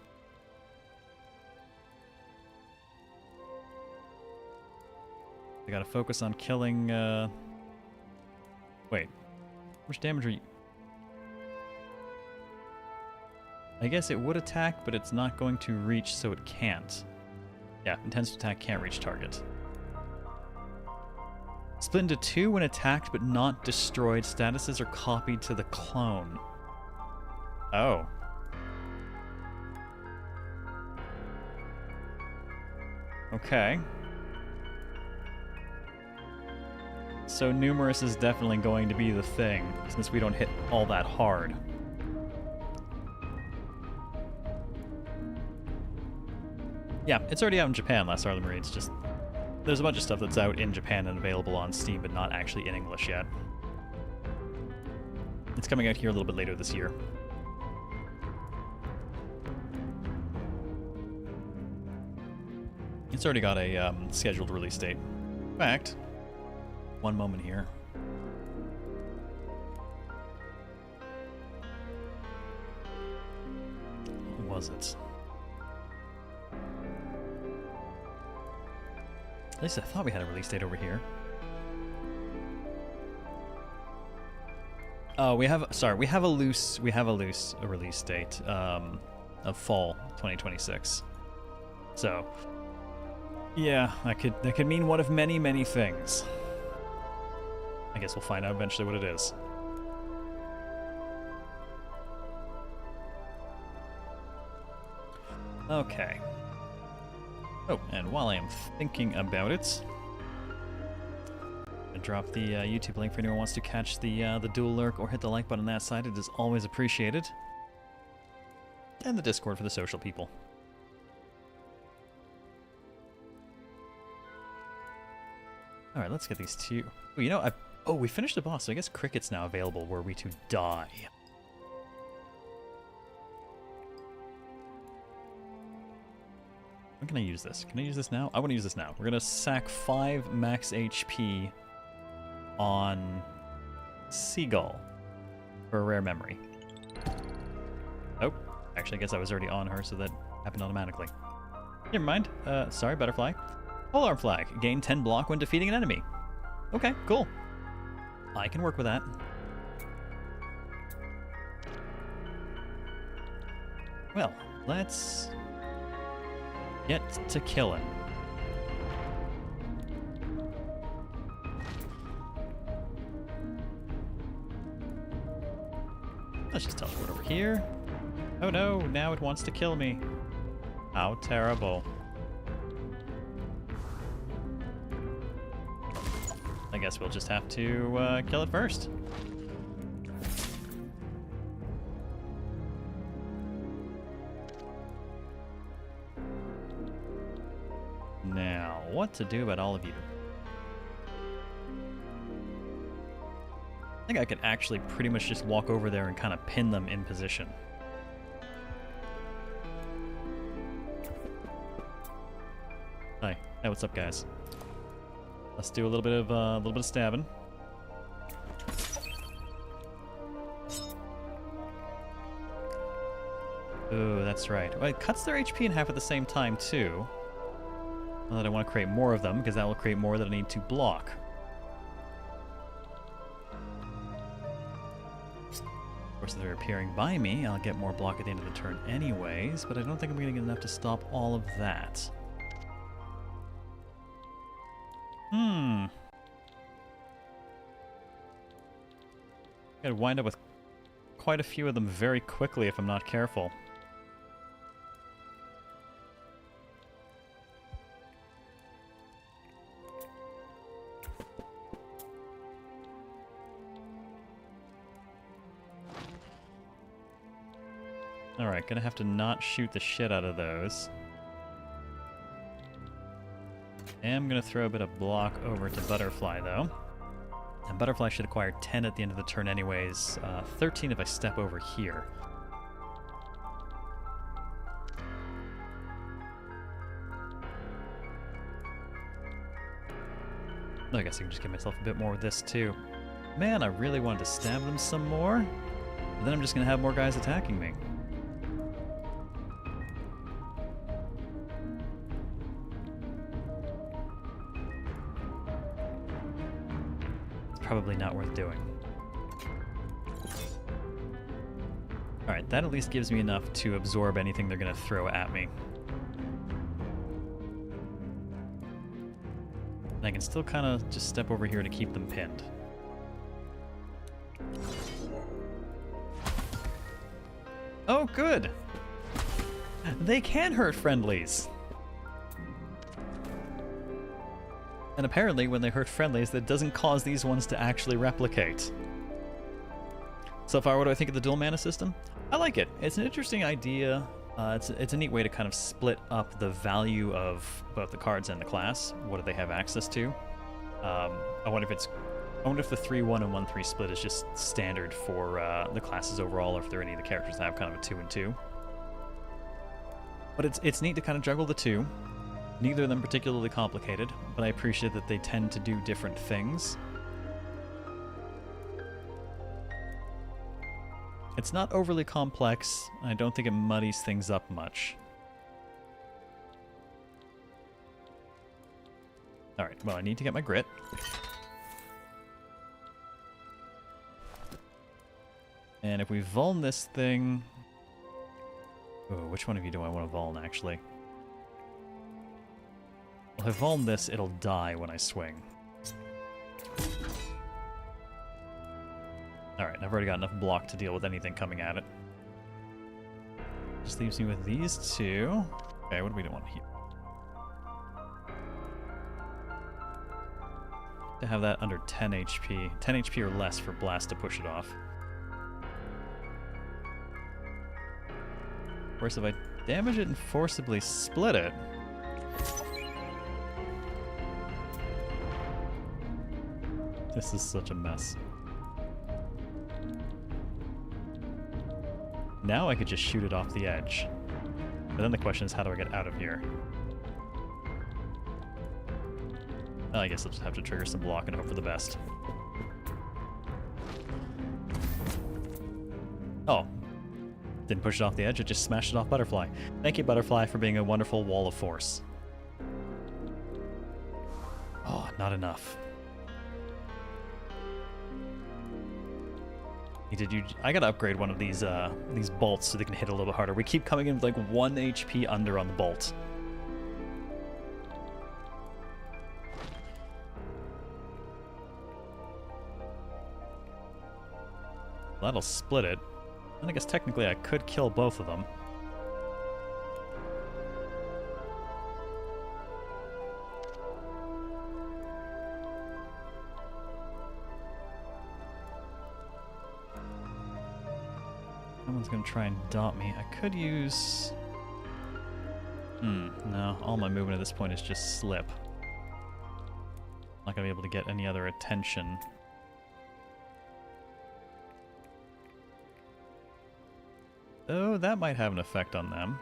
I gotta focus on killing, Wait. How much damage are you... I guess it would attack, but it's not going to reach, so it can't. Yeah, intends to attack, can't reach target. Split into 2 when attacked, but not destroyed. Statuses are copied to the clone. Oh. Okay. So numerous is definitely going to be the thing, since we don't hit all that hard. Yeah, it's already out in Japan, Last Star of the Marines. Just there's a bunch of stuff that's out in Japan and available on Steam, but not actually in English yet. It's coming out here a little bit later this year. It's already got a scheduled release date. In fact, one moment here. What was it? At least I thought we had a release date over here. Oh, we have a loose release date of fall 2026. So, yeah, that could mean one of many things. I guess we'll find out eventually what it is. Okay. Oh, and while I am thinking about it, I'm gonna drop the YouTube link for anyone who wants to catch the dual lurk or hit the like button on that side. It is always appreciated. And the Discord for the social people. All right, let's get these two. Oh, you know, oh, we finished the boss, so I guess Cricket's now available were we to die. When can I use this? Can I use this now? I want to use this now. We're going to sack 5 max HP on Seagull for a rare memory. Oh, actually, I guess I was already on her, so that happened automatically. Never mind. Sorry, Butterfly. Polearm Flag. Gain 10 block when defeating an enemy. Okay, cool. I can work with that. Well, let's get to killing. Let's just teleport over here. Oh no, now it wants to kill me. How terrible. I guess we'll just have to kill it first. Now, what to do about all of you? I think I could actually pretty much just walk over there and kind of pin them in position. Hi. Hey, what's up, guys? Let's do a little bit of stabbing. Oh, that's right. Well, it cuts their HP in half at the same time too. Not that I want to create more of them, because that will create more that I need to block. Of course, if they're appearing by me, I'll get more block at the end of the turn anyways, but I don't think I'm going to get enough to stop all of that. I'd wind up with quite a few of them very quickly if I'm not careful. Alright, gonna have to not shoot the shit out of those. Am gonna throw a bit of block over to Butterfly, though. And Butterfly should acquire 10 at the end of the turn anyways. 13 if I step over here. I guess I can just give myself a bit more with this, too. Man, I really wanted to stab them some more. But then I'm just gonna have more guys attacking me. Probably not worth doing. Alright, that at least gives me enough to absorb anything they're going to throw at me. And I can still kind of just step over here to keep them pinned. Oh, good! They can hurt friendlies! And apparently, when they hurt friendlies, that doesn't cause these ones to actually replicate. So far, what do I think of the dual mana system? I like it. It's an interesting idea. It's a neat way to kind of split up the value of both the cards and the class. What do they have access to? I wonder if the 3-1 and 1-3 split is just standard for the classes overall, or if there are any of the characters that have kind of a 2 and 2. But it's neat to kind of juggle the two. Neither of them particularly complicated, but I appreciate that they tend to do different things. It's not overly complex, and I don't think it muddies things up much. Alright, well, I need to get my grit. And if we vuln this thing... Ooh, which one of you do I want to vuln, actually? Well, if I vuln this, it'll die when I swing. Alright, I've already got enough block to deal with anything coming at it. Just leaves me with these two. Okay, what do we want here? To have that under 10 HP. 10 HP or less for Blast to push it off. Of course, if I damage it and forcibly split it... This is such a mess. Now I could just shoot it off the edge. But then the question is, how do I get out of here? Well, I guess I'll just have to trigger some block and hope for the best. Oh. Didn't push it off the edge, it just smashed it off Butterfly. Thank you, Butterfly, for being a wonderful wall of force. Oh, not enough. I gotta upgrade one of these bolts so they can hit a little bit harder. We keep coming in with like 1 HP under on the bolt. Well, that'll split it. And I guess technically I could kill both of them. Someone's gonna try and dot me. I could use... no. All my movement at this point is just slip. Not gonna be able to get any other attention. Oh, that might have an effect on them.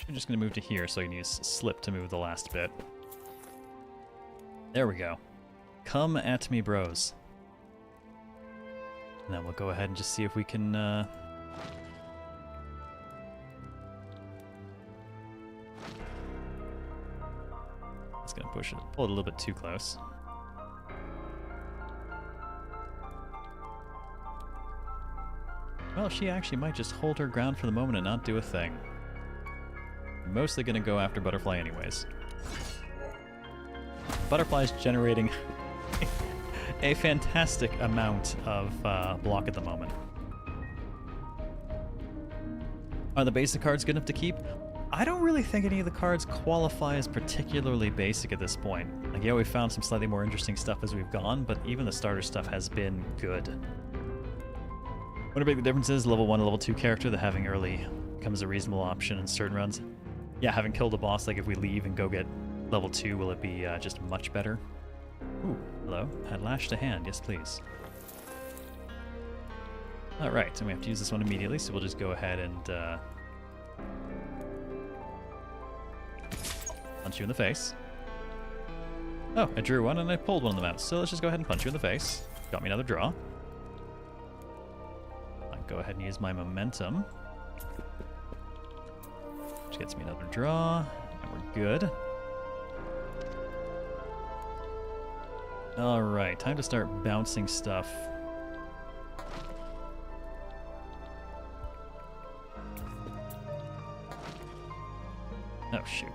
I'm just gonna move to here so I can use slip to move the last bit. There we go. Come at me, bros. And then we'll go ahead and just see if we can, It's gonna pull it a little bit too close. Well, she actually might just hold her ground for the moment and not do a thing. I'm mostly gonna go after Butterfly anyways. Butterfly's generating a fantastic amount of block at the moment. Are the basic cards good enough to keep? I don't really think any of the cards qualify as particularly basic at this point. Like, yeah, we've found some slightly more interesting stuff as we've gone, but even the starter stuff has been good. What a big difference is level 1 and level 2 character that having early becomes a reasonable option in certain runs. Yeah, having killed a boss, like if we leave and go get level 2, will it be just much better? Ooh, hello. Add lash to hand, yes please. Alright, and we have to use this one immediately, so we'll just go ahead and punch you in the face. Oh, I drew one and I pulled one of them out, so let's just go ahead and punch you in the face. Got me another draw. I'll go ahead and use my momentum. Which gets me another draw, and we're good. Alright, time to start bouncing stuff. Oh, shoot.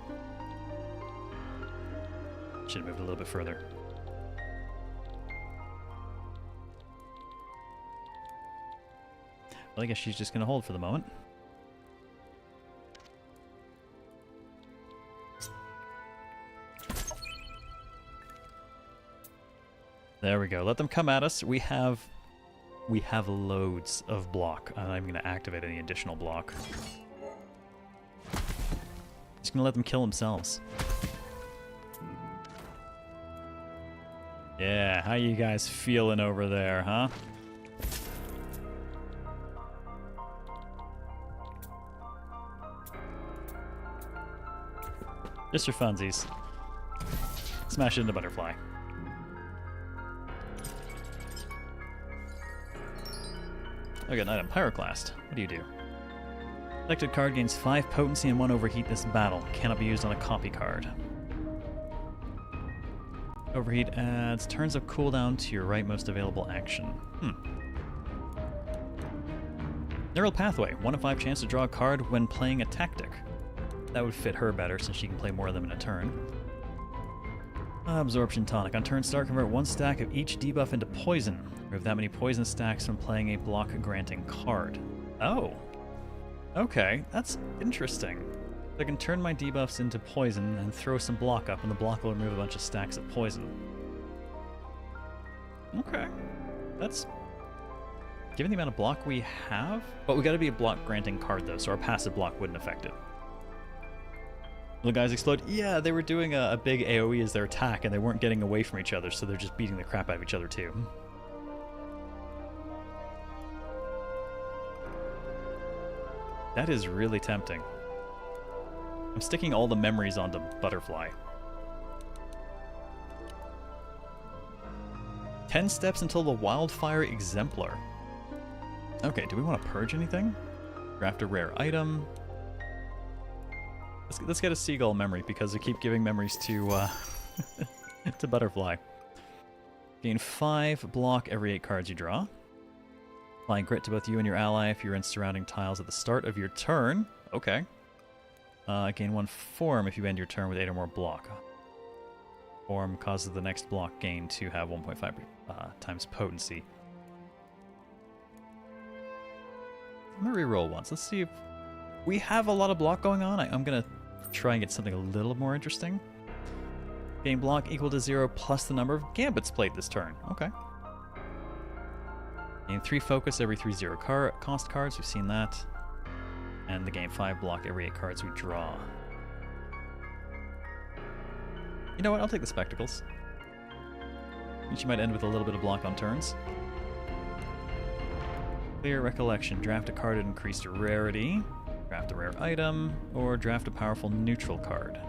Should have moved a little bit further. Well, I guess she's just going to hold for the moment. There we go. Let them come at us. We have loads of block. I'm not even going to activate any additional block. Just going to let them kill themselves. Yeah, how you guys feeling over there, huh? Just for funsies. Smash it into butterfly. I got an item, Pyroclast. What do you do? Selected card gains 5 potency and 1 overheat this battle. Cannot be used on a copy card. Overheat adds turns of cooldown to your rightmost available action. Neural Pathway. 1 in 5 chance to draw a card when playing a tactic. That would fit her better since she can play more of them in a turn. Absorption Tonic. On turn start, convert 1 stack of each debuff into poison. Remove that many poison stacks when playing a block-granting card. Oh. Okay, that's interesting. I can turn my debuffs into poison and throw some block up, and the block will remove a bunch of stacks of poison. Okay. That's... Given the amount of block we have... But we gotta be a block-granting card, though, so our passive block wouldn't affect it. The guys explode. Yeah, they were doing a big AoE as their attack, and they weren't getting away from each other, so they're just beating the crap out of each other, too. That is really tempting. I'm sticking all the memories onto Butterfly. 10 steps until the Wildfire Exemplar. Okay, do we want to purge anything? Draft a rare item. Let's get a Seagull memory, because we keep giving memories to, to Butterfly. Gain 5 block every 8 cards you draw. Apply grit to both you and your ally if you're in surrounding tiles at the start of your turn. Okay. Gain 1 form if you end your turn with 8 or more block. Form causes the next block gain to have 1.5 times potency. I'm gonna reroll once. Let's see if we have a lot of block going on. I'm gonna try and get something a little more interesting. Gain block equal to 0 plus the number of gambits played this turn. Okay. Gain 3 focus every 3 0 cost cards. We've seen that. And the gain 5 block every 8 cards we draw. You know what? I'll take the spectacles. She might end with a little bit of block on turns. Clear recollection. Draft a card at increased rarity. Draft a rare item. Or draft a powerful neutral card.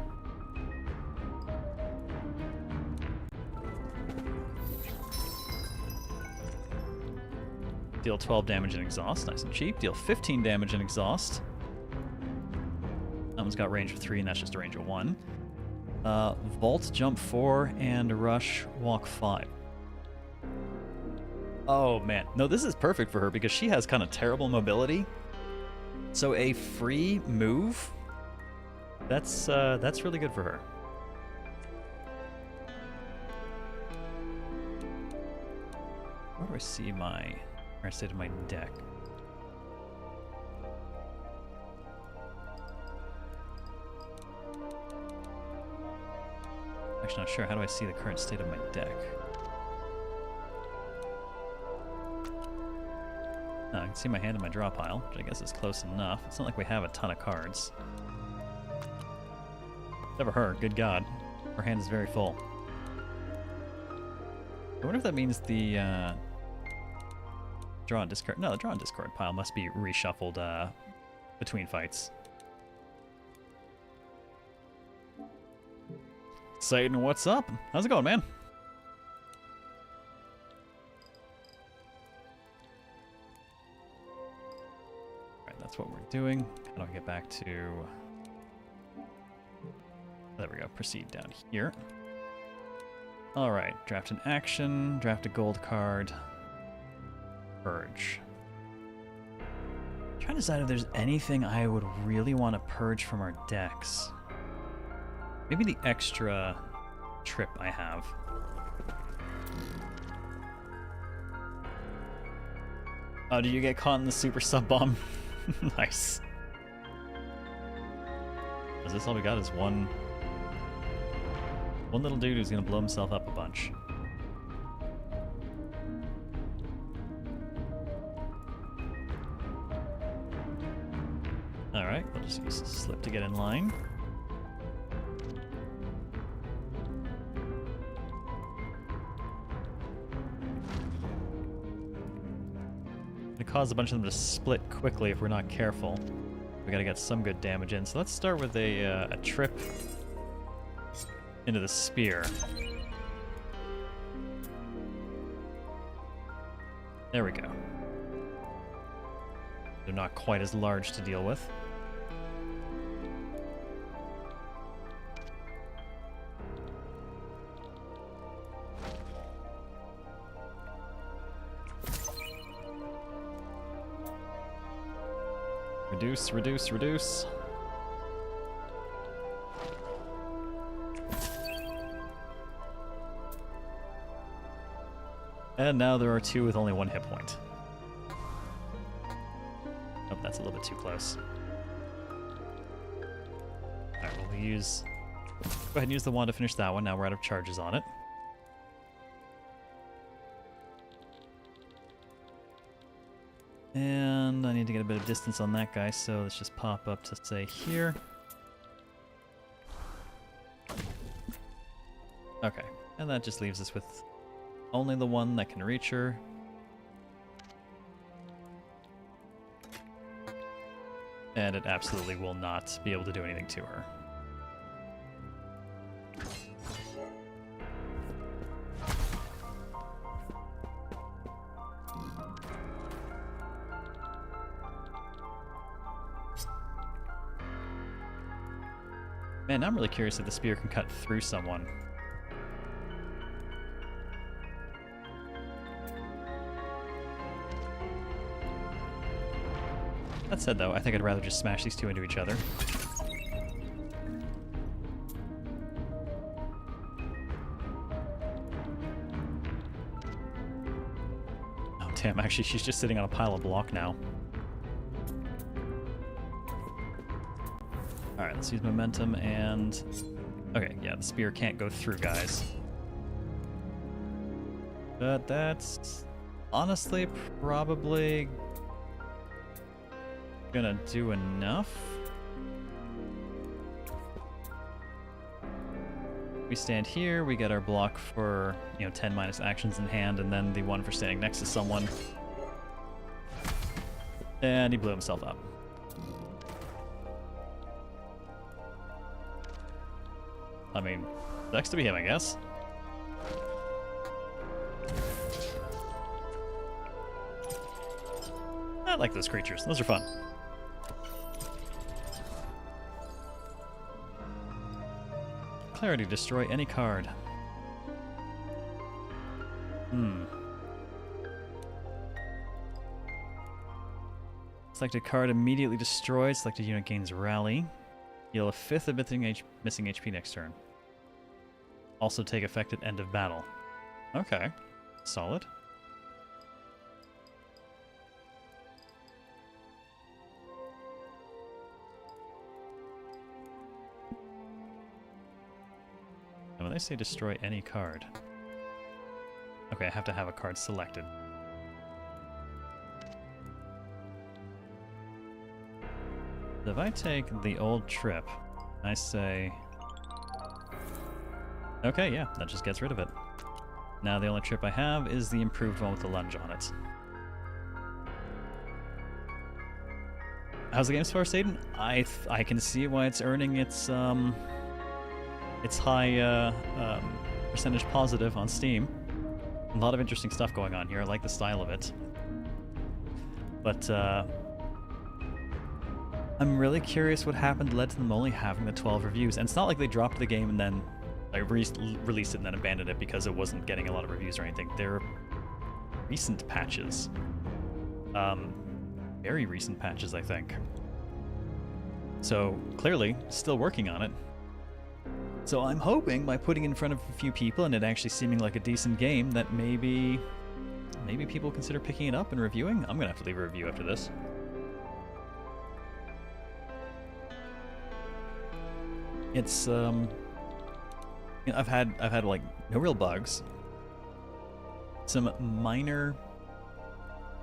Deal 12 damage and exhaust. Nice and cheap. Deal 15 damage and exhaust. That one's got range of 3, and that's just a range of 1. Vault, jump 4, and rush, walk 5. Oh, man. No, this is perfect for her because she has kind of terrible mobility. So a free move, that's really good for her. Where do I see my... Where I state of my deck? Actually, not sure. How do I see the current state of my deck? I can see my hand in my draw pile, which I guess is close enough. It's not like we have a ton of cards. Never her, good God. Her hand is very full. I wonder if that means the draw and discard... No, the draw and discard pile must be reshuffled between fights. Satan, what's up? How's it going, man? Alright, that's what we're doing. How do I get back to... There we go. Proceed down here. Alright, draft an action, draft a gold card, purge. I'm trying to decide if there's anything I would really want to purge from our decks. Maybe the extra trip I have. Oh, did you get caught in the super sub bomb? Nice. Is this all we got? Is one little dude who's gonna blow himself up a bunch. Alright, we'll just use a slip to get in line. It cause a bunch of them to split quickly if we're not careful. We gotta get some good damage in. So let's start with a trip into the spear. There we go. They're not quite as large to deal with. Reduce, reduce, reduce. And now there are two with only one hit point. Oh, that's a little bit too close. Alright, we'll use... Go ahead and use the wand to finish that one. Now we're out of charges on it. And I need to get a bit of distance on that guy, so let's just pop up to, say, here. Okay, and that just leaves us with only the one that can reach her. And it absolutely will not be able to do anything to her. Man, I'm really curious if the spear can cut through someone. That said, though, I think I'd rather just smash these two into each other. Oh, damn, actually, she's just sitting on a pile of block now. Alright, let's use momentum and... Okay, yeah, the spear can't go through, guys. But that's... honestly probably... gonna do enough. We stand here, we get our block for, 10 minus actions in hand, and then the one for standing next to someone. And he blew himself up. I mean, sucks to be him, I guess. I like those creatures. Those are fun. Clarity, destroy any card. Selected card immediately destroyed. Selected unit gains rally. Heal a fifth of missing HP next turn. Also take effect at end of battle. Okay. Solid. I say destroy any card? Okay, I have to have a card selected. So if I take the old trip, I say... Okay, yeah, that just gets rid of it. Now the only trip I have is the improved one with the lunge on it. How's the game so far, Satan? I can see why it's earning its high percentage positive on Steam. A lot of interesting stuff going on here. I like the style of it. But I'm really curious what happened led to them only having the 12 reviews. And it's not like they dropped the game and then released it and then abandoned it because it wasn't getting a lot of reviews or anything. They're recent patches. Very recent patches, I think. So, clearly, still working on it. So I'm hoping by putting it in front of a few people and it actually seeming like a decent game that maybe people consider picking it up and reviewing. I'm gonna have to leave a review after this. It's I've had like no real bugs. Some minor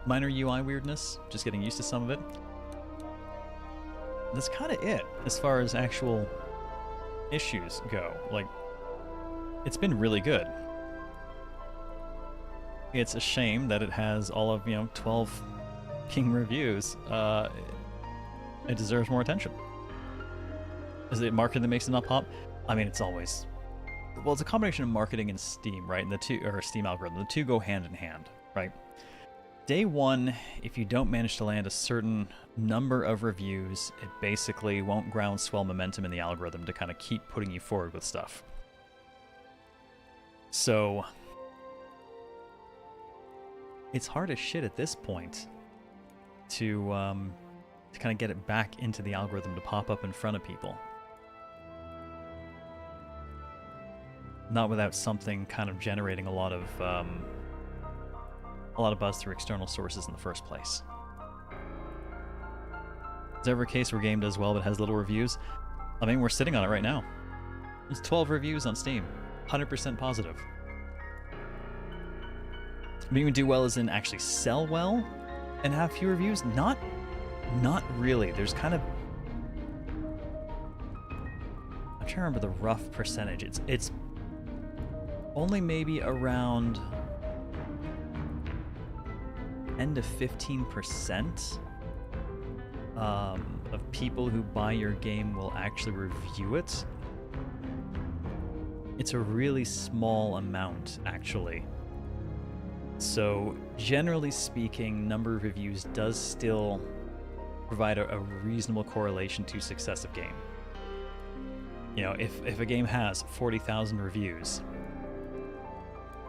UI weirdness, just getting used to some of it. That's kind of it as far as actual issues go. Like, it's been really good. It's a shame that it has all of, 12 king reviews. It deserves more attention. Is it marketing that makes it not pop? I mean, it's always... Well, it's a combination of marketing and Steam, right? And the two, or Steam algorithm, the two go hand in hand, right? Day one, if you don't manage to land a certain number of reviews, it basically won't groundswell momentum in the algorithm to kind of keep putting you forward with stuff. So, it's hard as shit at this point to kind of get it back into the algorithm to pop up in front of people. Not without something kind of generating a lot of buzz through external sources in the first place. Is there ever a case where a game does well but has little reviews? I mean, we're sitting on it right now. There's 12 reviews on Steam. 100% positive. I mean, we do well as in actually sell well and have few reviews? Not really. There's kind of... I'm trying to remember the rough percentage. It's only maybe around 10 to 15% of people who buy your game will actually review it. It's a really small amount, actually. So, generally speaking, number of reviews does still provide a reasonable correlation to success of game. If a game has 40,000 reviews,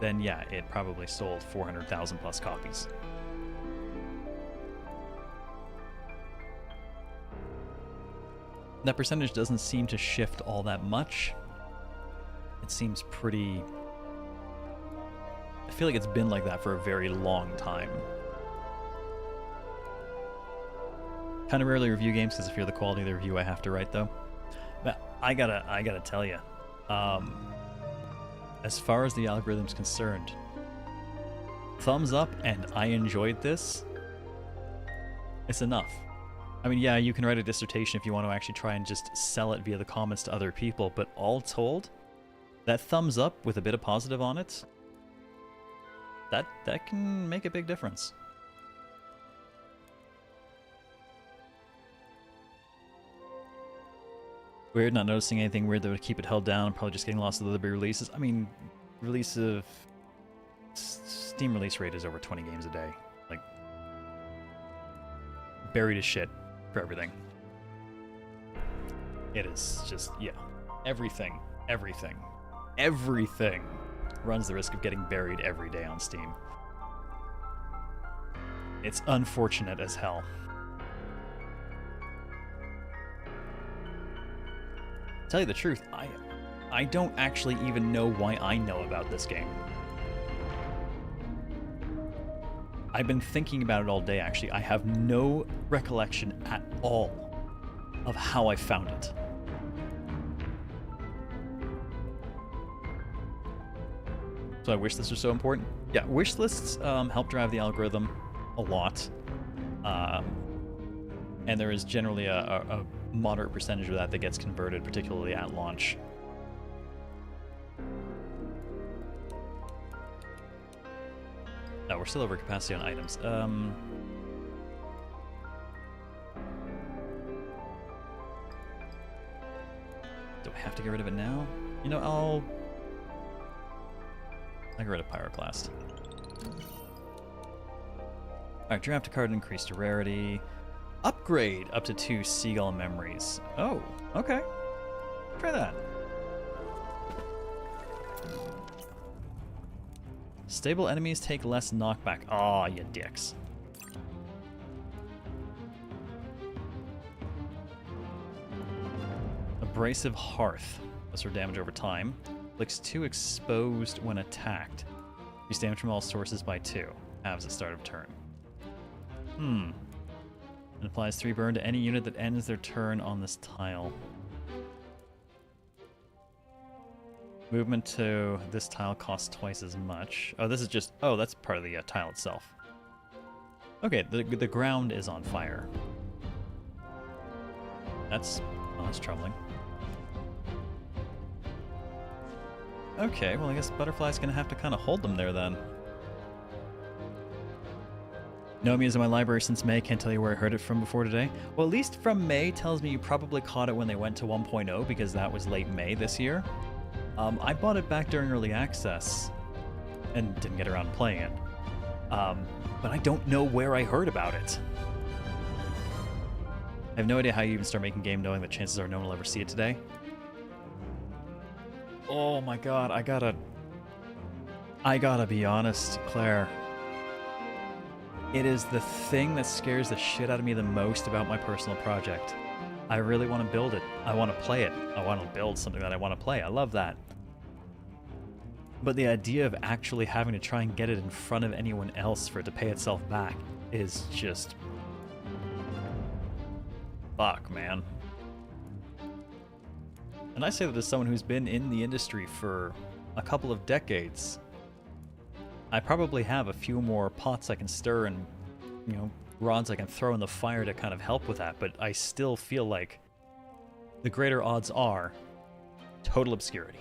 then yeah, it probably sold 400,000 plus copies. That percentage doesn't seem to shift all that much. It seems pretty... I feel like it's been like that for a very long time. Kind of rarely review games because I fear the quality of the review I have to write, though. But I gotta tell you, as far as the algorithm's concerned, thumbs up and I enjoyed this, it's enough. I mean, yeah, you can write a dissertation if you want to actually try and just sell it via the comments to other people, but all told, that thumbs up with a bit of positive on it, that can make a big difference. Weird, not noticing anything weird that would keep it held down, probably just getting lost to the other big releases. I mean, Steam release rate is over 20 games a day. Like, buried as shit for everything. It is just, yeah. Everything runs the risk of getting buried every day on Steam. It's unfortunate as hell. Tell you the truth, I don't actually even know why I know about this game. I've been thinking about it all day, actually. I have no recollection at all of how I found it. So why wish lists are so important? Yeah, wish lists help drive the algorithm a lot. And there is generally a moderate percentage of that gets converted, particularly at launch. No, we're still over capacity on items. Do I have to get rid of it now? You know, I'll get rid of Pyroclast. Alright, draft a card, increase to rarity. Upgrade up to 2 Seagull memories. Oh, okay. Try that. Stable enemies take less knockback. Aw, you dicks. Abrasive Hearth. Lesser damage over time. Inflicts 2 exposed when attacked. Increase damage from all sources by 2. Halves at start of turn. It applies 3 burn to any unit that ends their turn on this tile. Movement to this tile costs twice as much. Oh, this is just... Oh, that's part of the tile itself. Okay, the ground is on fire. That's troubling. Okay, well I guess Butterfly's gonna have to kind of hold them there then. NOMIA is in my library since May. Can't tell you where I heard it from before today. Well, at least from May tells me you probably caught it when they went to 1.0 because that was late May this year. I bought it back during early access and didn't get around to playing it. But I don't know where I heard about it. I have no idea how you even start making a game knowing that chances are no one will ever see it today. Oh my god, I gotta be honest, Claire. It is the thing that scares the shit out of me the most about my personal project. I really want to build it. I want to play it. I want to build something that I want to play. I love that. But the idea of actually having to try and get it in front of anyone else for it to pay itself back is just... Fuck, man. And I say that as someone who's been in the industry for a couple of decades. I probably have a few more pots I can stir and, you know, rods I can throw in the fire to kind of help with that, but I still feel like the greater odds are total obscurity.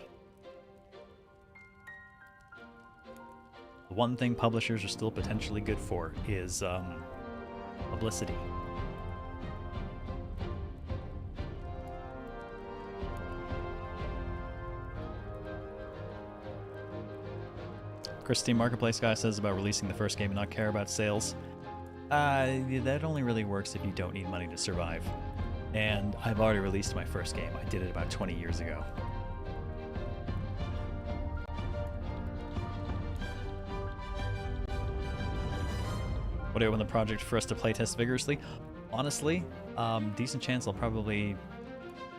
The one thing publishers are still potentially good for is publicity. Christine Marketplace guy says about releasing the first game and not care about sales. That only really works if you don't need money to survive. And I've already released my first game. I did it about 20 years ago. Would I open the project for us to playtest vigorously? Honestly, decent chance I'll probably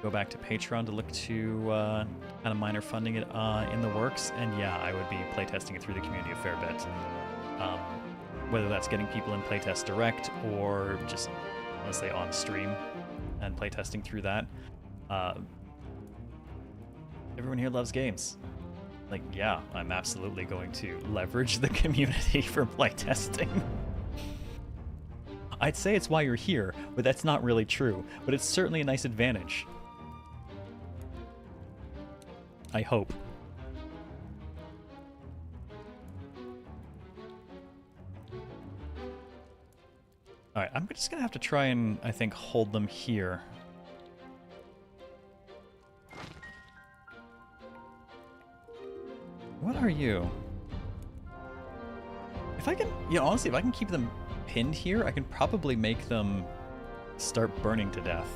go back to Patreon to look to kind of minor funding it in the works, and yeah, I would be playtesting it through the community a fair bit. Whether that's getting people in playtest direct or just, let's say, on stream and playtesting through that. Everyone here loves games. Like, yeah, I'm absolutely going to leverage the community for playtesting. I'd say it's why you're here, but that's not really true. But it's certainly a nice advantage. I hope. Alright, I'm just gonna have to try and, I think, hold them here. What are you? If I can, you know, honestly, if I can keep them pinned here, I can probably make them start burning to death.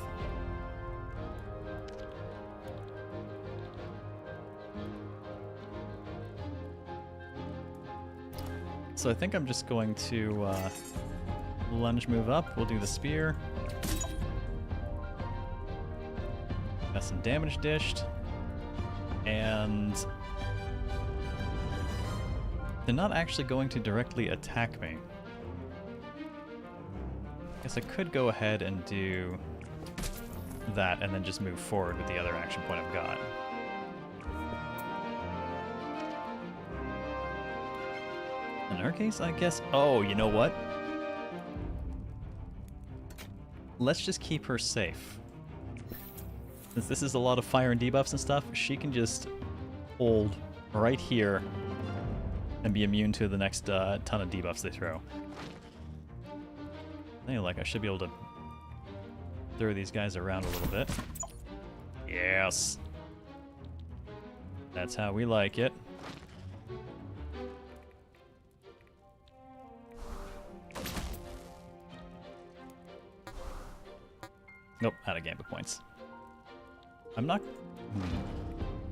So I think I'm just going to lunge move up. We'll do the spear. Got some damage dished. And they're not actually going to directly attack me. Guess I could go ahead and do that and then just move forward with the other action point I've got. In her case, I guess... Oh, you know what? Let's just keep her safe. Since this is a lot of fire and debuffs and stuff, she can just hold right here and be immune to the next ton of debuffs they throw. I should be able to throw these guys around a little bit. Yes! That's how we like it. Nope, out of gambit points. I'm not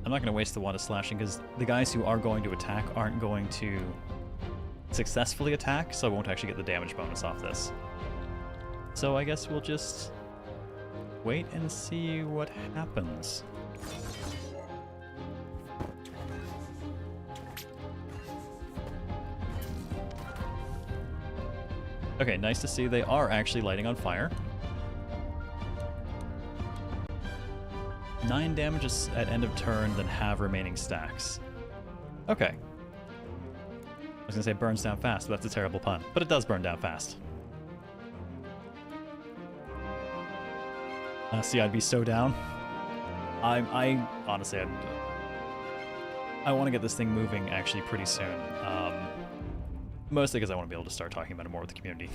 going to waste the wand of slashing because the guys who are going to attack aren't going to successfully attack, so I won't actually get the damage bonus off this. So I guess we'll just wait and see what happens. Okay, nice to see they are actually lighting on fire. 9 damages at end of turn, then have remaining stacks. Okay. I was gonna say burns down fast, but that's a terrible pun. But it does burn down fast. See, I'd be so down. I honestly, I want to get this thing moving actually pretty soon. Mostly because I want to be able to start talking about it more with the community.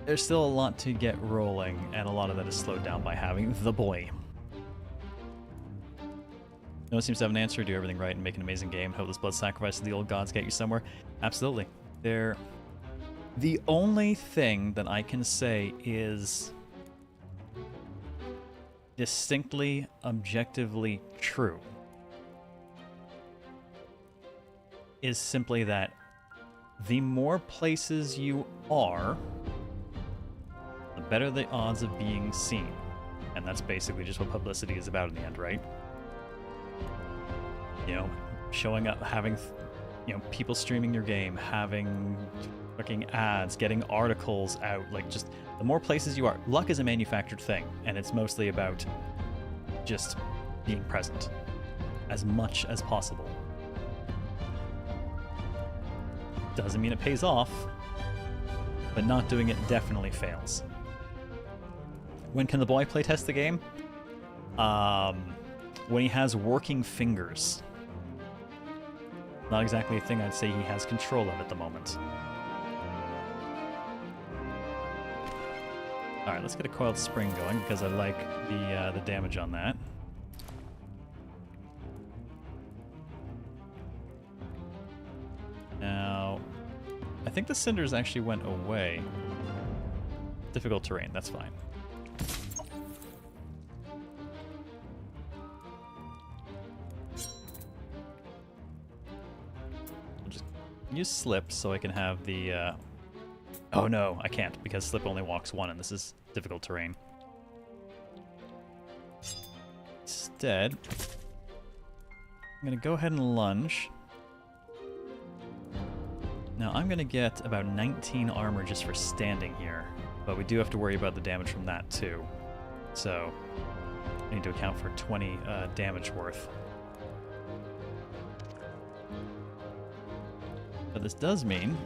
There's still a lot to get rolling, and a lot of that is slowed down by having the boy. No one seems to have an answer. Do everything right and make an amazing game. Hope this blood sacrifice of the old gods get you somewhere. Absolutely. The only thing that I can say is distinctly, objectively true is simply that the more places you are, the better the odds of being seen. And that's basically just what publicity is about in the end, right? You know, showing up, having, people streaming your game, having fucking ads, getting articles out, like just the more places you are. Luck is a manufactured thing, and it's mostly about just being present as much as possible. Doesn't mean it pays off, but not doing it definitely fails. When can the boy playtest the game? When he has working fingers. Not exactly a thing I'd say he has control of at the moment. Alright, let's get a coiled spring going because I like the damage on that. Now, I think the cinders actually went away. Difficult terrain, that's fine. I'll just use slip so I can have the... Oh no, I can't because slip only walks 1 and this is difficult terrain. Instead, I'm going to go ahead and lunge. Now I'm going to get about 19 armor just for standing here, but we do have to worry about the damage from that too. So I need to account for 20 damage worth. But this does mean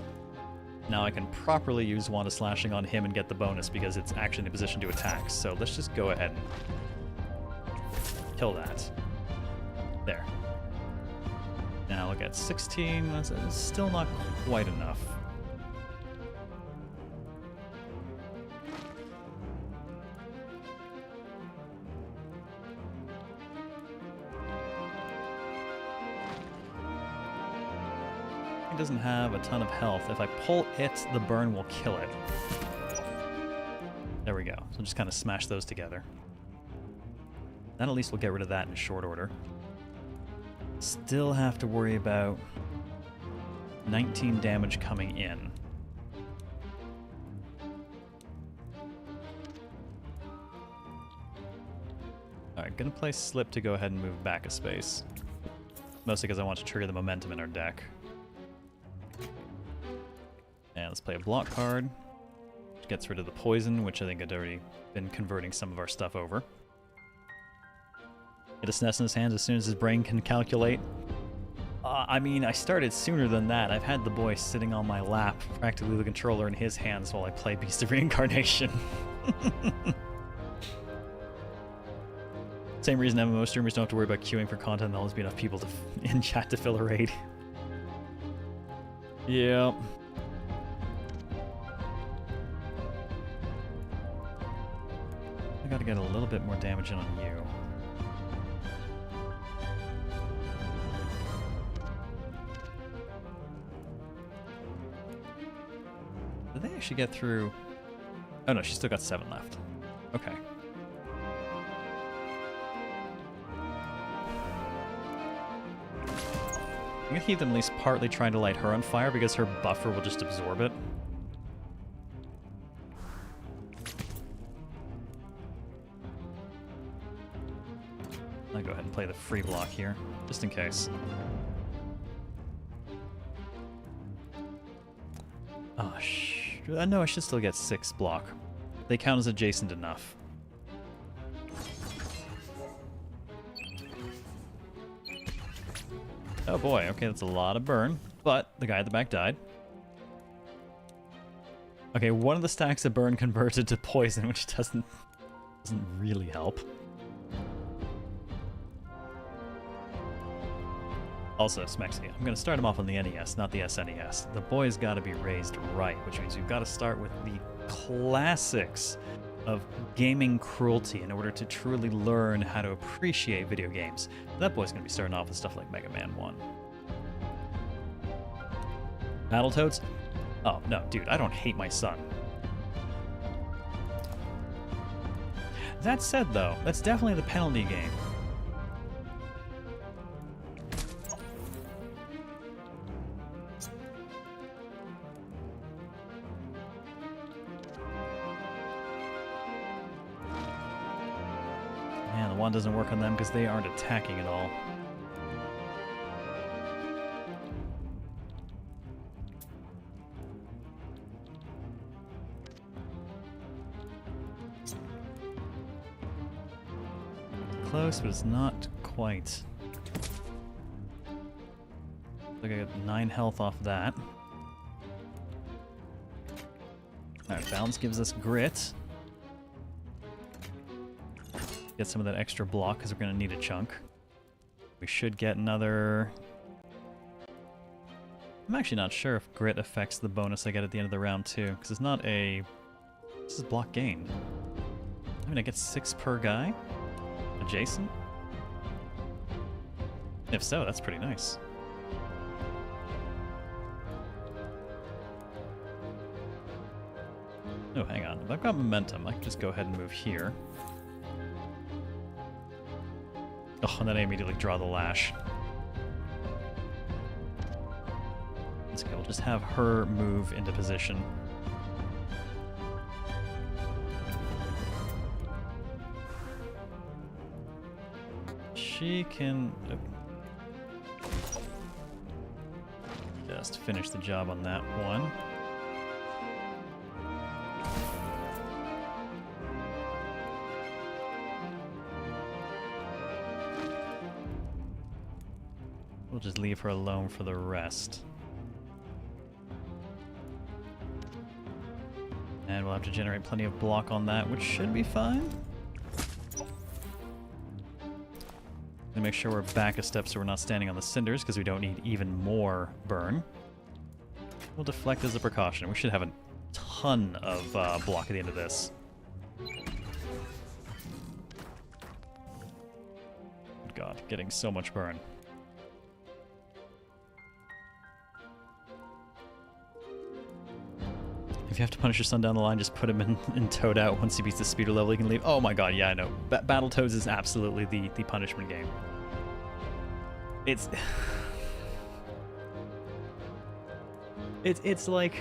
now I can properly use Wand of Slashing on him and get the bonus because it's actually in a position to attack. So let's just go ahead and kill that. There. Now look at 16. That's still not quite enough. It doesn't have a ton of health. If I pull it, the burn will kill it. There we go. So just kind of smash those together. Then at least we'll get rid of that in short order. Still have to worry about 19 damage coming in. Alright, gonna play Slip to go ahead and move back a space. Mostly because I want to trigger the momentum in our deck. And let's play a block card, which gets rid of the poison, which I think I'd already been converting some of our stuff over. Get a SNES in his hands as soon as his brain can calculate. I mean, I started sooner than that. I've had the boy sitting on my lap, practically the controller in his hands while I play Beast of Reincarnation. Same reason MMO streamers don't have to worry about queuing for content. There'll always be enough people in chat to fill a raid. Yeah. I gotta get a little bit more damage in on you. Did they actually get through? Oh no, she's still got 7 left. Okay. I'm gonna keep them at least partly trying to light her on fire because her buffer will just absorb it. I'll go ahead and play the free block here, just in case. Oh, no, I should still get 6 block. They count as adjacent enough. Oh boy, okay, that's a lot of burn, but the guy at the back died. Okay, one of the stacks of burn converted to poison, which doesn't really help. Also, Smexy, I'm going to start him off on the NES, not the SNES. The boy's got to be raised right, which means we've got to start with the classics of gaming cruelty in order to truly learn how to appreciate video games. That boy's going to be starting off with stuff like Mega Man 1. Battletoads? Oh, no, dude, I don't hate my son. That said, though, that's definitely the penalty game. Man, the wand doesn't work on them because they aren't attacking at all. Close, but it's not quite. Look, I got 9 health off that. Alright, balance gives us grit. Get some of that extra block because we're going to need a chunk. We should get another... I'm actually not sure if grit affects the bonus I get at the end of the round too, because it's not a... This is block gain. I mean, I get 6 per guy? Adjacent? If so, that's pretty nice. Oh, hang on. If I've got momentum, I can just go ahead and move here. Oh, and then I immediately draw the lash. That's okay, we'll just have her move into position. She can... just finish the job on that one. We'll just leave her alone for the rest. And we'll have to generate plenty of block on that, which should be fine. And make sure we're back a step so we're not standing on the cinders, because we don't need even more burn. We'll deflect as a precaution. We should have a ton of block at the end of this. Good God, getting so much burn. If you have to punish your son down the line, just put him in Toad Out. Once he beats the speeder level, he can leave. Oh my god, yeah, I know. Battletoads is absolutely the punishment game. It's... It's like...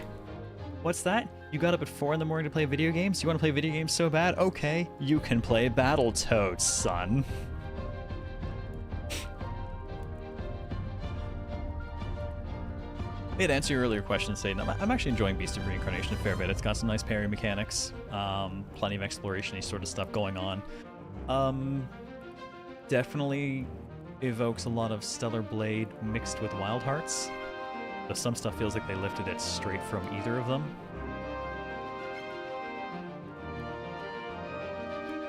What's that? You got up at 4 in the morning to play video games? You want to play video games so bad? Okay, you can play Battletoads, son. To answer your earlier question, saying I'm actually enjoying Beast of Reincarnation a fair bit. It's got some nice parry mechanics, plenty of exploration-y sort of stuff going on. definitely evokes a lot of Stellar Blade mixed with Wild Hearts. Though some stuff feels like they lifted it straight from either of them.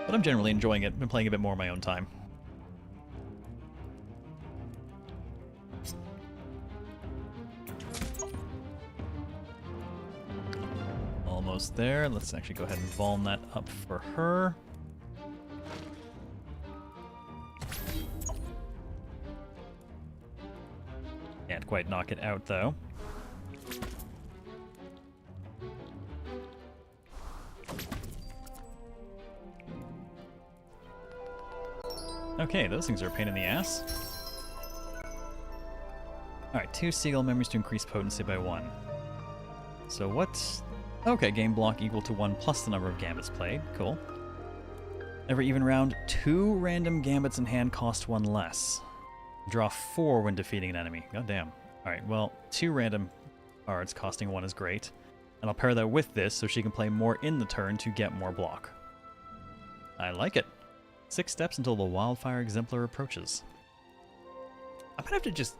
But I'm generally enjoying it. Been playing a bit more on my own time. Almost there. Let's actually go ahead and Vuln that up for her. Can't quite knock it out, though. Okay, those things are a pain in the ass. Alright, 2 Seagull memories to increase potency by 1. So what's... Okay, game block equal to 1 plus the number of gambits played. Cool. Every even round, 2 random gambits in hand cost 1 less. Draw 4 when defeating an enemy. God damn. Alright, well, 2 random cards costing 1 is great. And I'll pair that with this so she can play more in the turn to get more block. I like it. 6 steps until the Wildfire Exemplar approaches. I might have to just...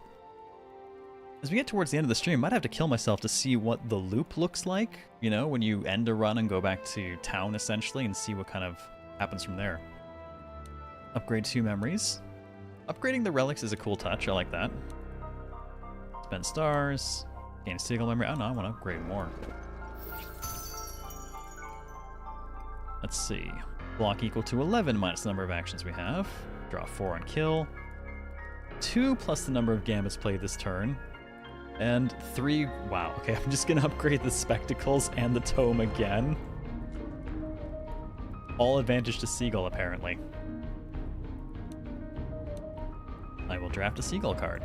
As we get towards the end of the stream, I might have to kill myself to see what the loop looks like. You know, when you end a run and go back to town, essentially, and see what kind of happens from there. Upgrade 2 memories. Upgrading the relics is a cool touch. I like that. Spend stars. Gain a Seagull memory. Oh no, I want to upgrade more. Let's see. Block equal to 11 minus the number of actions we have. Draw 4 and kill. 2 plus the number of gambits played this turn. And 3... Wow, okay, I'm just going to upgrade the spectacles and the tome again. All advantage to Seagull, apparently. I will draft a Seagull card.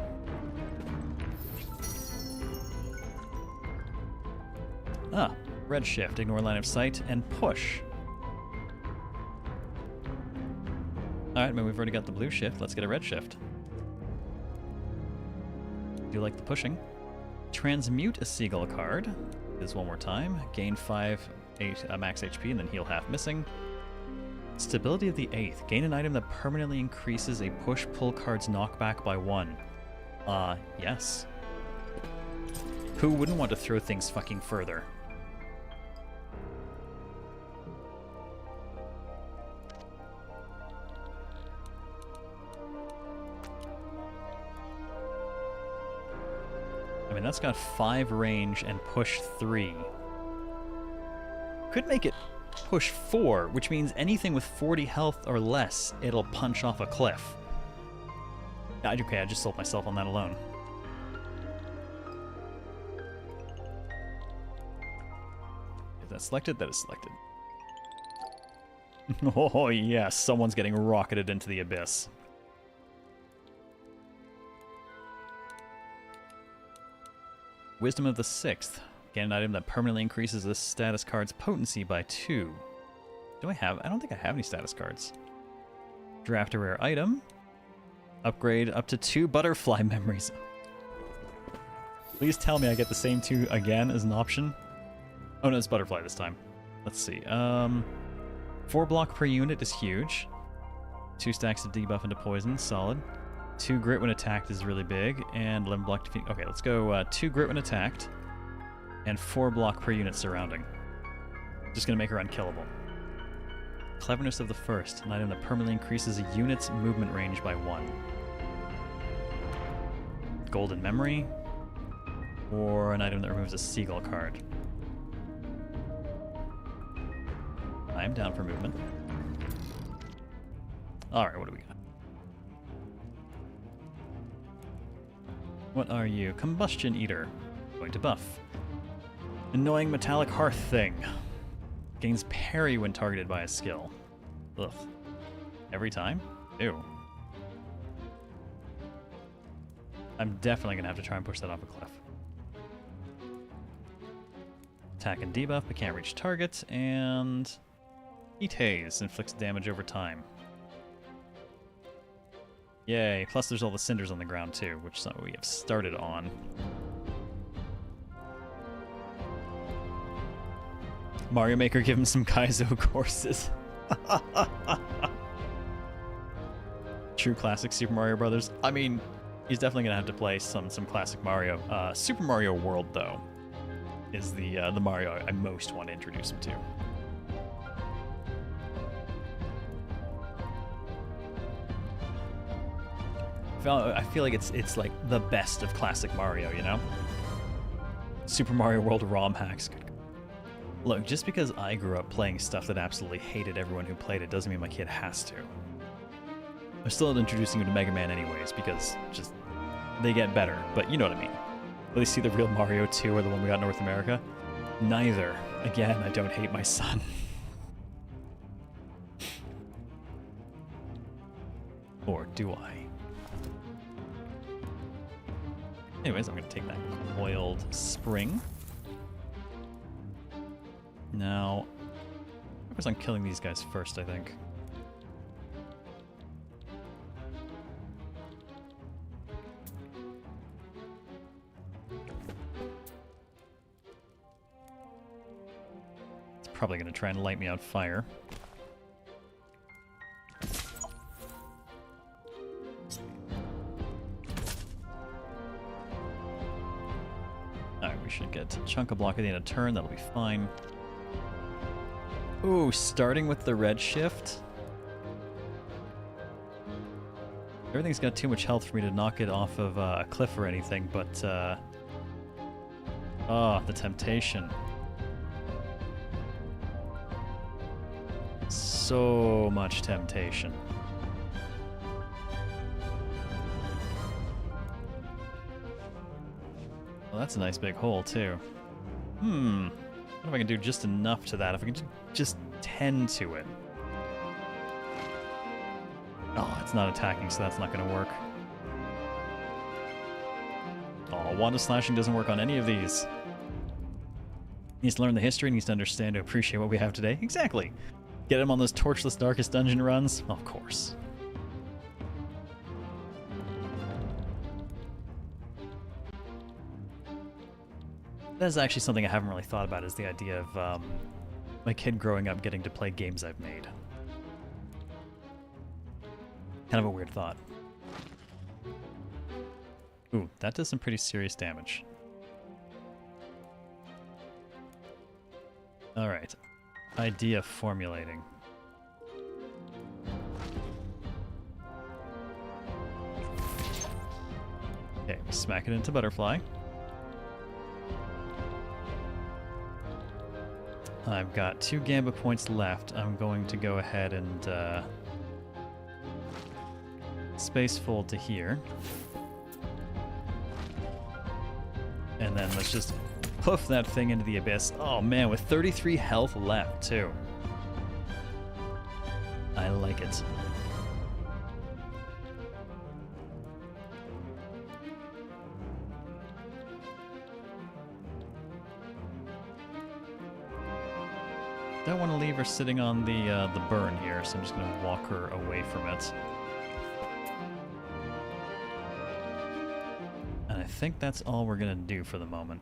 Ah, red shift, ignore line of sight, and push. Alright, well, we've already got the blue shift. Let's get a red shift. Do like the pushing. Transmute a Seagull card. Do this one more time. Gain 8 max HP and then heal half missing. Stability of the 8th. Gain an item that permanently increases a push-pull card's knockback by 1. Yes. Who wouldn't want to throw things fucking further? I mean, that's got 5 range and push 3. Could make it push 4, which means anything with 40 health or less, it'll punch off a cliff. Okay, I just sold myself on that alone. If that's selected, that is selected. Oh yes, someone's getting rocketed into the abyss. Wisdom of the 6th. Gain an item that permanently increases this status card's potency by 2. Do I have? I don't think I have any status cards. Draft a rare item. Upgrade up to 2 butterfly memories. Please tell me I get the same 2 again as an option. Oh no, it's butterfly this time. Let's see. 4 block per unit is huge. 2 stacks of debuff into poison, solid. 2 grit when attacked is really big, and 11 block defeat. Okay, let's go 2 grit when attacked, and 4 block per unit surrounding. Just gonna make her unkillable. Cleverness of the 1st, an item that permanently increases a unit's movement range by 1. Golden memory, or an item that removes a Seagull card. I am down for movement. Alright, what do we got? What are you? Combustion Eater. Going to buff. Annoying metallic hearth thing. Gains parry when targeted by a skill. Ugh. Every time? Ew. I'm definitely gonna have to try and push that off a cliff. Attack and debuff, but can't reach target, and... Heat Haze inflicts damage over time. Yay, plus there's all the cinders on the ground too, which is something we have started on. Mario Maker, give him some Kaizo courses. true classic Super Mario Brothers. I mean, he's definitely gonna have to play some classic Mario. Super Mario World though is the Mario I most want to introduce him to. I feel like it's like the best of classic Mario, you know? Super Mario World ROM hacks. Look, just because I grew up playing stuff that absolutely hated everyone who played it doesn't mean my kid has to. I'm still introducing him to Mega Man anyways, because just they get better, but you know what I mean. Will they see the real Mario 2 or the one we got in North America? Neither. Again, I don't hate my son. Or do I? Anyways, I'm going to take that coiled spring. Now, focus on killing these guys first, I think. It's probably going to try and light me on fire. Alright, we should get a chunk of block at the end of turn, that'll be fine. Ooh, starting with the red shift. Everything's got too much health for me to knock it off of a cliff or anything, but oh, the temptation. So much temptation. Well, that's a nice big hole, too. What if I can do just enough to that? If I can just tend to it. Oh, it's not attacking, so that's not going to work. Oh, Wand of Slashing doesn't work on any of these. Needs to learn the history, needs to understand to appreciate what we have today. Exactly. Get him on those torchless Darkest Dungeon runs? Of course. That is actually something I haven't really thought about, is the idea of my kid growing up getting to play games I've made. Kind of a weird thought. Ooh, that does some pretty serious damage. Alright. Idea formulating. Okay, we smack it into Butterfly. I've got 2 Gamba points left. I'm going to go ahead and space fold to here. And then let's just poof that thing into the abyss. Oh man, with 33 health left too. I like it. Don't want to leave her sitting on the burn here, so I'm just going to walk her away from it. And I think that's all we're going to do for the moment.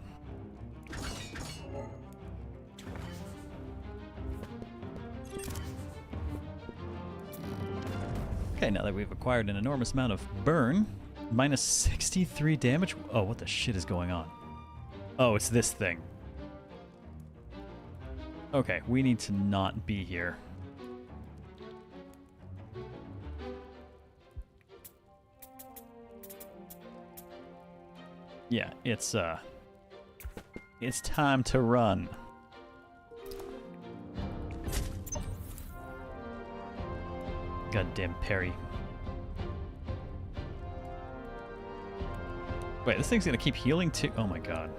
Okay, now that we've acquired an enormous amount of burn, minus 63 damage. Oh, what the shit is going on? Oh, it's this thing. Okay, we need to not be here. Yeah, it's time to run. Goddamn parry. Wait, this thing's gonna keep healing too? Oh my god.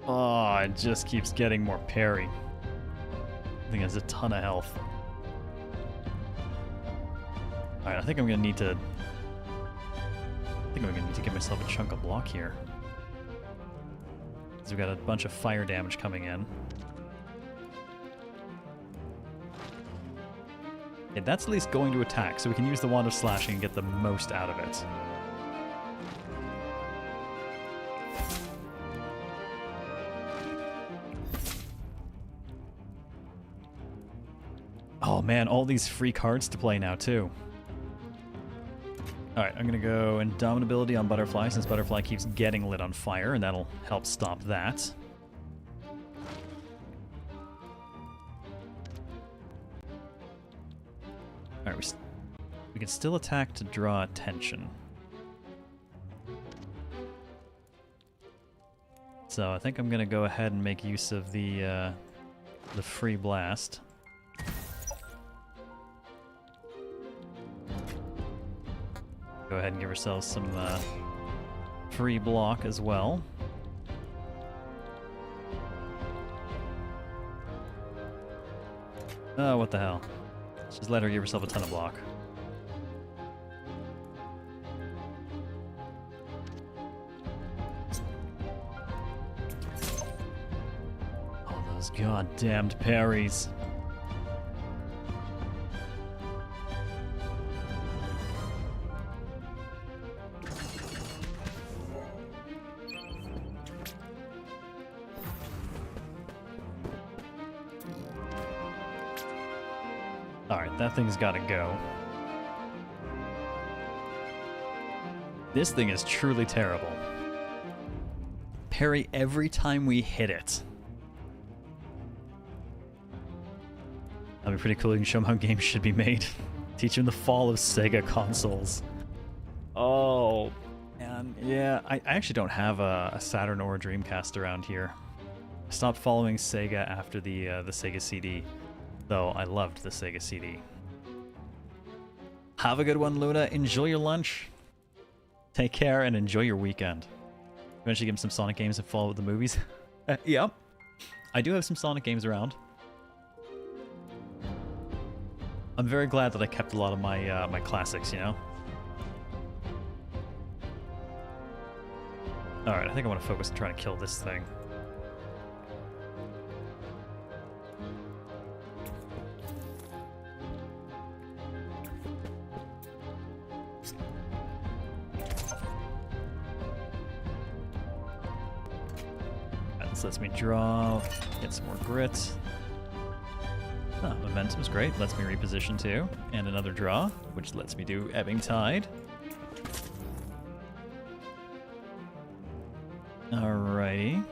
Oh, it just keeps getting more parry. I think it has a ton of health. Alright, I think I'm gonna need to... get myself a chunk of block here. Because we've got a bunch of fire damage coming in. Okay, that's at least going to attack, so we can use the Wand of Slashing and get the most out of it. Oh man, all these free cards to play now too. Alright, I'm gonna go Indomitability on Butterfly since Butterfly keeps getting lit on fire, and that'll help stop that. Alright, we can still attack to draw attention. So I think I'm gonna go ahead and make use of the free blast. Go ahead and give ourselves some free block as well. Oh, what the hell. Let's just let her give herself a ton of block. Oh, those goddamned parries. Alright, that thing's gotta go. This thing is truly terrible. Parry every time we hit it. That'd be pretty cool. You can show them how games should be made. Teach them the fall of Sega consoles. Oh, man. Yeah, I actually don't have a Saturn or a Dreamcast around here. I stopped following Sega after the Sega CD. Though I loved the Sega CD. Have a good one, Luna. Enjoy your lunch. Take care and enjoy your weekend. Eventually give him some Sonic games and follow with the movies. Yep. I do have some Sonic games around. I'm very glad that I kept a lot of my my classics, you know? Alright, I think I want to focus on trying to kill this thing. This lets me draw, get some more grit. Ah, momentum's great, lets me reposition too. And another draw, which lets me do Ebbing Tide. Alrighty.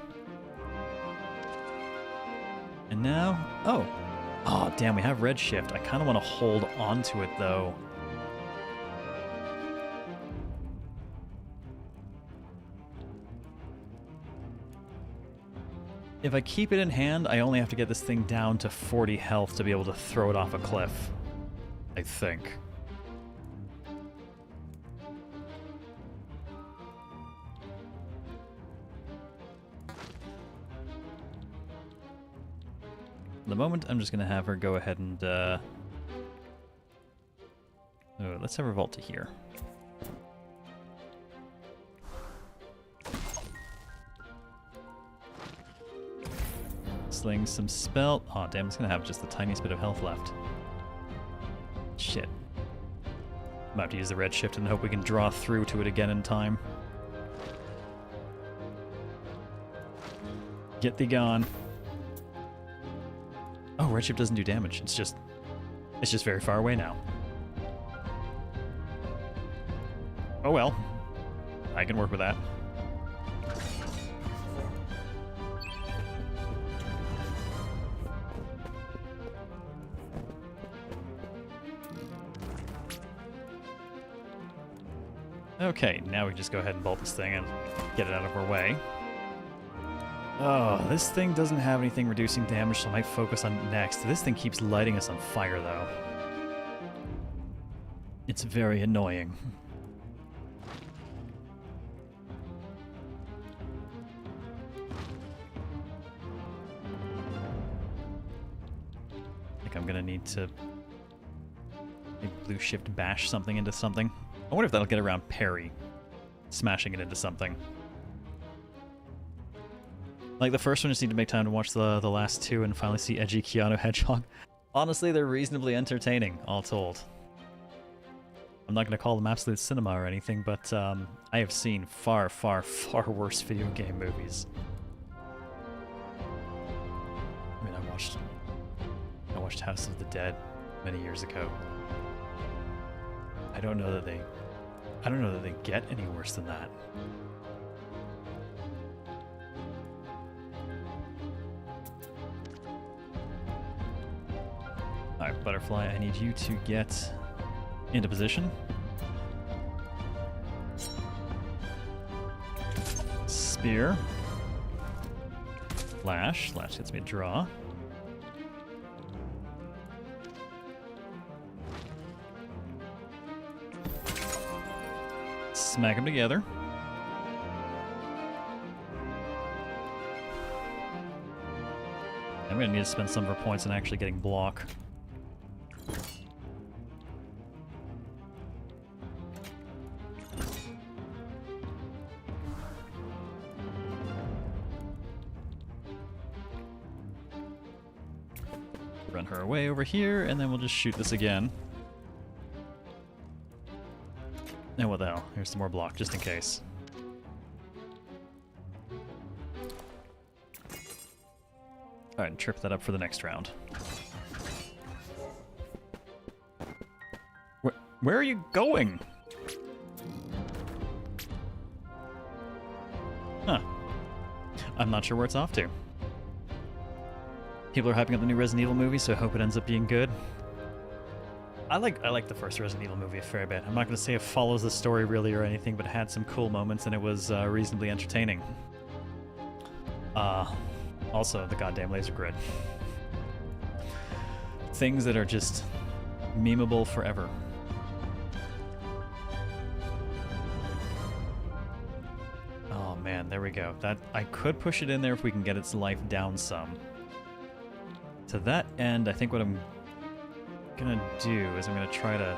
And now, oh damn, we have Redshift. I kind of want to hold on to it though. If I keep it in hand, I only have to get this thing down to 40 health to be able to throw it off a cliff. I think. At the moment, I'm just going to have her go ahead and... Oh, let's have her vault to here. Sling some spell. Oh damn, it's gonna have just the tiniest bit of health left. Shit. I'm about to use the red shift and hope we can draw through to it again in time. Get thee gone. Oh, redshift doesn't do damage. It's just very far away now. Oh well. I can work with that. Okay, now we can just go ahead and bolt this thing and get it out of our way. Oh, this thing doesn't have anything reducing damage, so I might focus on it next. This thing keeps lighting us on fire, though. It's very annoying. I think I'm gonna need to maybe blue shift bash something into something. I wonder if that'll get around parry, smashing it into something. Like the first one, just need to make time to watch the last two and finally see edgy Keanu Hedgehog. Honestly, they're reasonably entertaining, all told. I'm not going to call them absolute cinema or anything, but I have seen far, far, far worse video game movies. I mean, I watched House of the Dead. many years ago. I don't know that they get any worse than that. Alright, Butterfly, I need you to get into position. Spear. Lash. Lash gets me a draw. Smack them together. I'm gonna need to spend some of our points on actually getting block. Run her away over here, and then we'll just shoot this again. And what the hell? Here's some more block, just in case. Alright, and trip that up for the next round. Where are you going? Huh. I'm not sure where it's off to. People are hyping up the new Resident Evil movie, so I hope it ends up being good. I like the first Resident Evil movie a fair bit. I'm not going to say it follows the story really or anything, but it had some cool moments and it was reasonably entertaining. Also, the goddamn laser grid. Things that are just memeable forever. Oh man, there we go. That I could push it in there if we can get its life down some. To that end, I think what I'm gonna do is I'm gonna try to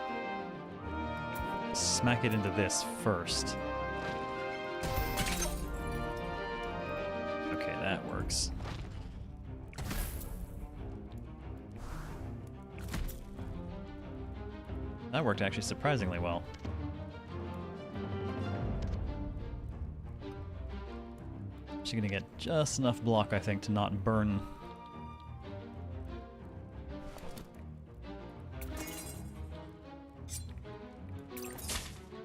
smack it into this first. Okay, that works. That worked actually surprisingly well. She's gonna get just enough block, I think, to not burn.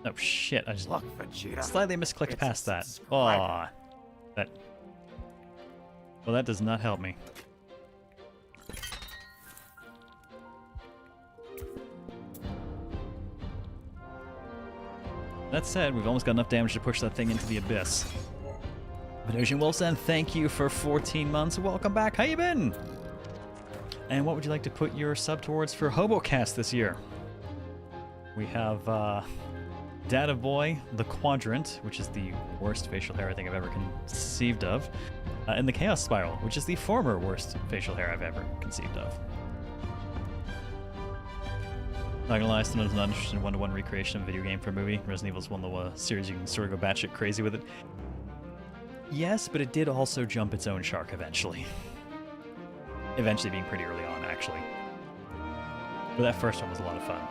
Oh shit, I just slightly misclicked past that. Aw. That... Well, that does not help me. That said, we've almost got enough damage to push that thing into the abyss. Venusian Wolfson, thank you for 14 months. Welcome back. How you been? And what would you like to put your sub towards for HoboCast this year? We have Data Boy, the Quadrant, which is the worst facial hair I think I've ever conceived of, and the Chaos Spiral, which is the former worst facial hair I've ever conceived of. Not gonna lie, sometimes I'm not interested in one-to-one recreation of a video game for a movie. Resident Evil is one of the series you can sort of go batshit crazy with it. Yes, but it did also jump its own shark eventually. Eventually being pretty early on, actually. But that first one was a lot of fun.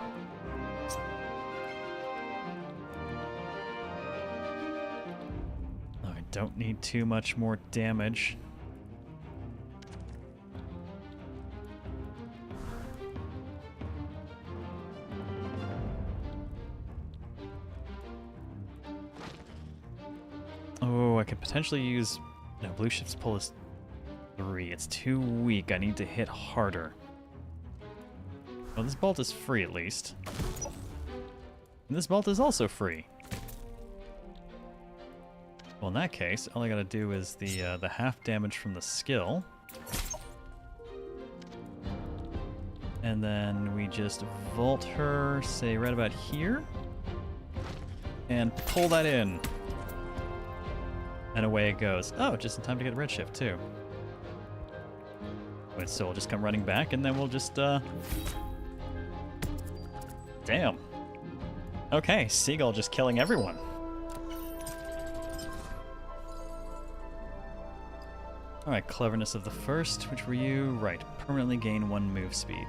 Oh, I don't need too much more damage. Oh, I could potentially use... No, blue shift's pull is 3. It's too weak. I need to hit harder. Well, this bolt is free at least. And this bolt is also free. Well, in that case, all I gotta do is the half damage from the skill. And then we just vault her, say, right about here. And pull that in. And away it goes. Oh, just in time to get redshift, too. Wait, so we'll just come running back, and then we'll just, Damn. Okay, Seagull just killing everyone. Alright, cleverness of the first. Which were you? Right, permanently gain 1 move speed.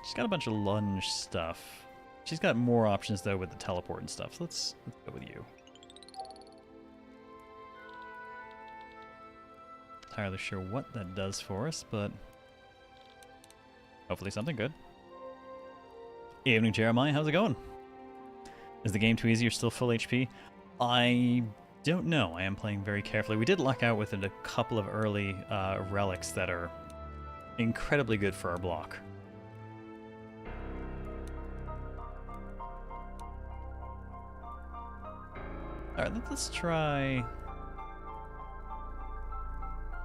She's got a bunch of lunge stuff. She's got more options, though, with the teleport and stuff. So let's go with you. entirely sure what that does for us, but hopefully something good. Evening, Jeremiah. How's it going? Is the game too easy or still full HP? I don't know. I am playing very carefully. We did luck out with a couple of early relics that are incredibly good for our block. Alright, let's try...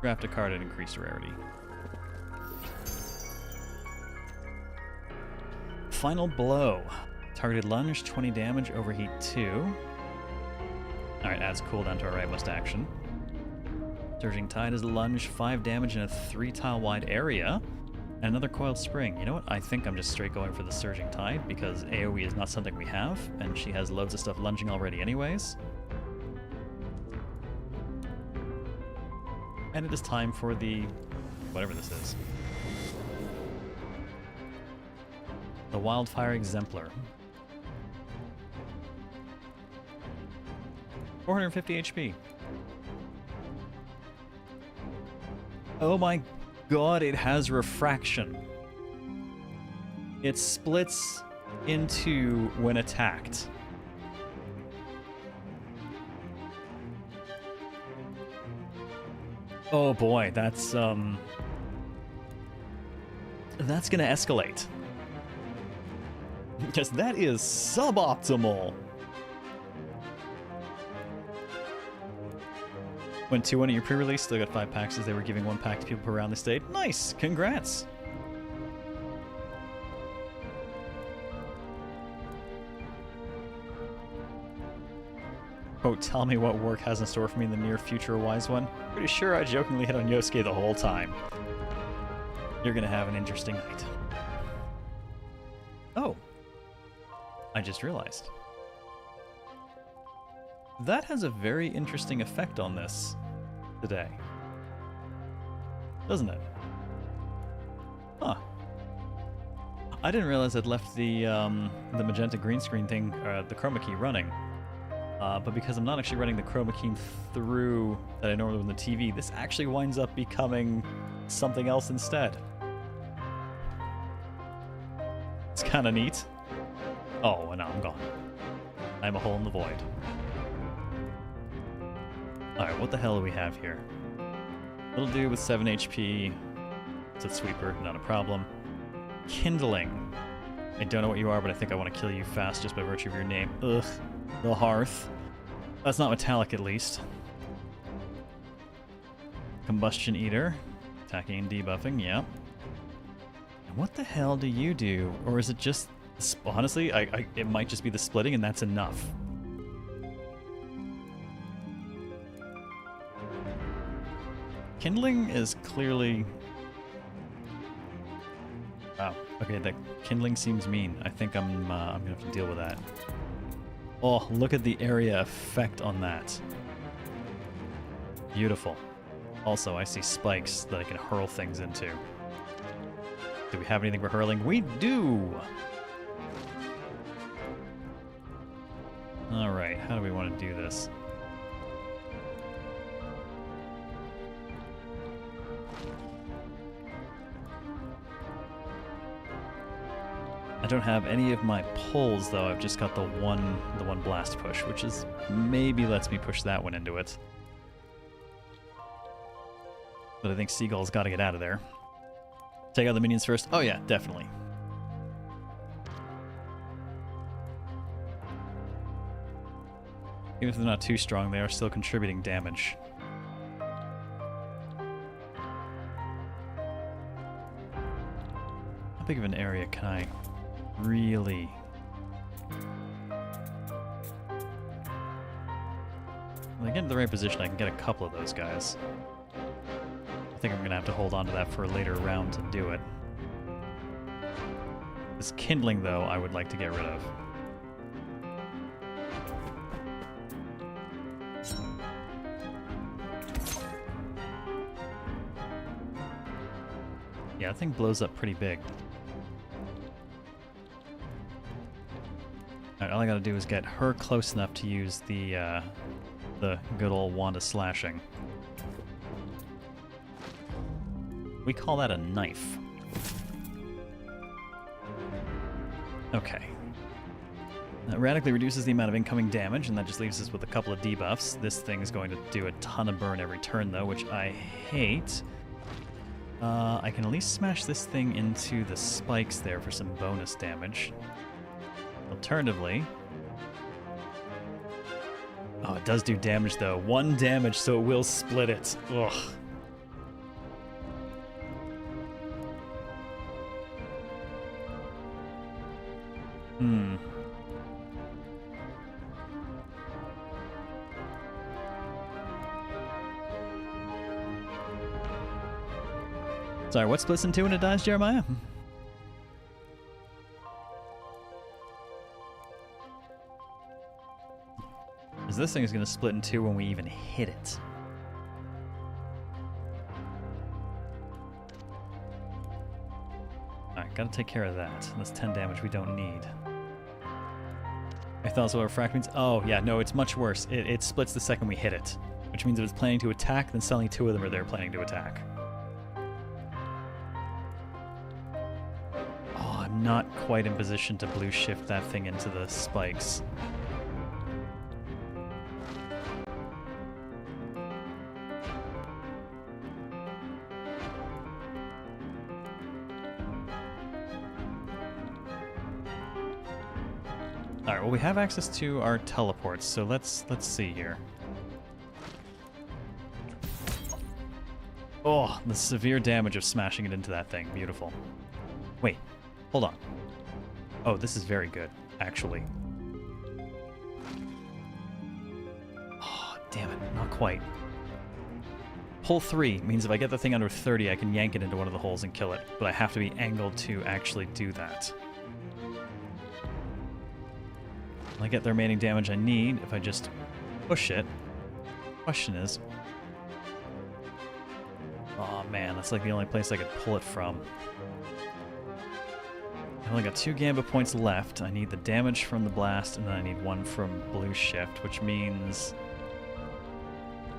Draft a card at increased rarity. Final Blow. Targeted lunge, 20 damage, overheat 2. Alright, adds cooldown to our right must action. Surging Tide is a lunge, 5 damage in a 3-tile wide area. And another Coiled Spring. You know what? I think I'm just straight going for the Surging Tide because AoE is not something we have, and she has loads of stuff lunging already anyways. And it is time for the... whatever this is. The Wildfire Exemplar. 450 HP. Oh my god, it has refraction. It splits into when attacked. Oh boy, that's gonna escalate. Because that is suboptimal. Went 2-1 at your pre-release, still got 5 packs as they were giving 1 pack to people per round they stayed. Nice! Congrats! Oh, tell me what work has in store for me in the near future, wise one. Pretty sure I jokingly hit on Yosuke the whole time. You're gonna have an interesting night. Oh. I just realized. That has a very interesting effect on this today. Doesn't it? Huh. I didn't realize I'd left the magenta green screen thing, the chroma key running. But because I'm not actually running the chroma key through that I normally run the TV, this actually winds up becoming something else instead. It's kind of neat. Oh, and now I'm gone. I'm a hole in the void. Alright, what the hell do we have here? Little dude with 7 HP. It's a sweeper, not a problem. Kindling. I don't know what you are, but I think I want to kill you fast just by virtue of your name. Ugh. The Hearth. That's not metallic, at least. Combustion Eater. Attacking and debuffing, yeah. And what the hell do you do? Or is it just... Honestly, it might just be the splitting and that's enough. Kindling is clearly... Wow. Okay, that kindling seems mean. I think I'm gonna have to deal with that. Oh, look at the area effect on that. Beautiful. Also, I see spikes that I can hurl things into. Do we have anything for hurling? We do! Alright, how do we want to do this? I don't have any of my pulls though. I've just got the one blast push, which is maybe lets me push that one into it. But I think Seagull's got to get out of there. Take out the minions first. Oh yeah, definitely. Even if they're not too strong, they are still contributing damage. How big of an area can I really... When I get into the right position, I can get a couple of those guys. I think I'm going to have to hold on to that for a later round to do it. This kindling, though, I would like to get rid of. Yeah, that thing blows up pretty big. Alright, all I gotta do is get her close enough to use the good old Wanda slashing. We call that a knife. Okay. That radically reduces the amount of incoming damage, and that just leaves us with a couple of debuffs. This thing is going to do a ton of burn every turn, though, which I hate. I can at least smash this thing into the spikes there for some bonus damage. Alternatively... Oh, it does do damage, though. 1 damage, so it will split it. Ugh. Sorry, what splits in 2 when it dies, Jeremiah? Because this thing is going to split in 2 when we even hit it. Alright, gotta take care of that. That's 10 damage we don't need. I thought that's what refract means. Oh, yeah, no, it's much worse. It splits the second we hit it. Which means if it's planning to attack, then suddenly 2 of them are there planning to attack. Oh, I'm not quite in position to blue shift that thing into the spikes. Alright, well we have access to our teleports, so let's see here. Oh, the severe damage of smashing it into that thing. Beautiful. Wait, hold on. Oh, this is very good, actually. Oh, damn it, not quite. Pull 3 means if I get the thing under 30, I can yank it into one of the holes and kill it, but I have to be angled to actually do that. I get the remaining damage I need if I just push it. Question is... Oh man, that's like the only place I could pull it from. I've only got 2 Gamba points left. I need the damage from the blast, and then I need 1 from blue shift, which means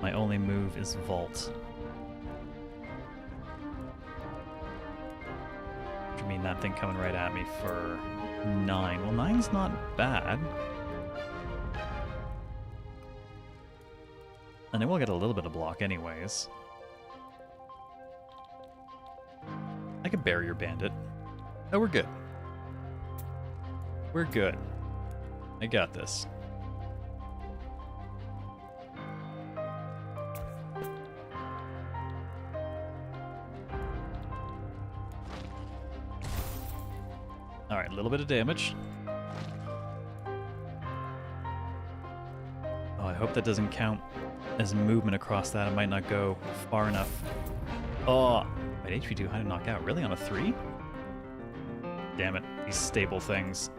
my only move is vault. Which would mean that thing coming right at me for 9. Well, 9's not bad. And I will get a little bit of block anyways. I could barrier bandit. Oh, we're good. We're good. I got this. Alright, a little bit of damage. Oh, I hope that doesn't count as movement across that. It might not go far enough. Oh, wait, HP 200 knockout. Really, on a 3? Damn it, these stable things.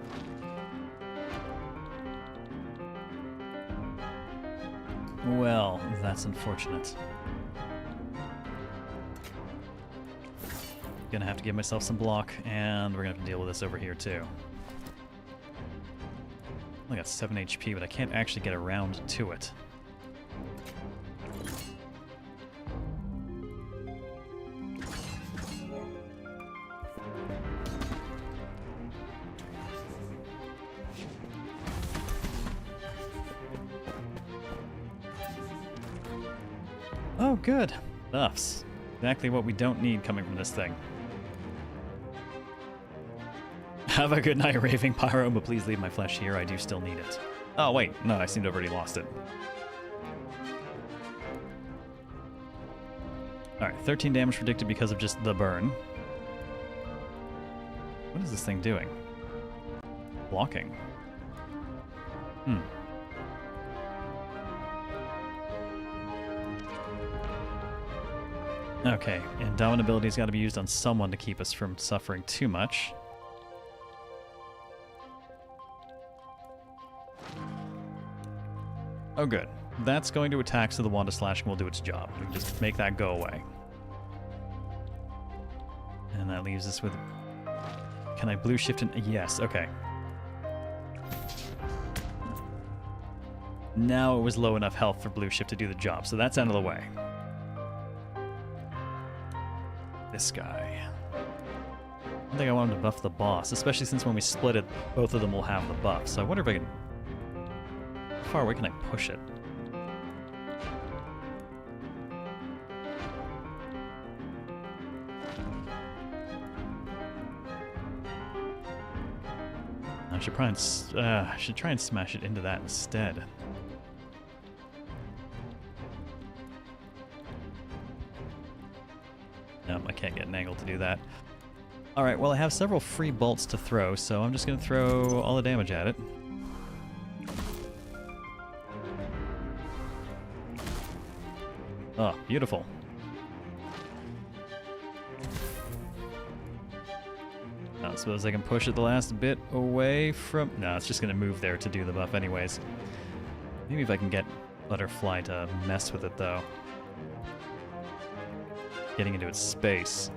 Well, that's unfortunate. Gonna have to give myself some block, and we're gonna have to deal with this over here too. I got 7 HP, but I can't actually get around to it. Oh, good. Buffs. Exactly what we don't need coming from this thing. Have a good night, Raving Pyro, but please leave my flesh here. I do still need it. Oh, wait. No, I seem to have already lost it. Alright, 13 damage predicted because of just the burn. What is this thing doing? Blocking. Okay, and Dominability's got to be used on someone to keep us from suffering too much. Oh good. That's going to attack, so the Wand of Slashing will do its job. We can just make that go away. And that leaves us with... Can I blue shift in? Yes, okay. Now it was low enough health for blue shift to do the job, so that's out of the way. this guy. I think I want him to buff the boss, especially since when we split it, both of them will have the buff. So I wonder if I can... How far away can I push it? I should probably should try and smash it into that instead. Nope, I can't get an angle to do that. Alright, well I have several free bolts to throw, so I'm just going to throw all the damage at it. Oh, beautiful. I suppose I can push it the last bit away from... No, it's just going to move there to do the buff anyways. Maybe if I can get Butterfly to mess with it, though. Getting into its space.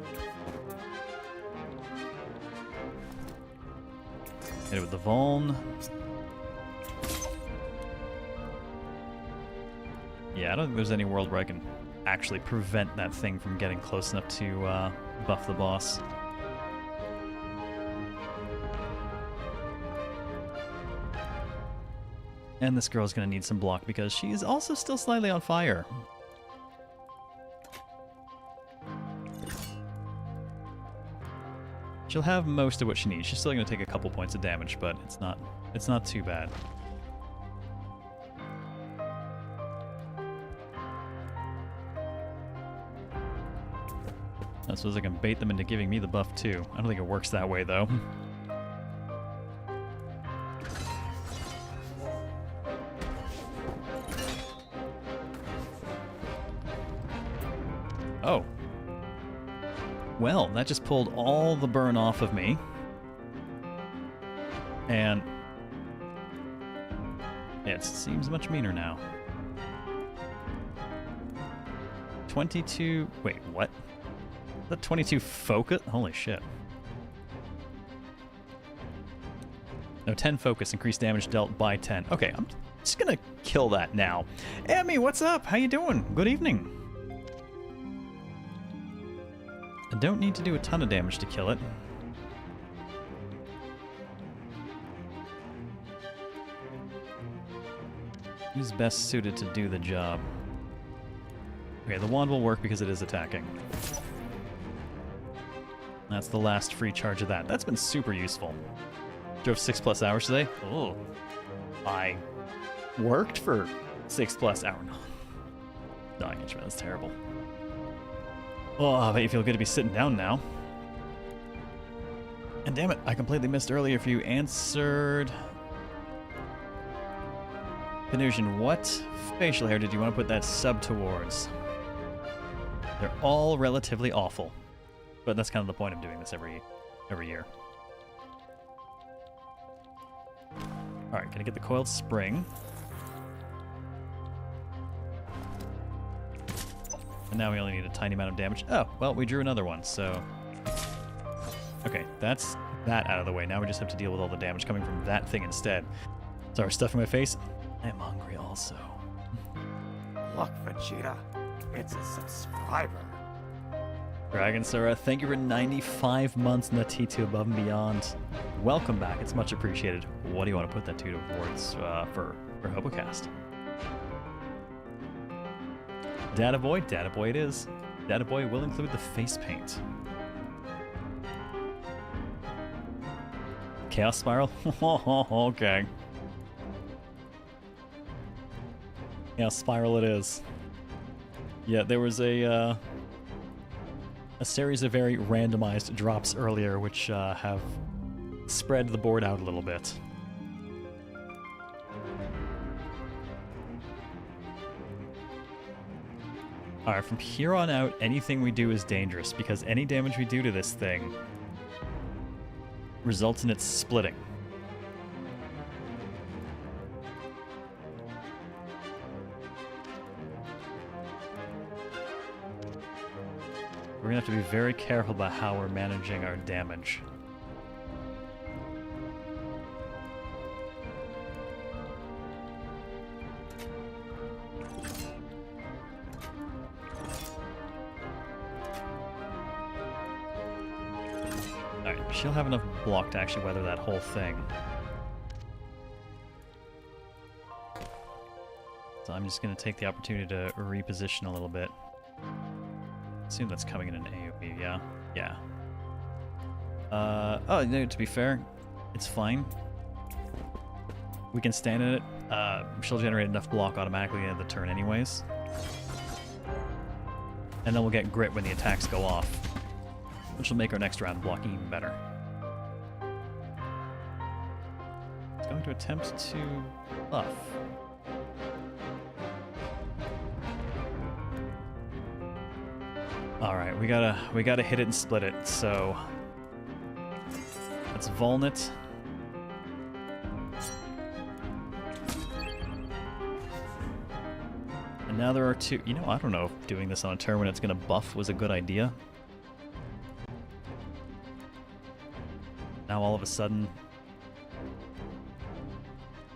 Hit it with the Vuln. Yeah, I don't think there's any world where I can actually prevent that thing from getting close enough to buff the boss. And this girl's gonna need some block because she's also still slightly on fire. She'll have most of what she needs. She's still gonna take a couple points of damage, but it's not too bad. I suppose I can bait them into giving me the buff too. I don't think it works that way though. Oh. Well, that just pulled all the burn off of me. And it seems much meaner now. 22... Wait, what? Is that 22 focus? Holy shit. No, 10 focus, increased damage dealt by 10. Okay, I'm just gonna kill that now. Emmy, what's up? How you doing? Good evening. I don't need to do a ton of damage to kill it. Who's best suited to do the job? Okay, the wand will work because it is attacking. That's the last free charge of that. That's been super useful. Drove 6+ hours today. Oh, I worked for 6+ hours. No, I get you, that's terrible. Oh, I bet you feel good to be sitting down now. And damn it, I completely missed earlier if you answered... Venusian, what facial hair did you want to put that sub towards? They're all relatively awful. But that's kind of the point of doing this every year. Alright, gonna get the coiled spring. And now we only need a tiny amount of damage. Oh, well, we drew another one, so... Okay, that's that out of the way. Now we just have to deal with all the damage coming from that thing instead. Sorry, stuff in my face. I am hungry also. Look, Vegeta, it's a subscriber. Dragon Sora, thank you for 95 months in the T2 Above and Beyond. Welcome back, it's much appreciated. What do you want to put that to towards for HoboCast? Data Boy it is. Data Boy will include the face paint. Chaos Spiral? Okay. Chaos Spiral it is. Yeah, there was a series of very randomized drops earlier which have spread the board out a little bit. Alright, from here on out, anything we do is dangerous, because any damage we do to this thing results in it splitting. We're gonna have to be very careful about how we're managing our damage. She'll have enough block to actually weather that whole thing. So I'm just going to take the opportunity to reposition a little bit. Assume that's coming in an AoE, yeah? Yeah. Oh, no, to be fair, it's fine. We can stand in it. She'll generate enough block automatically at the end of the turn anyways. And then we'll get grit when the attacks go off, which will make our next round block even better. It's going to attempt to buff. Alright, we gotta hit it and split it, so let's Vulnet. And now there are two. You know, I don't know if doing this on a turn when it's gonna buff was a good idea. Now all of a sudden,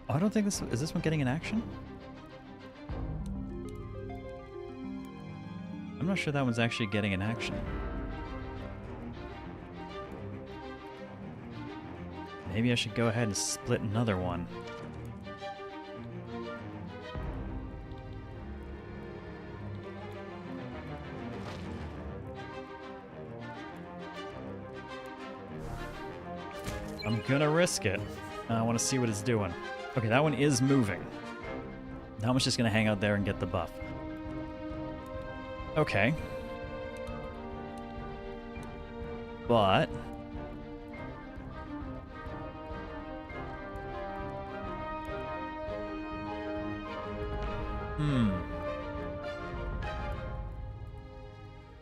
oh, I don't think this is this one getting an action? I'm not sure that one's actually getting an action. Maybe I should go ahead and split another one. I'm gonna risk it. I want to see what it's doing. Okay, that one is moving. That one's just gonna hang out there and get the buff. Okay. But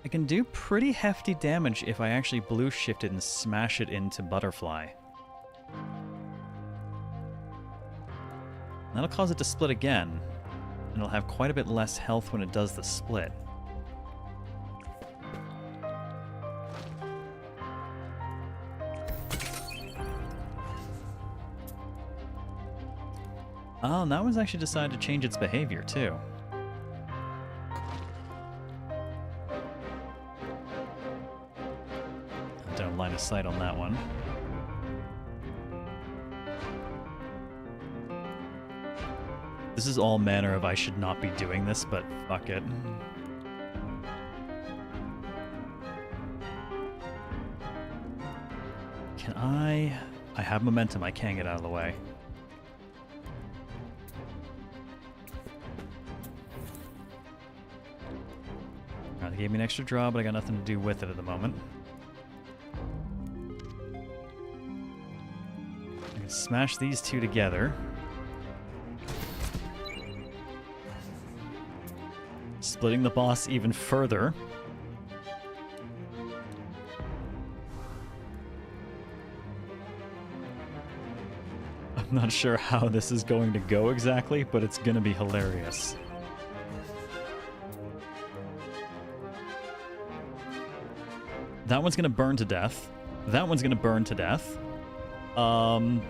I can do pretty hefty damage if I actually blue shift it and smash it into Butterfly. That'll cause it to split again, and it'll have quite a bit less health when it does the split. Oh, and that one's actually decided to change its behavior, too. Don't line of sight on that one. This is all manner of I should not be doing this, but fuck it. Can I have momentum, I can get out of the way. They gave me an extra draw, but I got nothing to do with it at the moment. I can smash these two together. Splitting the boss even further. I'm not sure how this is going to go exactly, but it's going to be hilarious. That one's gonna burn to death. That one's gonna burn to death. That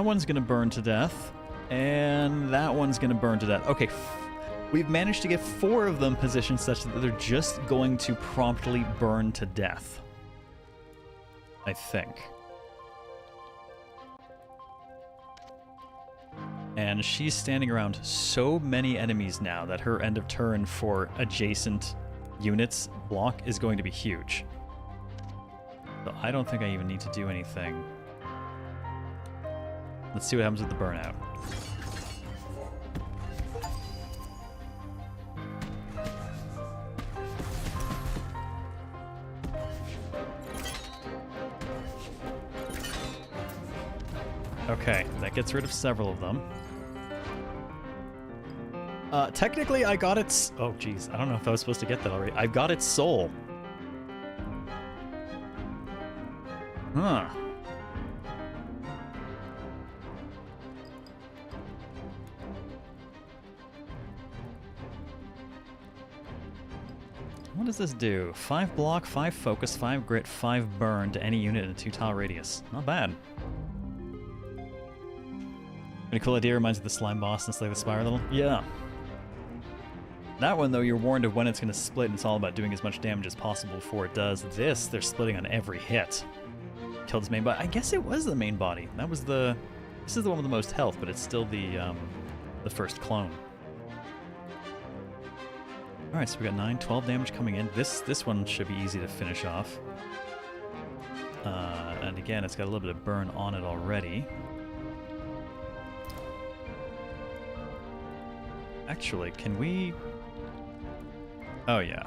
one's gonna burn to death. And that one's gonna burn to death. Okay, we've managed to get 4 of them positioned such that they're just going to promptly burn to death. I think. And she's standing around so many enemies now that her end of turn for adjacent units block is going to be huge. So I don't think I even need to do anything. Let's see what happens with the burnout. Okay, that gets rid of several of them. Technically, I got its... Oh, geez. I don't know if I was supposed to get that already. I've got its soul. Huh. What does this do? 5 block, 5 focus, 5 grit, 5 burn to any unit in a 2-tile radius. Not bad. Pretty cool idea. Reminds me of the slime boss and Slay the Spire a little. Yeah. That one, though, you're warned of when it's going to split, and it's all about doing as much damage as possible before it does. This, they're splitting on every hit. Killed his main body. I guess it was the main body. That was the... This is the one with the most health, but it's still the first clone. Alright, so we got 9, 12 damage coming in. This one should be easy to finish off. And again, it's got a little bit of burn on it already. Actually, can we... Oh, yeah.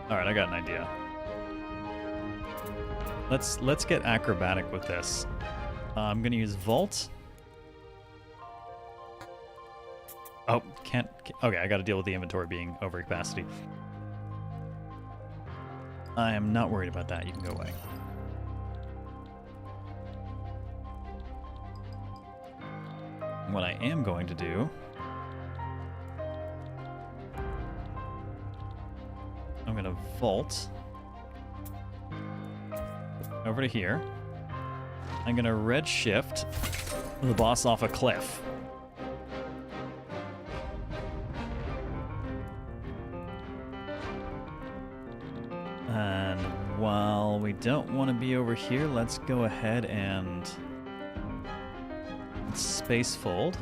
Alright, I got an idea. Let's get acrobatic with this. I'm gonna use Vault. Oh, can't... Okay, I gotta deal with the inventory being over capacity. I am not worried about that. You can go away. What I am going to do... I'm gonna vault over to here. I'm gonna red shift the boss off a cliff. And while we don't want to be over here, let's go ahead and space fold.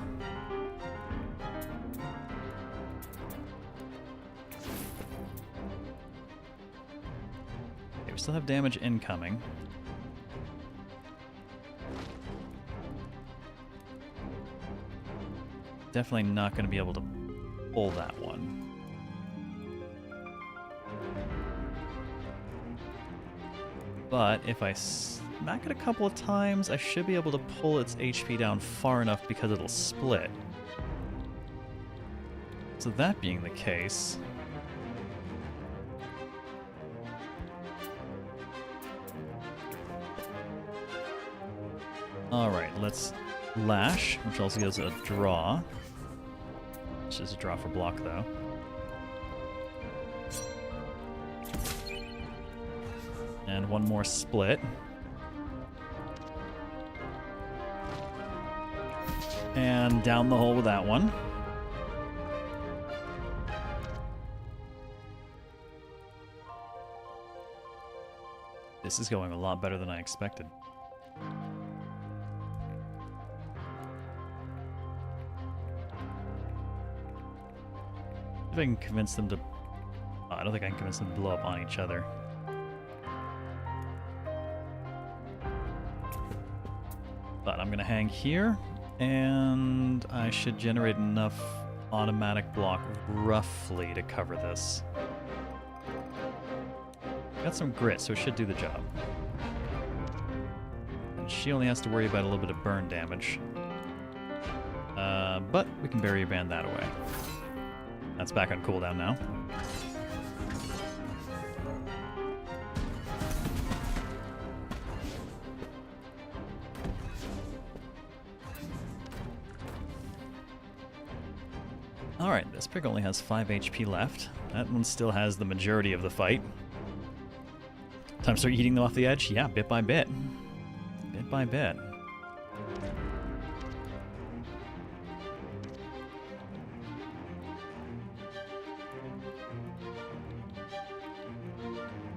Okay, we still have damage incoming. Definitely not going to be able to pull that one. But if I smack it a couple of times, I should be able to pull its HP down far enough because it'll split. So that being the case... Alright, let's lash, which also gives a draw. It's just a draw for block, though. And one more split. And down the hole with that one. This is going a lot better than I expected. If I can convince them to... Oh, I don't think I can convince them to blow up on each other. But I'm going to hang here, and I should generate enough automatic block roughly to cover this. Got some grit, so it should do the job. And she only has to worry about a little bit of burn damage. But we can barrier band that away. That's back on cooldown now. Alright, this pig only has 5 HP left. That one still has the majority of the fight. Time to start eating them off the edge? Yeah, bit by bit. Bit by bit.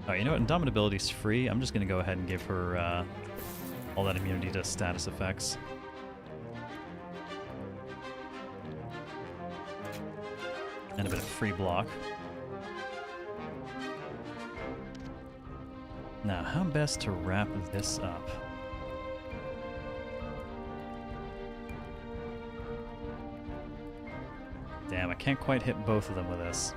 Alright, you know what? Indomitability's free. I'm just going to go ahead and give her all that immunity to status effects. And a bit of free block. Now, how best to wrap this up? Damn, I can't quite hit both of them with this.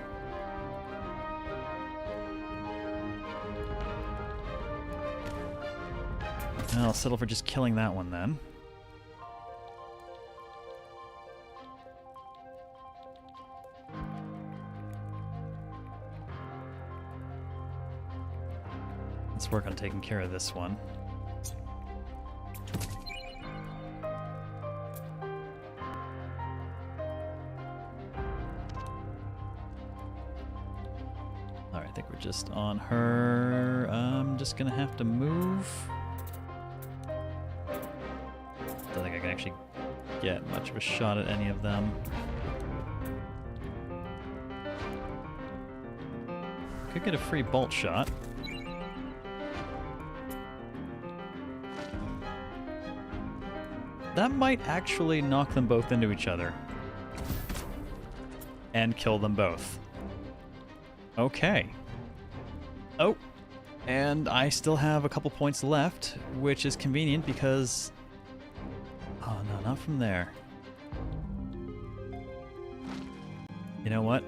I'll settle for just killing that one then. Let's work on taking care of this one. Alright, I think we're just on her. I'm just gonna have to move. Don't think I can actually get much of a shot at any of them. Could get a free bolt shot. That might actually knock them both into each other. And kill them both. Okay. Oh. And I still have a couple points left, which is convenient because... Oh, no, not from there. You know what?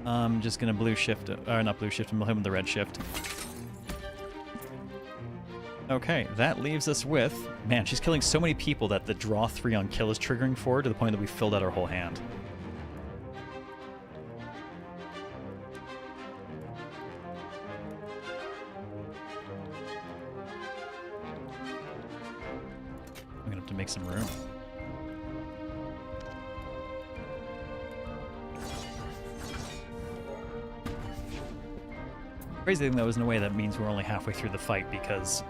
I'm just gonna blue shift, or not blue shift, I'm him with the red shift. Okay, that leaves us with... Man, she's killing so many people that the draw 3 on kill is triggering for her to the point that we filled out our whole hand. I'm gonna have to make some room. Crazy thing though is in a way that means we're only halfway through the fight because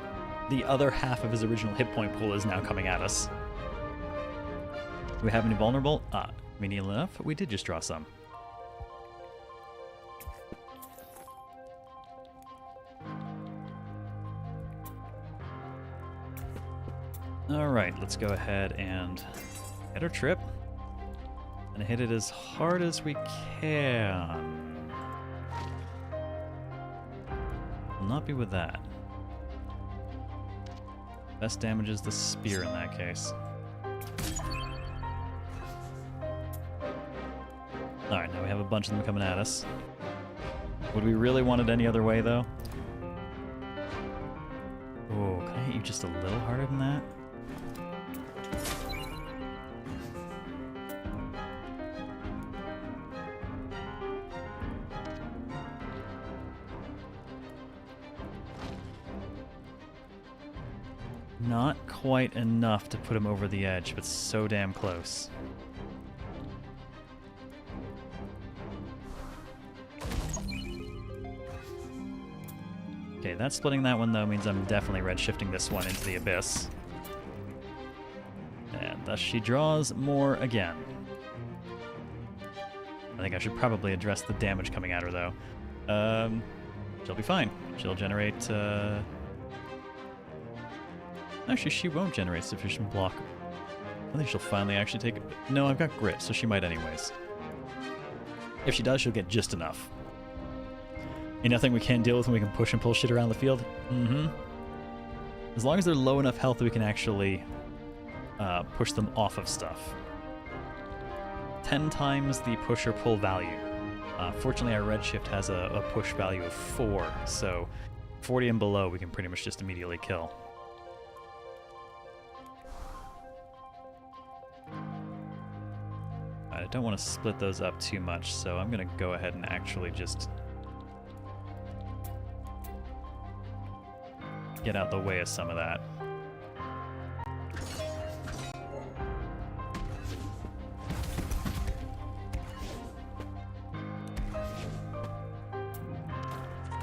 the other half of his original hit point pool is now coming at us. Do we have any vulnerable? Convenient enough. We did just draw some. Alright, let's go ahead and hit our trip. And hit it as hard as we can. Will not be with that. Best damage is the spear in that case. Alright, now we have a bunch of them coming at us. Would we really want it any other way, though? Oh, can I hit you just a little harder than that? Not quite enough to put him over the edge, but so damn close. Okay, that splitting that one though means I'm definitely red shifting this one into the abyss. And thus she draws more again. I think I should probably address the damage coming at her though. She'll be fine. She'll generate Actually, she won't generate sufficient block. I think she'll finally actually take it. No, I've got grit, so she might anyways. If she does, she'll get just enough. Ain't nothing we can't deal with when we can push and pull shit around the field? Mm-hmm. As long as they're low enough health that we can actually push them off of stuff. 10 times the push or pull value. Fortunately, our red shift has a push value of 4, so 40 and below we can pretty much just immediately kill. I don't want to split those up too much, so I'm going to go ahead and actually just get out the way of some of that.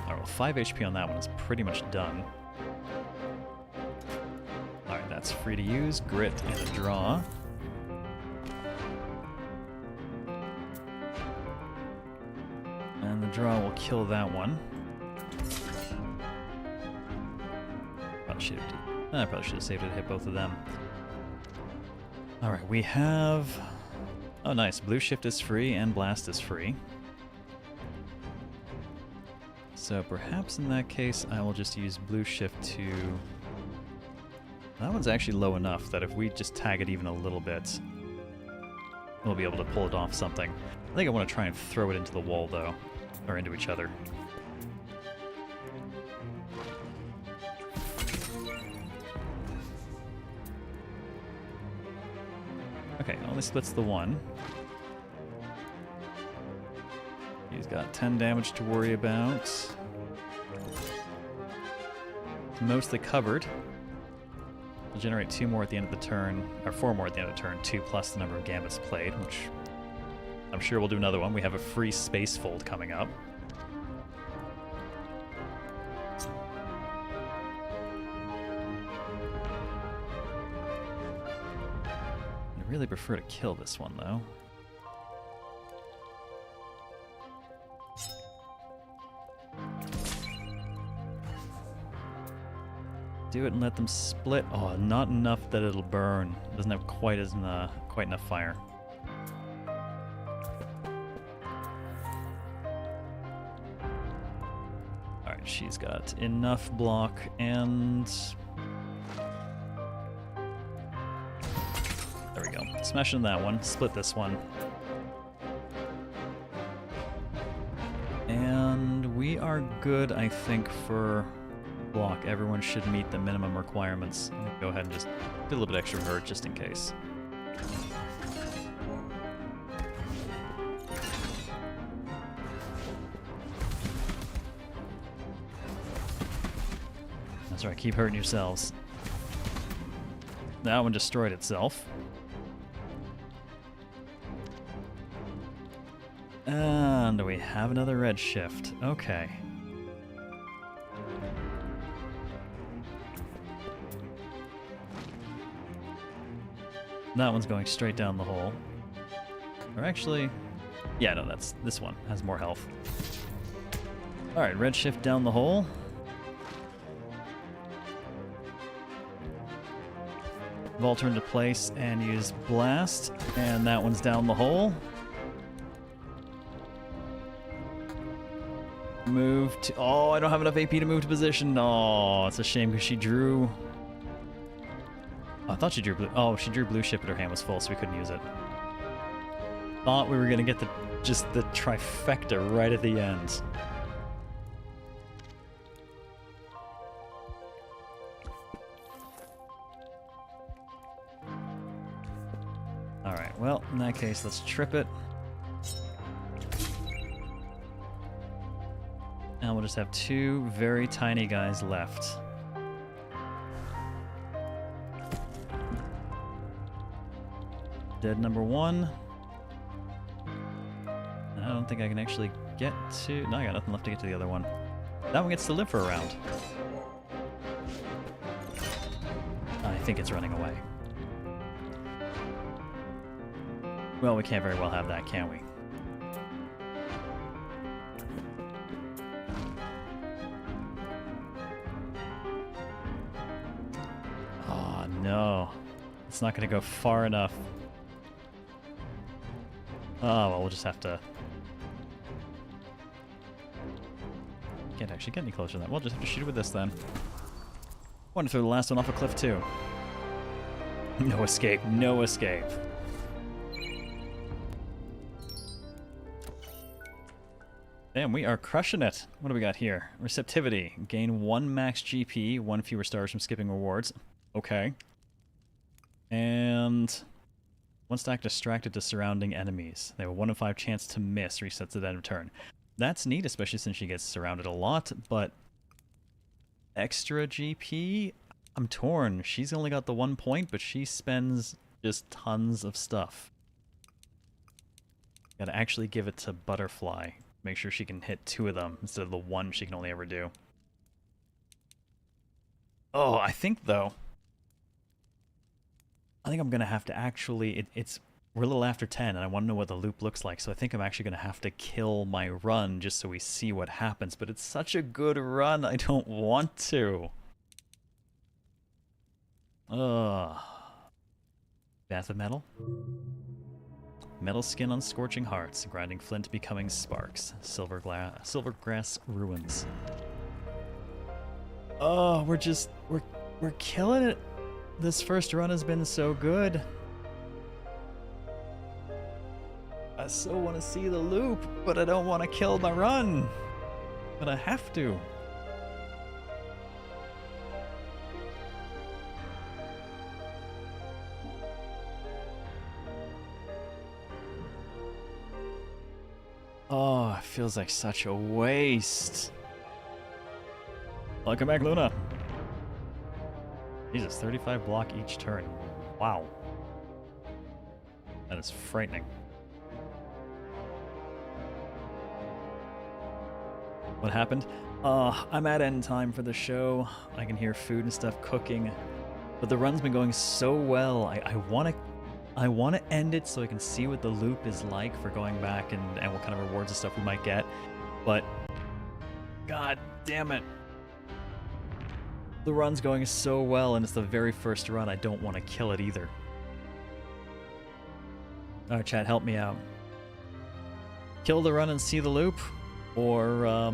Alright, well 5 HP on that one is pretty much done. Alright, that's free to use. Grit and a draw. And the draw will kill that one. I probably should have saved it to hit both of them. Alright, we have... Oh nice, blue shift is free and blast is free. So perhaps in that case I will just use blue shift to... That one's actually low enough that if we just tag it even a little bit, we'll be able to pull it off something. I think I want to try and throw it into the wall though. Or into each other. Okay, only splits the one. He's got 10 damage to worry about. Mostly covered. We'll generate 2 more at the end of the turn, or 4 more at the end of the turn, 2 plus the number of gambits played, which I'm sure we'll do another one. We have a free space fold coming up. I really prefer to kill this one, though. do it and let them split. Oh, not enough that it'll burn. Doesn't have quite enough fire. All right, she's got enough block and there we go. Smash into that one. Split this one. And we are good, I think, for block. Everyone should meet the minimum requirements. I'm gonna go ahead and just do a little bit extra hurt just in case. That's right, keep hurting yourselves. That one destroyed itself. And we have another red shift. Okay. That one's going straight down the hole. Or actually, yeah, no, that's this one has more health. All right, red shift down the hole. Vault into place and use blast, and that one's down the hole. Move to... Oh, I don't have enough AP to move to position. Oh, it's a shame because she drew... Oh, I thought she drew blue. Oh, she drew blue ship, but her hand was full, so we couldn't use it. Thought we were going to get just the trifecta right at the end. Alright, well, in that case, let's trip it. And we'll just have two very tiny guys left. Dead number one. I don't think I can actually get to... No, I got nothing left to get to the other one. That one gets to live for a round. I think it's running away. Well, we can't very well have that, can we? Oh, no. It's not going to go far enough. Oh, well, we'll just have to... Can't actually get any closer than that. We'll just have to shoot it with this, then. Want to throw the last one off a cliff, too. No escape. No escape. Damn, we are crushing it. What do we got here? Receptivity. Gain 1 max GP, 1 fewer stars from skipping rewards. Okay. And... 1 stack distracted to surrounding enemies. They have a 1 in 5 chance to miss, resets at end of turn. That's neat, especially since she gets surrounded a lot, but... Extra GP? I'm torn. She's only got the 1 point, but she spends just tons of stuff. Gotta actually give it to Butterfly. Make sure she can hit 2 of them instead of the 1 she can only ever do. Oh, I think, though... I think I'm going to have to actually... We're a little after 10, and I want to know what the loop looks like, so I think I'm actually going to have to kill my run just so we see what happens. But it's such a good run, I don't want to. Ugh. Bath of Metal? Metal skin on scorching hearts, grinding flint becoming sparks. Silvergrass ruins. Oh, we're killing it. This first run has been so good. I so want to see the loop, but I don't want to kill my run. But I have to. Oh, it feels like such a waste. Welcome back, Luna. Jesus, 35 block each turn. Wow. That is frightening. What happened? I'm at end time for the show. I can hear food and stuff cooking. But the run's been going so well. I want to end it so I can see what the loop is like for going back and what kind of rewards and stuff we might get. But, god damn it. The run's going so well, and it's the very first run. I don't want to kill it either. Alright, chat, help me out. Kill the run and see the loop? Or,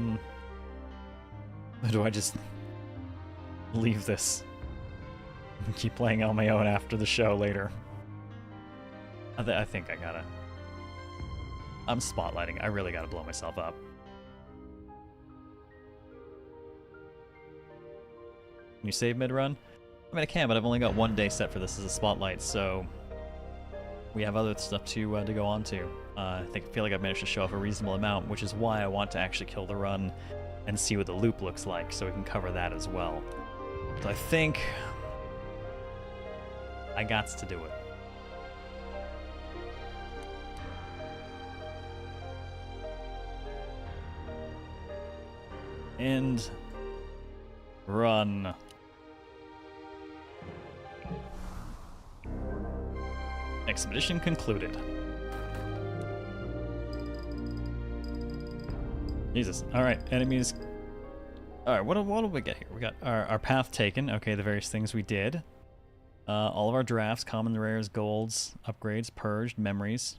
do I just leave this and keep playing on my own after the show later? I think I gotta... I'm spotlighting. I really gotta blow myself up. Can you save mid-run? I mean, I can, but I've only got 1 day set for this as a spotlight, so... we have other stuff to go on to. I feel like I've managed to show off a reasonable amount, which is why I want to actually kill the run and see what the loop looks like, so we can cover that as well. So I think I gots to do it. End run. Expedition concluded. Jesus. Alright, enemies. Alright, what do we get here? We got our path taken. Okay, the various things we did. All of our drafts, common rares, golds, upgrades, purged, memories.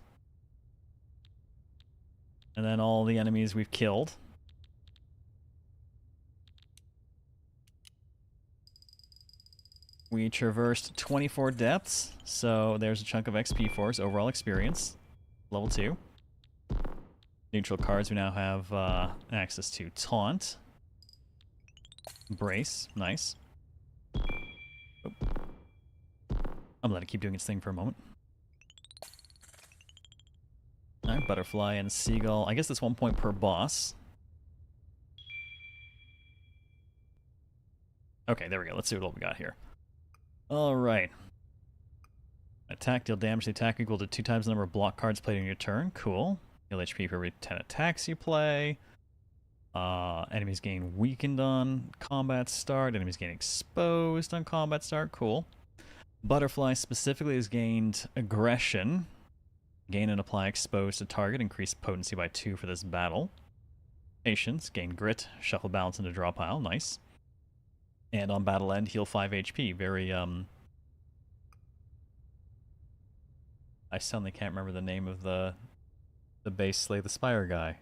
And then all the enemies we've killed. We traversed 24 depths, so there's a chunk of XP for us. Overall experience, level 2. Neutral cards, we now have access to Taunt. Brace, nice. Oh. I'm gonna let it keep doing its thing for a moment. Alright, Butterfly and Seagull. I guess that's 1 point per boss. Okay, there we go. Let's see what we got here. Alright. Attack, deal damage to attack equal to 2 times the number of block cards played in your turn. Cool. Heal HP for every 10 attacks you play. Enemies gain weakened on combat start. Enemies gain exposed on combat start. Cool. Butterfly specifically has gained aggression. Gain and apply exposed to target. Increase potency by 2 for this battle. Patience. Gain grit. Shuffle balance into draw pile. Nice. And on battle end, heal 5 HP. Very, I suddenly can't remember the name of the base Slay the Spire guy.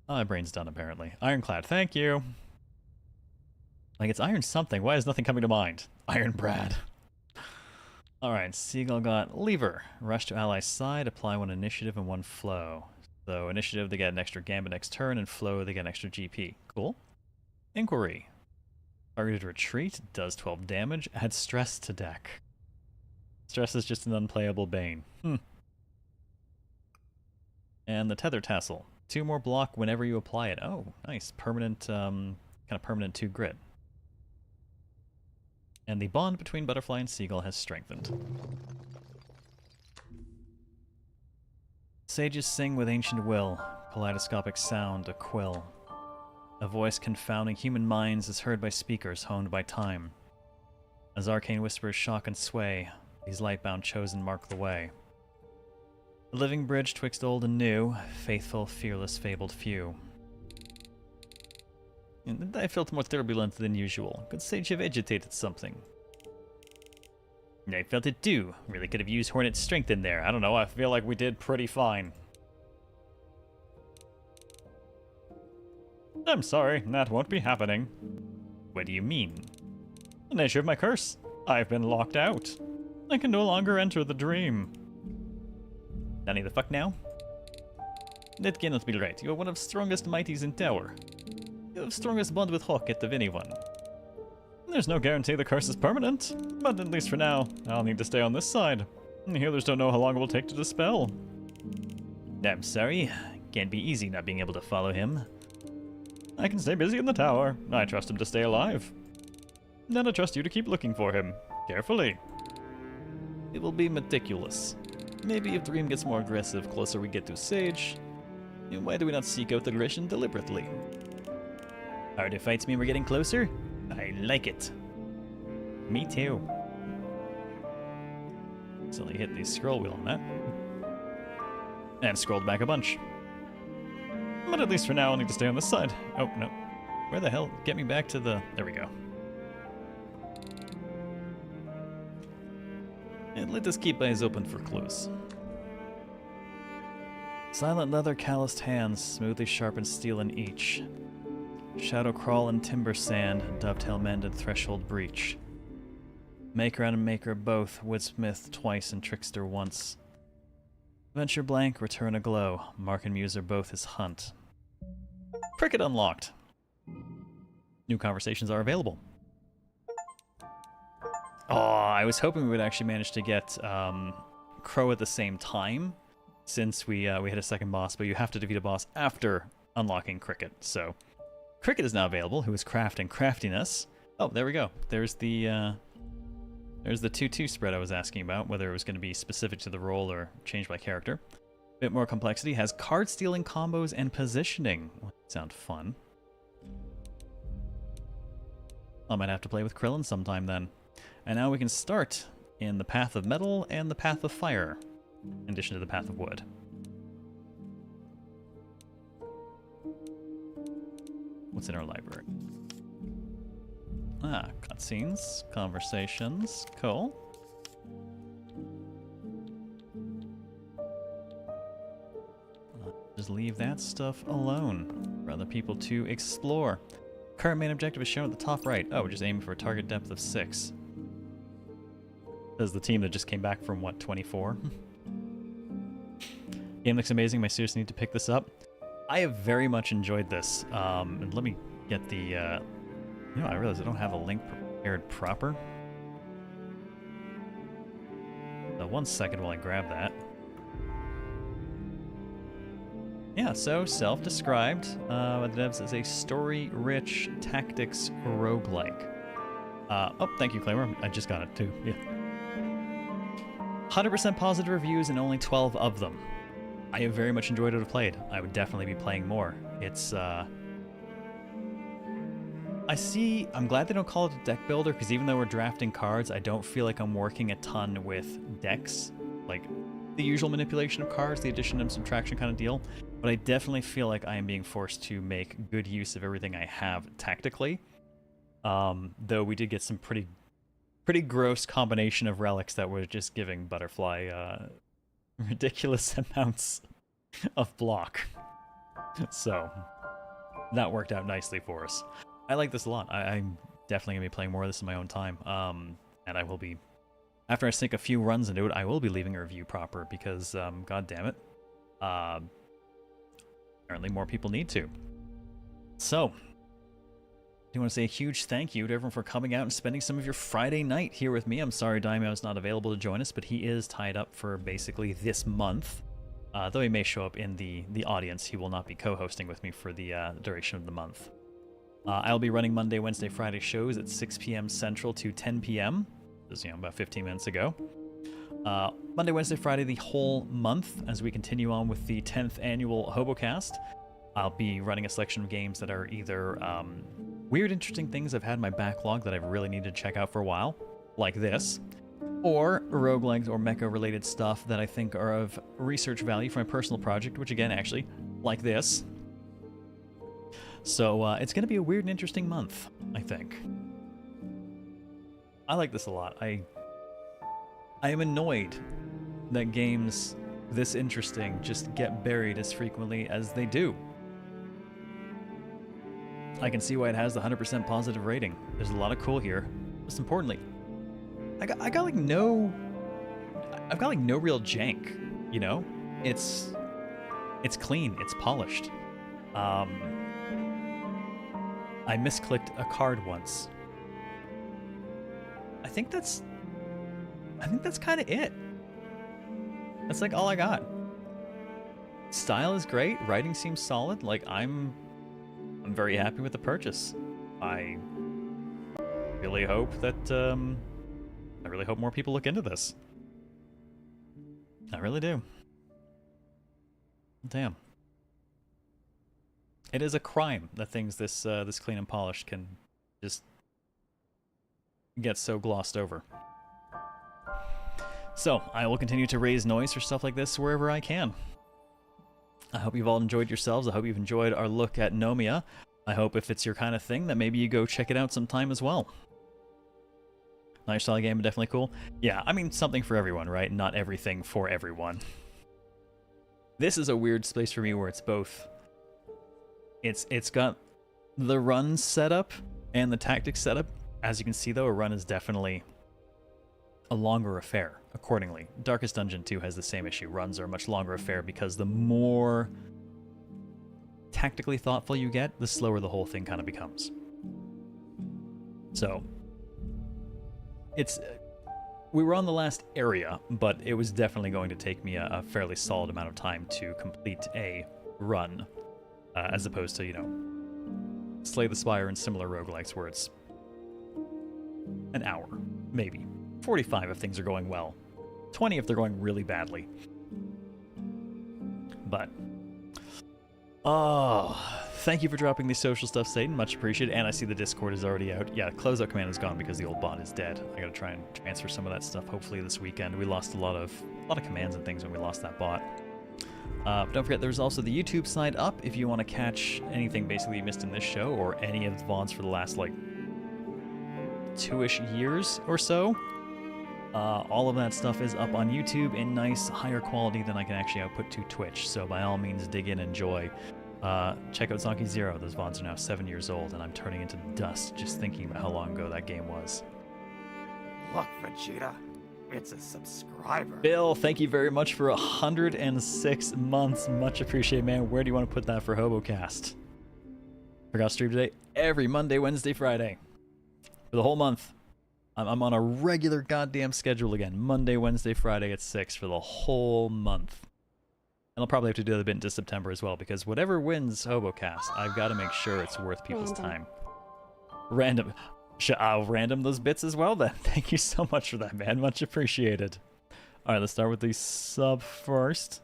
Oh, my brain's done, apparently. Ironclad, thank you! Like, it's Iron something. Why is nothing coming to mind? Iron Brad. Alright, Seagull got Lever. Rush to ally's side, apply 1 initiative and 1 flow. So initiative, they get an extra gambit next turn, and flow, they get an extra GP. Cool. Inquiry. Targeted retreat, does 12 damage, adds stress to deck. Stress is just an unplayable bane. And the Tether Tassel. 2 more block whenever you apply it. Oh, nice. Permanent, kind of permanent 2 grit. And the bond between Butterfly and Seagull has strengthened. Sages sing with ancient will, kaleidoscopic sound, a quill. A voice confounding human minds is heard by speakers honed by time. As arcane whispers shock and sway, these light-bound chosen mark the way. The living bridge twixt old and new, faithful, fearless, fabled few. And I felt more turbulent than usual. Could Sage have agitated something? I felt it too. Really could have used Hornet's strength in there. I don't know, I feel like we did pretty fine. I'm sorry, that won't be happening. What do you mean? The nature of my curse. I've been locked out. I can no longer enter the dream. Nanny the fuck now? That cannot be right. You are one of strongest mighties in tower. You have strongest bond with Hawkett of anyone. There's no guarantee the curse is permanent, but at least for now, I'll need to stay on this side. The healers don't know how long it will take to dispel. I'm sorry. Can't be easy not being able to follow him. I can stay busy in the tower. I trust him to stay alive. Then I trust you to keep looking for him. Carefully. It will be meticulous. Maybe if Dream gets more aggressive closer we get to Sage, why do we not seek out aggression deliberately? Harder fights mean we're getting closer? I like it. Me too. So I hit the scroll wheel on that. And scrolled back a bunch. But at least for now I'll need to stay on this side. Oh, no. Where the hell? Get me back to the... There we go. And let us keep eyes open for clues. Silent leather, calloused hands, smoothly sharpened steel in each. Shadow crawl and timber sand, dovetail mend and threshold breach. Maker and maker both, woodsmith twice and trickster once. Venture blank, return aglow, mark and muser both his hunt. Cricket unlocked. New conversations are available. Oh, I was hoping we would actually manage to get Crow at the same time, since we hit a second boss, but you have to defeat a boss after unlocking Cricket. So, Cricket is now available, who is crafting craftiness. Oh, there we go. There's the 2-2 spread I was asking about, whether it was going to be specific to the role or changed by character. Bit more complexity, has card stealing combos and positioning. Sound fun. I might have to play with Krillin sometime then. And now we can start in the Path of Metal and the Path of Fire, in addition to the Path of Wood. What's in our library? Ah, cutscenes, conversations, cool. Just leave that stuff alone for other people to explore. Current main objective is shown at the top right. Oh, we're just aiming for a target depth of 6. Says the team that just came back from, what, 24? Game looks amazing. I seriously need to pick this up. I have very much enjoyed this. And let me get the... you know, I realize I don't have a link prepared proper. So 1 second while I grab that. Yeah, so self-described by the devs as a story-rich tactics roguelike. Oh, thank you, Claimer. I just got it too. Yeah. 100% positive reviews and only 12 of them. I have very much enjoyed what I've played. I would definitely be playing more. It's I'm glad they don't call it a deck builder, because even though we're drafting cards, I don't feel like I'm working a ton with decks. Like the usual manipulation of cards, the addition and subtraction kind of deal. But I definitely feel like I am being forced to make good use of everything I have tactically. Though we did get some pretty gross combination of relics that were just giving Butterfly ridiculous amounts of block. So that worked out nicely for us. I like this a lot. I'm definitely going to be playing more of this in my own time. And I will be, after I sink a few runs into it, I will be leaving a review proper because, god damn it, apparently more people need to. So, I want to say a huge thank you to everyone for coming out and spending some of your Friday night here with me. I'm sorry Daimyo is not available to join us, but he is tied up for basically this month. Though he may show up in the audience, he will not be co-hosting with me for the duration of the month. I'll be running Monday, Wednesday, Friday shows at 6 p.m. Central to 10 p.m. Just, about 15 minutes ago. Monday, Wednesday, Friday, the whole month, as we continue on with the 10th annual HoboCast. I'll be running a selection of games that are either weird, interesting things I've had in my backlog that I've really needed to check out for a while, like this, or roguelikes or mecha-related stuff that I think are of research value for my personal project, which again, actually, like this. So it's going to be a weird and interesting month, I think. I like this a lot. I am annoyed that games this interesting just get buried as frequently as they do. I can see why it has the 100% positive rating. There's a lot of cool here. Most importantly, I've got like no real jank, you know? It's clean, it's polished. I misclicked a card once. I think that's kind of it. That's like all I got. Style is great, writing seems solid. Like I'm very happy with the purchase. I really hope that I really hope more people look into this. I really do. Damn. It is a crime that things this clean and polished can just get so glossed over. So, I will continue to raise noise for stuff like this wherever I can. I hope you've all enjoyed yourselves. I hope you've enjoyed our look at NOMIA. I hope if it's your kind of thing that maybe you go check it out sometime as well. Nice style game, definitely cool. Yeah, I mean, something for everyone, right? Not everything for everyone. This is a weird space for me where it's both. It's got the run setup and the tactics setup. As you can see, though, a run is definitely a longer affair, accordingly. Darkest Dungeon 2 has the same issue. Runs are a much longer affair because the more tactically thoughtful you get, the slower the whole thing kind of becomes. So, we were on the last area, but it was definitely going to take me a fairly solid amount of time to complete a run, as opposed to, you know, Slay the Spire and similar roguelikes where it's an hour, maybe. 45 if things are going well. 20 if they're going really badly. But, thank you for dropping the social stuff, Satan. Much appreciated. And I see the Discord is already out. Yeah, closeout command is gone because the old bot is dead. I gotta try and transfer some of that stuff hopefully this weekend. We lost a lot of commands and things when we lost that bot. But don't forget, there's also the YouTube side up if you want to catch anything basically you missed in this show or any of the VODs for the last, like, 2-ish years or so. All of that stuff is up on YouTube in nice, higher quality than I can actually output to Twitch. So by all means, dig in, enjoy. Check out Zonkey Zero. Those VODs are now 7 years old, and I'm turning into dust just thinking about how long ago that game was. Look, Vegeta, it's a subscriber. Bill, thank you very much for 106 months. Much appreciated, man. Where do you want to put that for HoboCast? Forgot to stream today. Every Monday, Wednesday, Friday. For the whole month. I'm on a regular goddamn schedule again. Monday, Wednesday, Friday at 6 for the whole month. And I'll probably have to do the bit into September as well, because whatever wins HoboCast, I've got to make sure it's worth people's time. Random. I'll random those bits as well then. Thank you so much for that, man. Much appreciated. Alright, let's start with the sub first.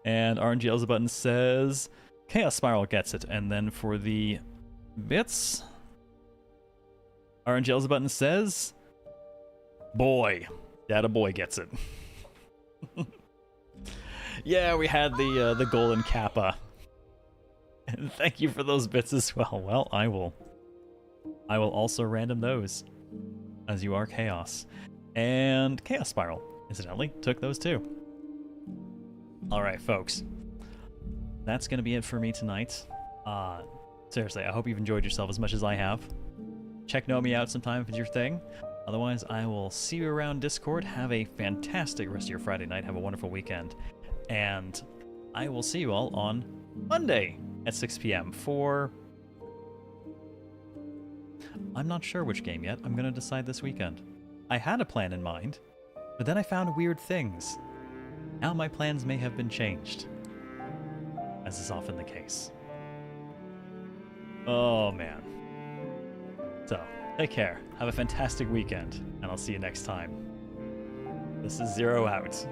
And RNG button says, Chaos Spiral gets it. And then for the bits, RNG button says, boy. Data boy gets it. Yeah, we had the golden kappa. And thank you for those bits as well. Well, I will also random those, as you are Chaos. And Chaos Spiral, incidentally, took those too. Alright, folks. That's going to be it for me tonight. Seriously, I hope you've enjoyed yourself as much as I have. Check NOMIA out sometime if it's your thing. Otherwise, I will see you around Discord. Have a fantastic rest of your Friday night. Have a wonderful weekend. And I will see you all on Monday at 6 p.m. for... I'm not sure which game yet. I'm going to decide this weekend. I had a plan in mind, but then I found weird things. Now my plans may have been changed, as is often the case. Oh, man. So, take care. Have a fantastic weekend, and I'll see you next time. This is Zero out.